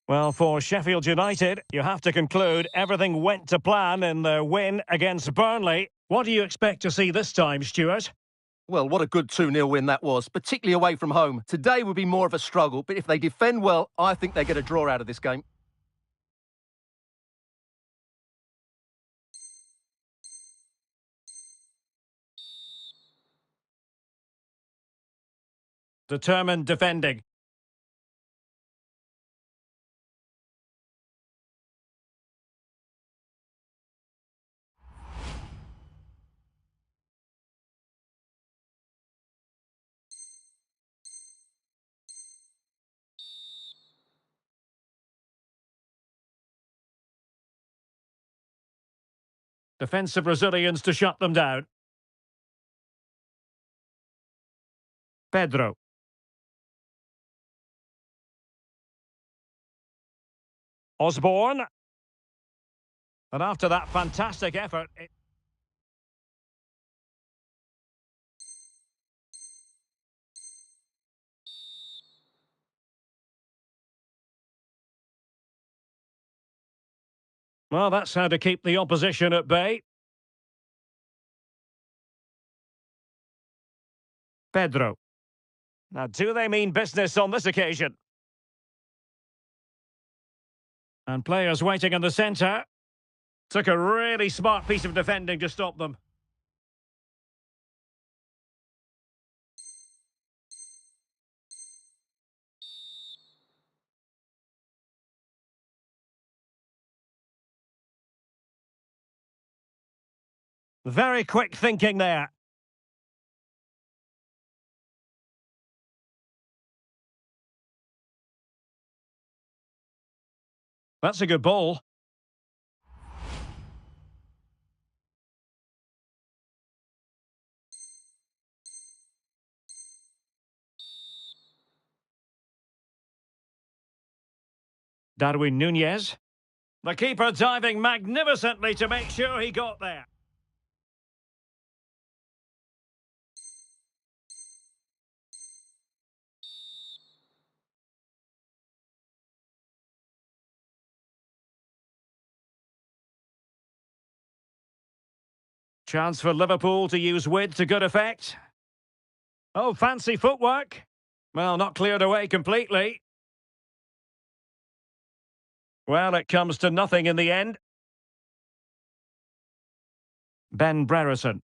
Well, for Sheffield United, you have to conclude everything went to plan in their win against Burnley. What do you expect to see this time, Stuart? Well, what a good 2-0 win that was, particularly away from home. Today would be more of a struggle, but if they defend well, I think they get a draw out of this game. Determined defending. Defensive resilience to shut them down. Pedro. Osborne. And after that fantastic effort... Well, that's how to keep the opposition at bay. Pedro. Now, do they mean business on this occasion? And players waiting in the centre. Took a really smart piece of defending to stop them. Very quick thinking there. That's a good ball. Darwin Núñez. The keeper diving magnificently to make sure he got there. Chance for Liverpool to use width to good effect. Oh, fancy footwork. Well, not cleared away completely. Well, it comes to nothing in the end. Ben Brereton.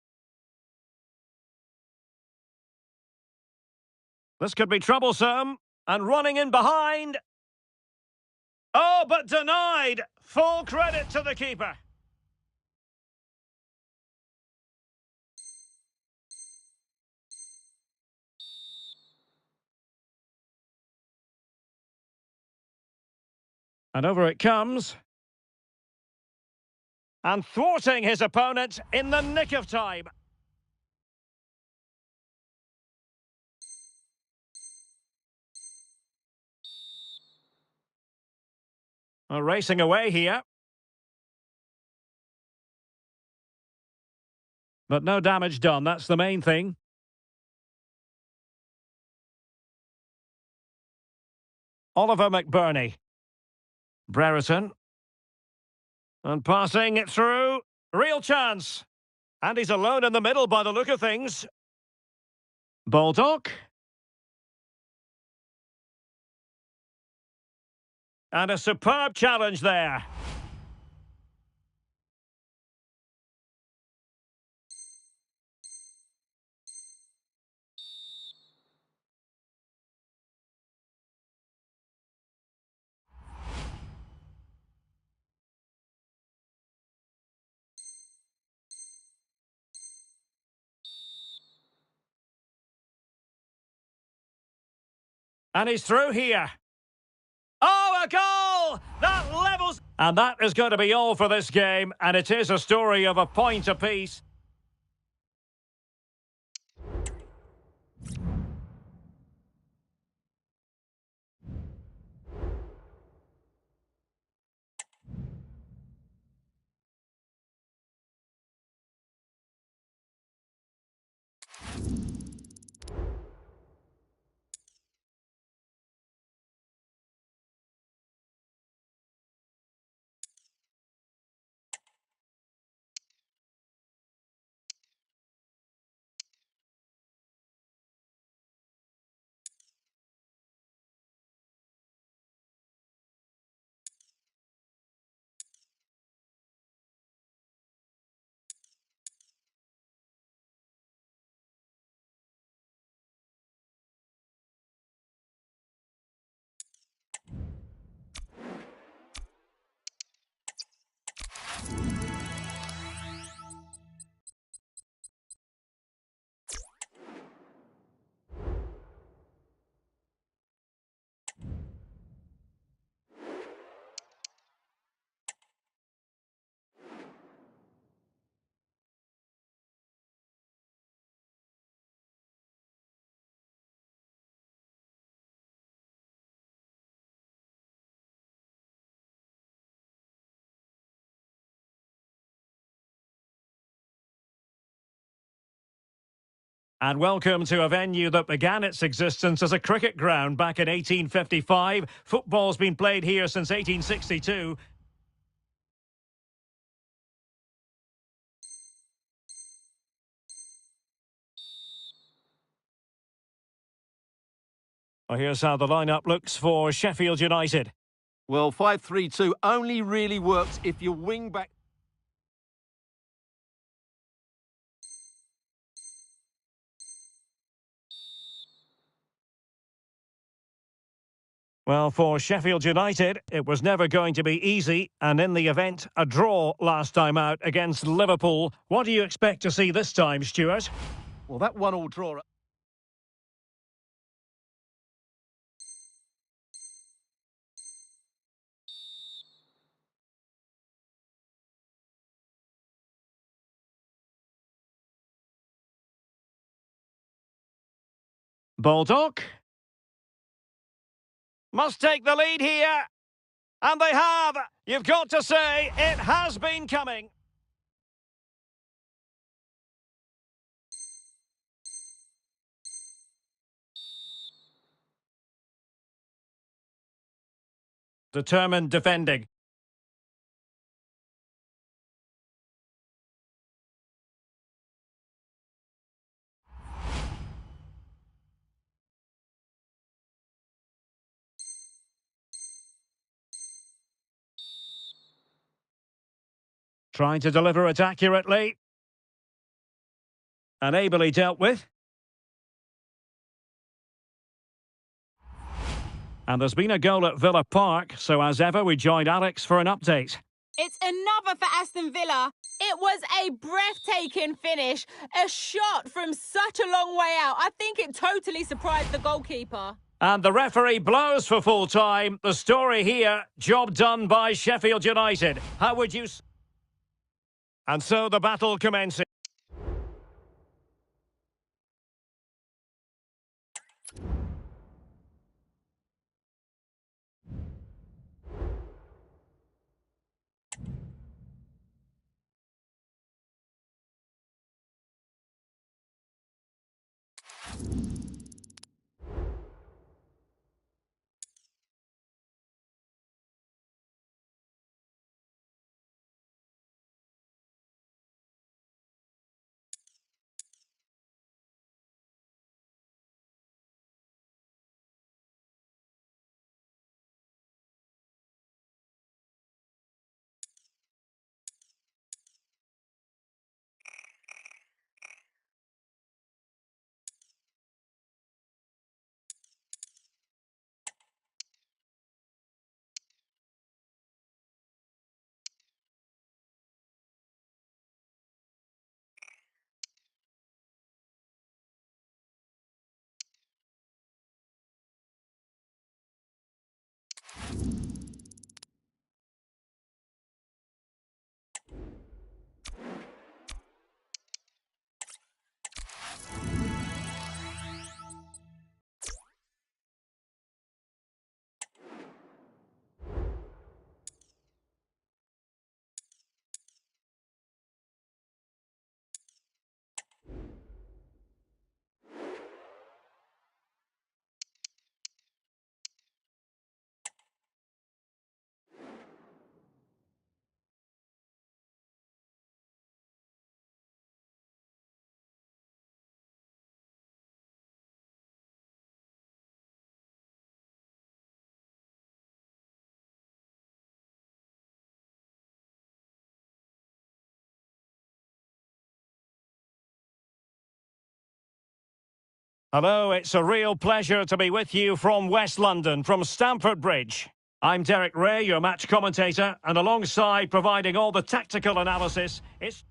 This could be troublesome. And running in behind. Oh, but denied. Full credit to the keeper. And over it comes. And thwarting his opponent in the nick of time. Well, racing away here. But no damage done, that's the main thing. Oliver McBurney. Brereton. And passing it through. Real chance. And he's alone in the middle by the look of things. Baldock. And a superb challenge there. And he's through here. Oh, a goal! That levels... And that is going to be all for this game. And it is a story of a point apiece. And welcome to a venue that began its existence as a cricket ground back in 1855. Football's been played here since 1862. Well, here's how the lineup looks for Sheffield United. Well, 5-3-2 only really works if your wing back... Well, for Sheffield United, it was never going to be easy, and in the event, a draw last time out against Liverpool. What do you expect to see this time, Stuart? Well, that 1-1 draw... Baldock must take the lead here. And they have. You've got to say, it has been coming. Determined defending. Trying to deliver it accurately. And ably dealt with. And there's been a goal at Villa Park, so as ever, we joined Alex for an update. It's another for Aston Villa. It was a breathtaking finish. A shot from such a long way out. I think it totally surprised the goalkeeper. And the referee blows for full time. The story here, job done by Sheffield United. How would you... And so the battle commences. Hello, it's a real pleasure to be with you from West London, from Stamford Bridge. I'm Derek Ray, your match commentator, and alongside providing all the tactical analysis, it's...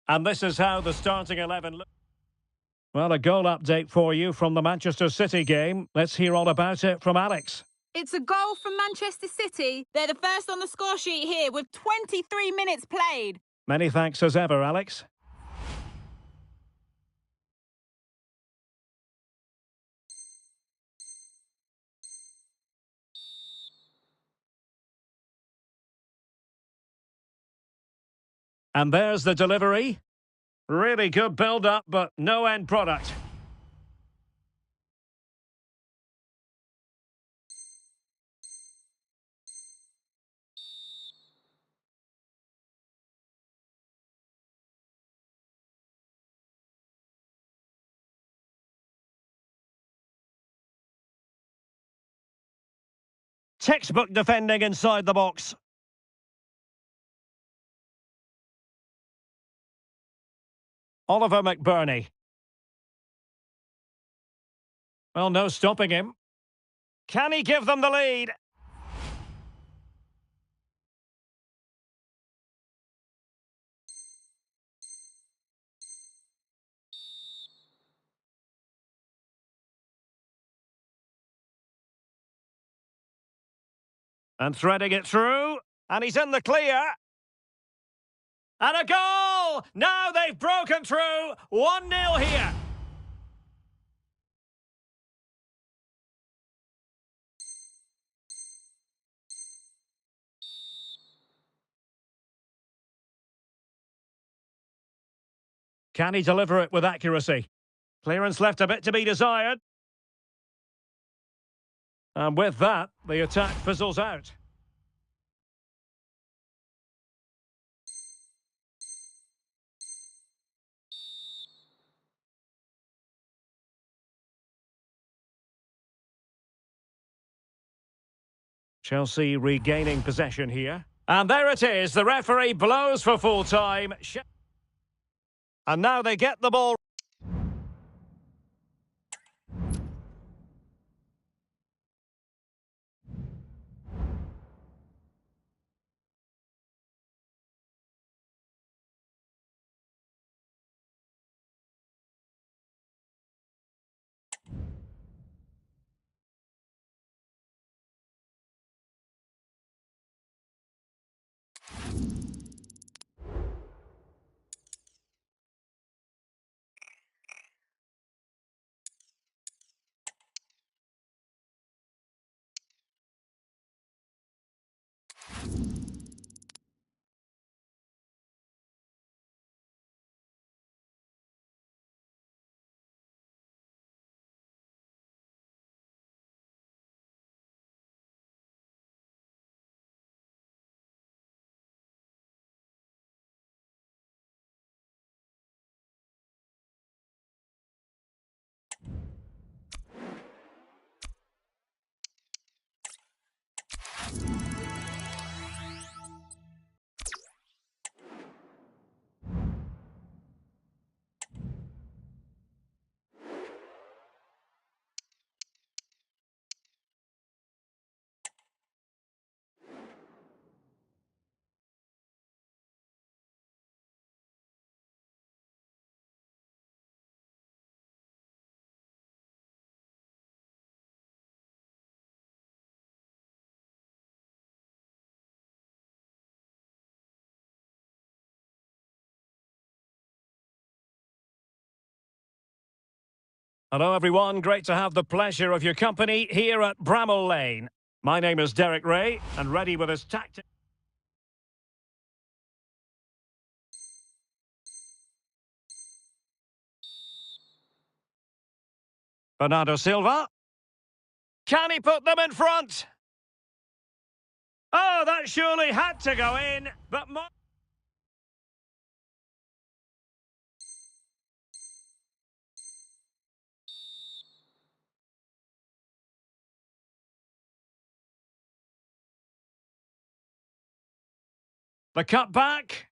And this is how the starting 11 looks. Well, a goal update for you from the Manchester City game. Let's hear all about it from Alex. It's a goal from Manchester City. They're the first on the score sheet here with 23 minutes played. Many thanks as ever, Alex. And there's the delivery. Really good build-up, but no end product. Textbook defending inside the box. Oliver McBurney. Well, no stopping him. Can he give them the lead? And threading it through. And he's in the clear. And a goal! Now they've broken through. 1-0 here. Can he deliver it with accuracy? Clearance left a bit to be desired. And with that, the attack fizzles out. Chelsea regaining possession here. And there it is. The referee blows for full time. And now they get the ball. Hello everyone, great to have the pleasure of your company here at Bramall Lane. My name is Derek Ray, and ready with his tactic. Bernardo Silva. Can he put them in front? Oh, that surely had to go in, but the cut back.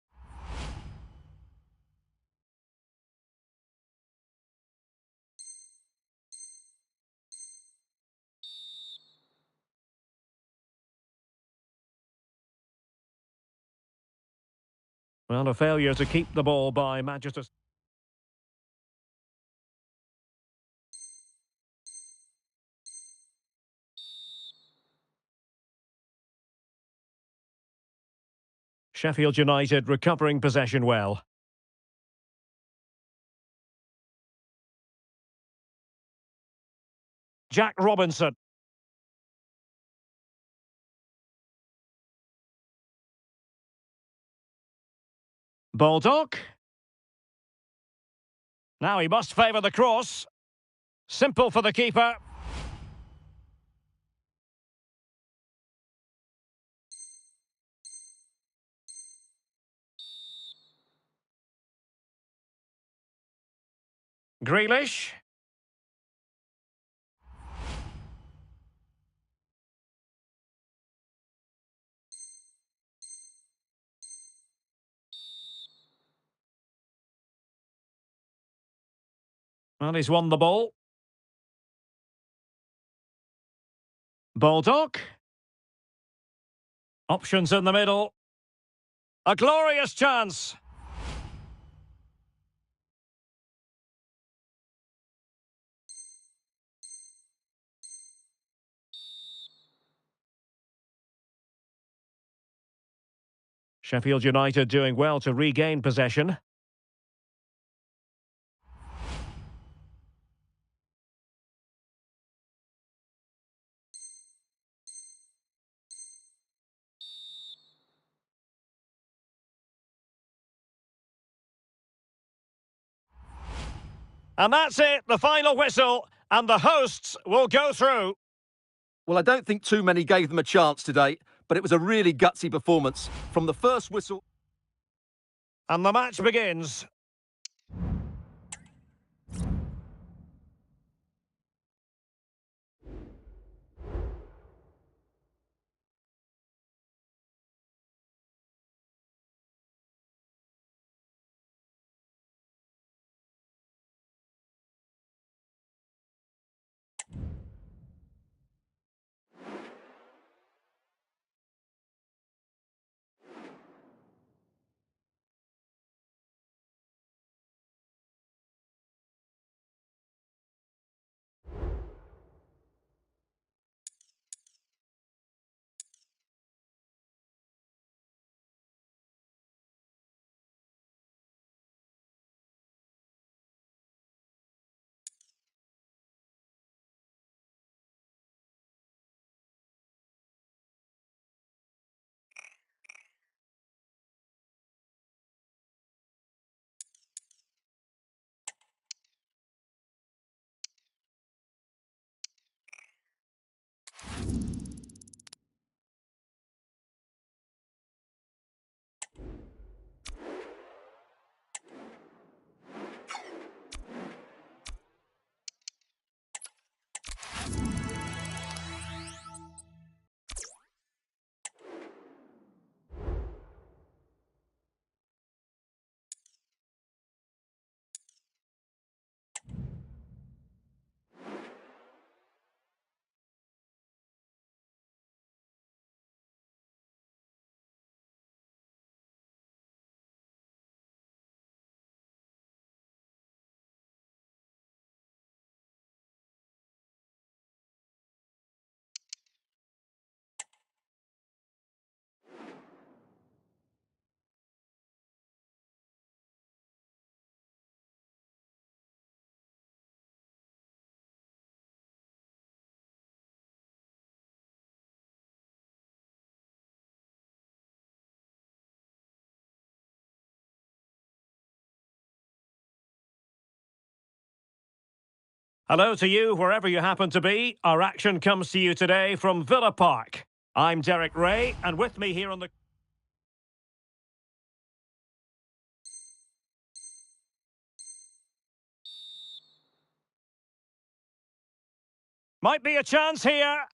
Well, a failure to keep the ball by Manchester. Sheffield United recovering possession well. Jack Robinson. Baldock. Now he must favour the cross. Simple for the keeper. Grealish. And he's won the ball. Baldock. Options in the middle. A glorious chance. Sheffield United doing well to regain possession. And that's it, the final whistle, and the hosts will go through. Well, I don't think too many gave them a chance today, but it was a really gutsy performance. From the first whistle... And the match begins. Hello to you, wherever you happen to be. Our action comes to you today from Villa Park. I'm Derek Ray, and with me here on the... Might be a chance here.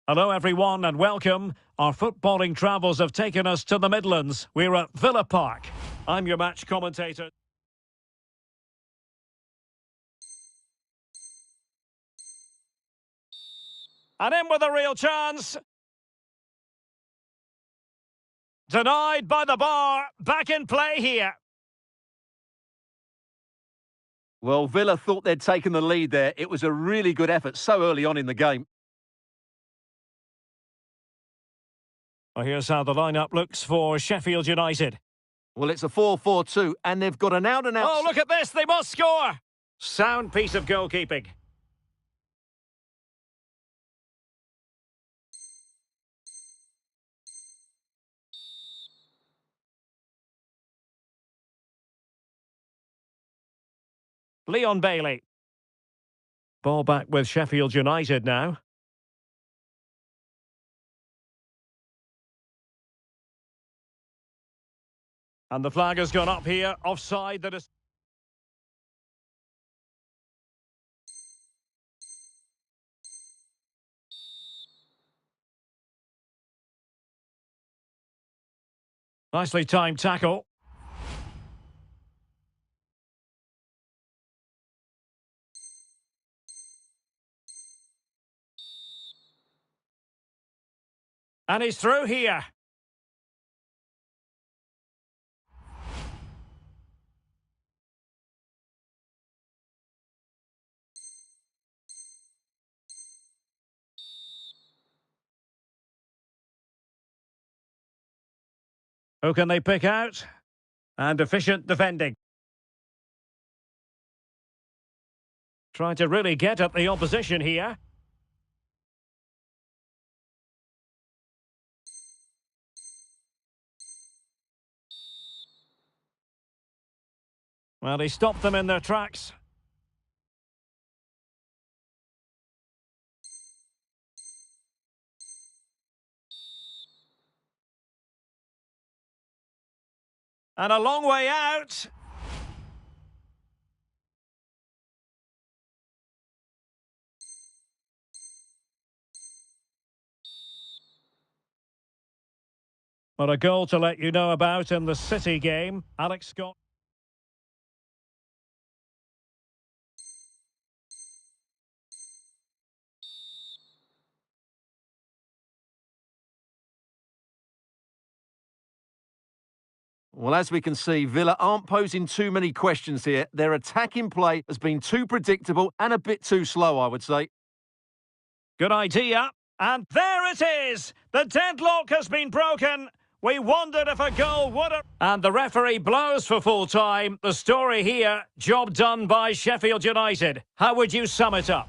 Hello everyone and welcome. Our footballing travels have taken us to the Midlands. We're at Villa Park. I'm your match commentator. And in with a real chance. Denied by the bar. Back in play here. Well, Villa thought they'd taken the lead there. It was a really good effort so early on in the game. Well, here's how the lineup looks for Sheffield United. Well, it's a 4-4-2, and they've got an out-and-out... Oh, look at this! They must score! Sound piece of goalkeeping. Leon Bailey. Ball back with Sheffield United now. And the flag has gone up here. Offside. That is. Nicely timed tackle. And he's through here. Who can they pick out? And efficient defending. Trying to really get at the opposition here. Well, he stopped them in their tracks. And a long way out. But a goal to let you know about in the City game. Alex Scott. Well, as we can see, Villa aren't posing too many questions here. Their attacking play has been too predictable and a bit too slow, I would say. Good idea. And there it is. The deadlock has been broken. We wondered if a goal would have... And the referee blows for full time. The story here, job done by Sheffield United. How would you sum it up?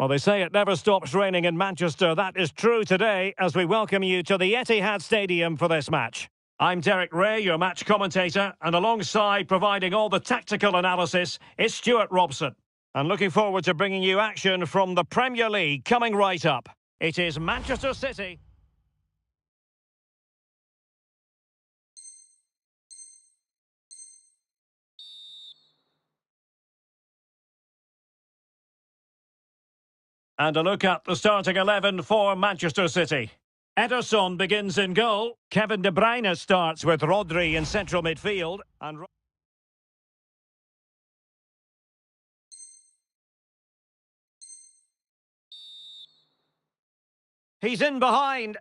Well, they say it never stops raining in Manchester. That is true today as we welcome you to the Etihad Stadium for this match. I'm Derek Ray, your match commentator, and alongside providing all the tactical analysis is Stuart Robson. And looking forward to bringing you action from the Premier League coming right up. It is Manchester City. And a look at the starting 11 for Manchester City. Ederson begins in goal. Kevin De Bruyne starts with Rodri in central midfield. And he's in behind.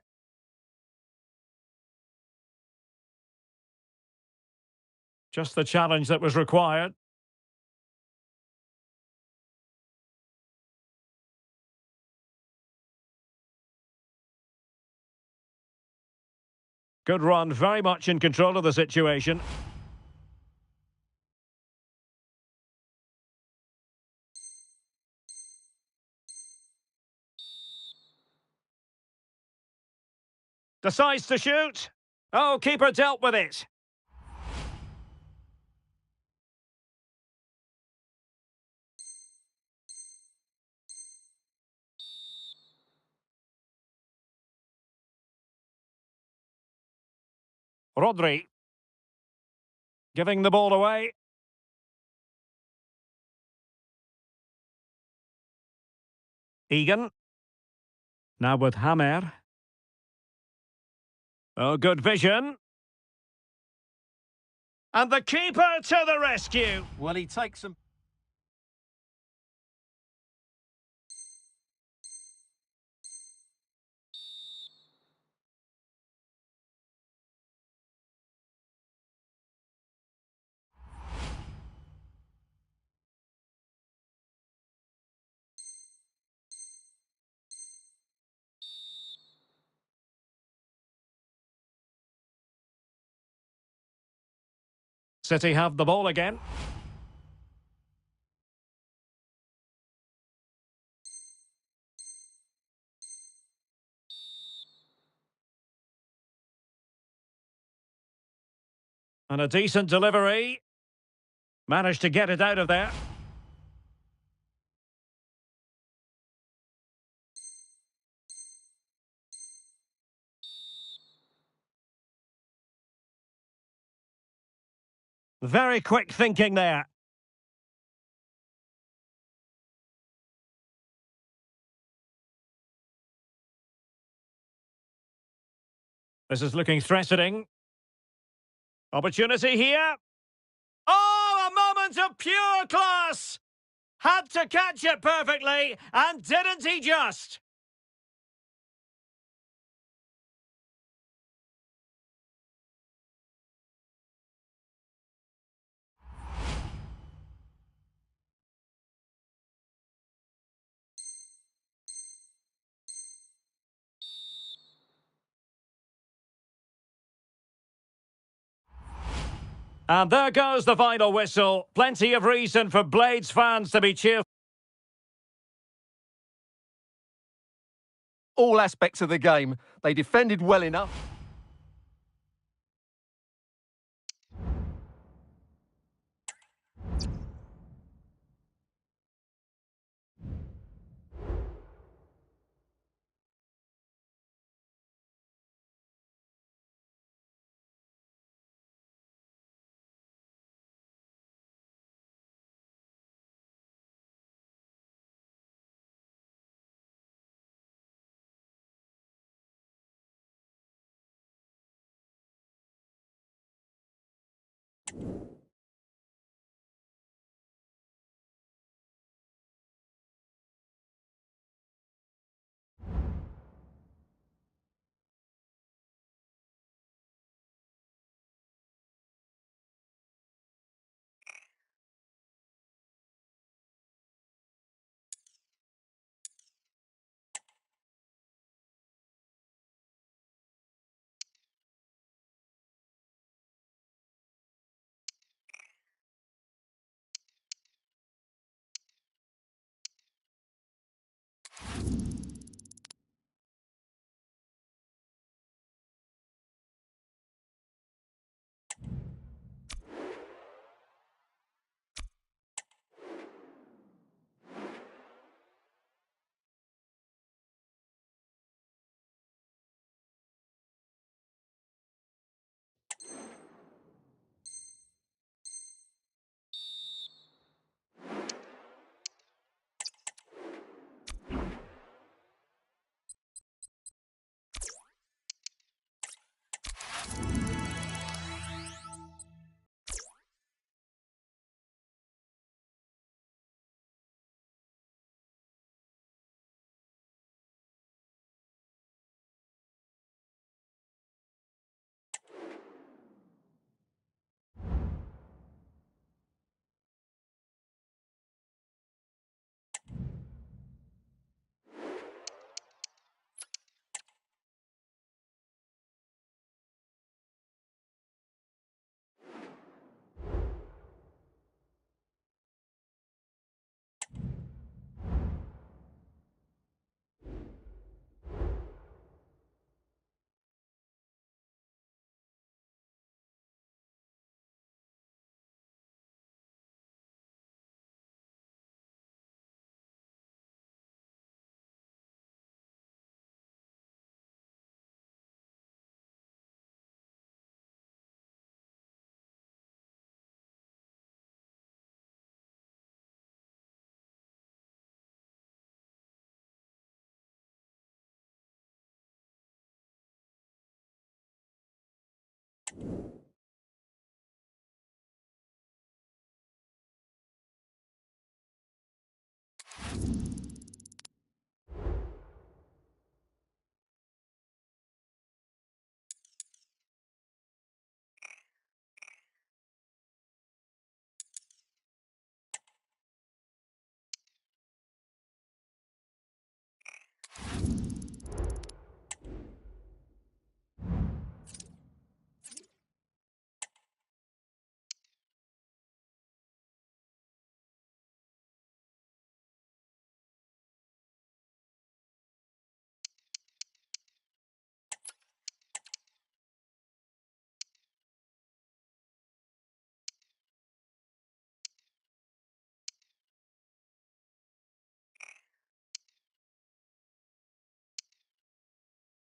Just the challenge that was required. Good run, very much in control of the situation. Decides to shoot. Oh, keeper dealt with it. Rodri. Giving the ball away. Egan. Now with Hammer. Oh, good vision. And the keeper to the rescue. Well, he takes some... City have the ball again. And a decent delivery. Managed to get it out of there. Very quick thinking there. This is looking threatening. Opportunity here. Oh, a moment of pure class! Had to catch it perfectly, and didn't he just? And there goes the final whistle. Plenty of reason for Blades fans to be cheerful. All aspects of the game. They defended well enough.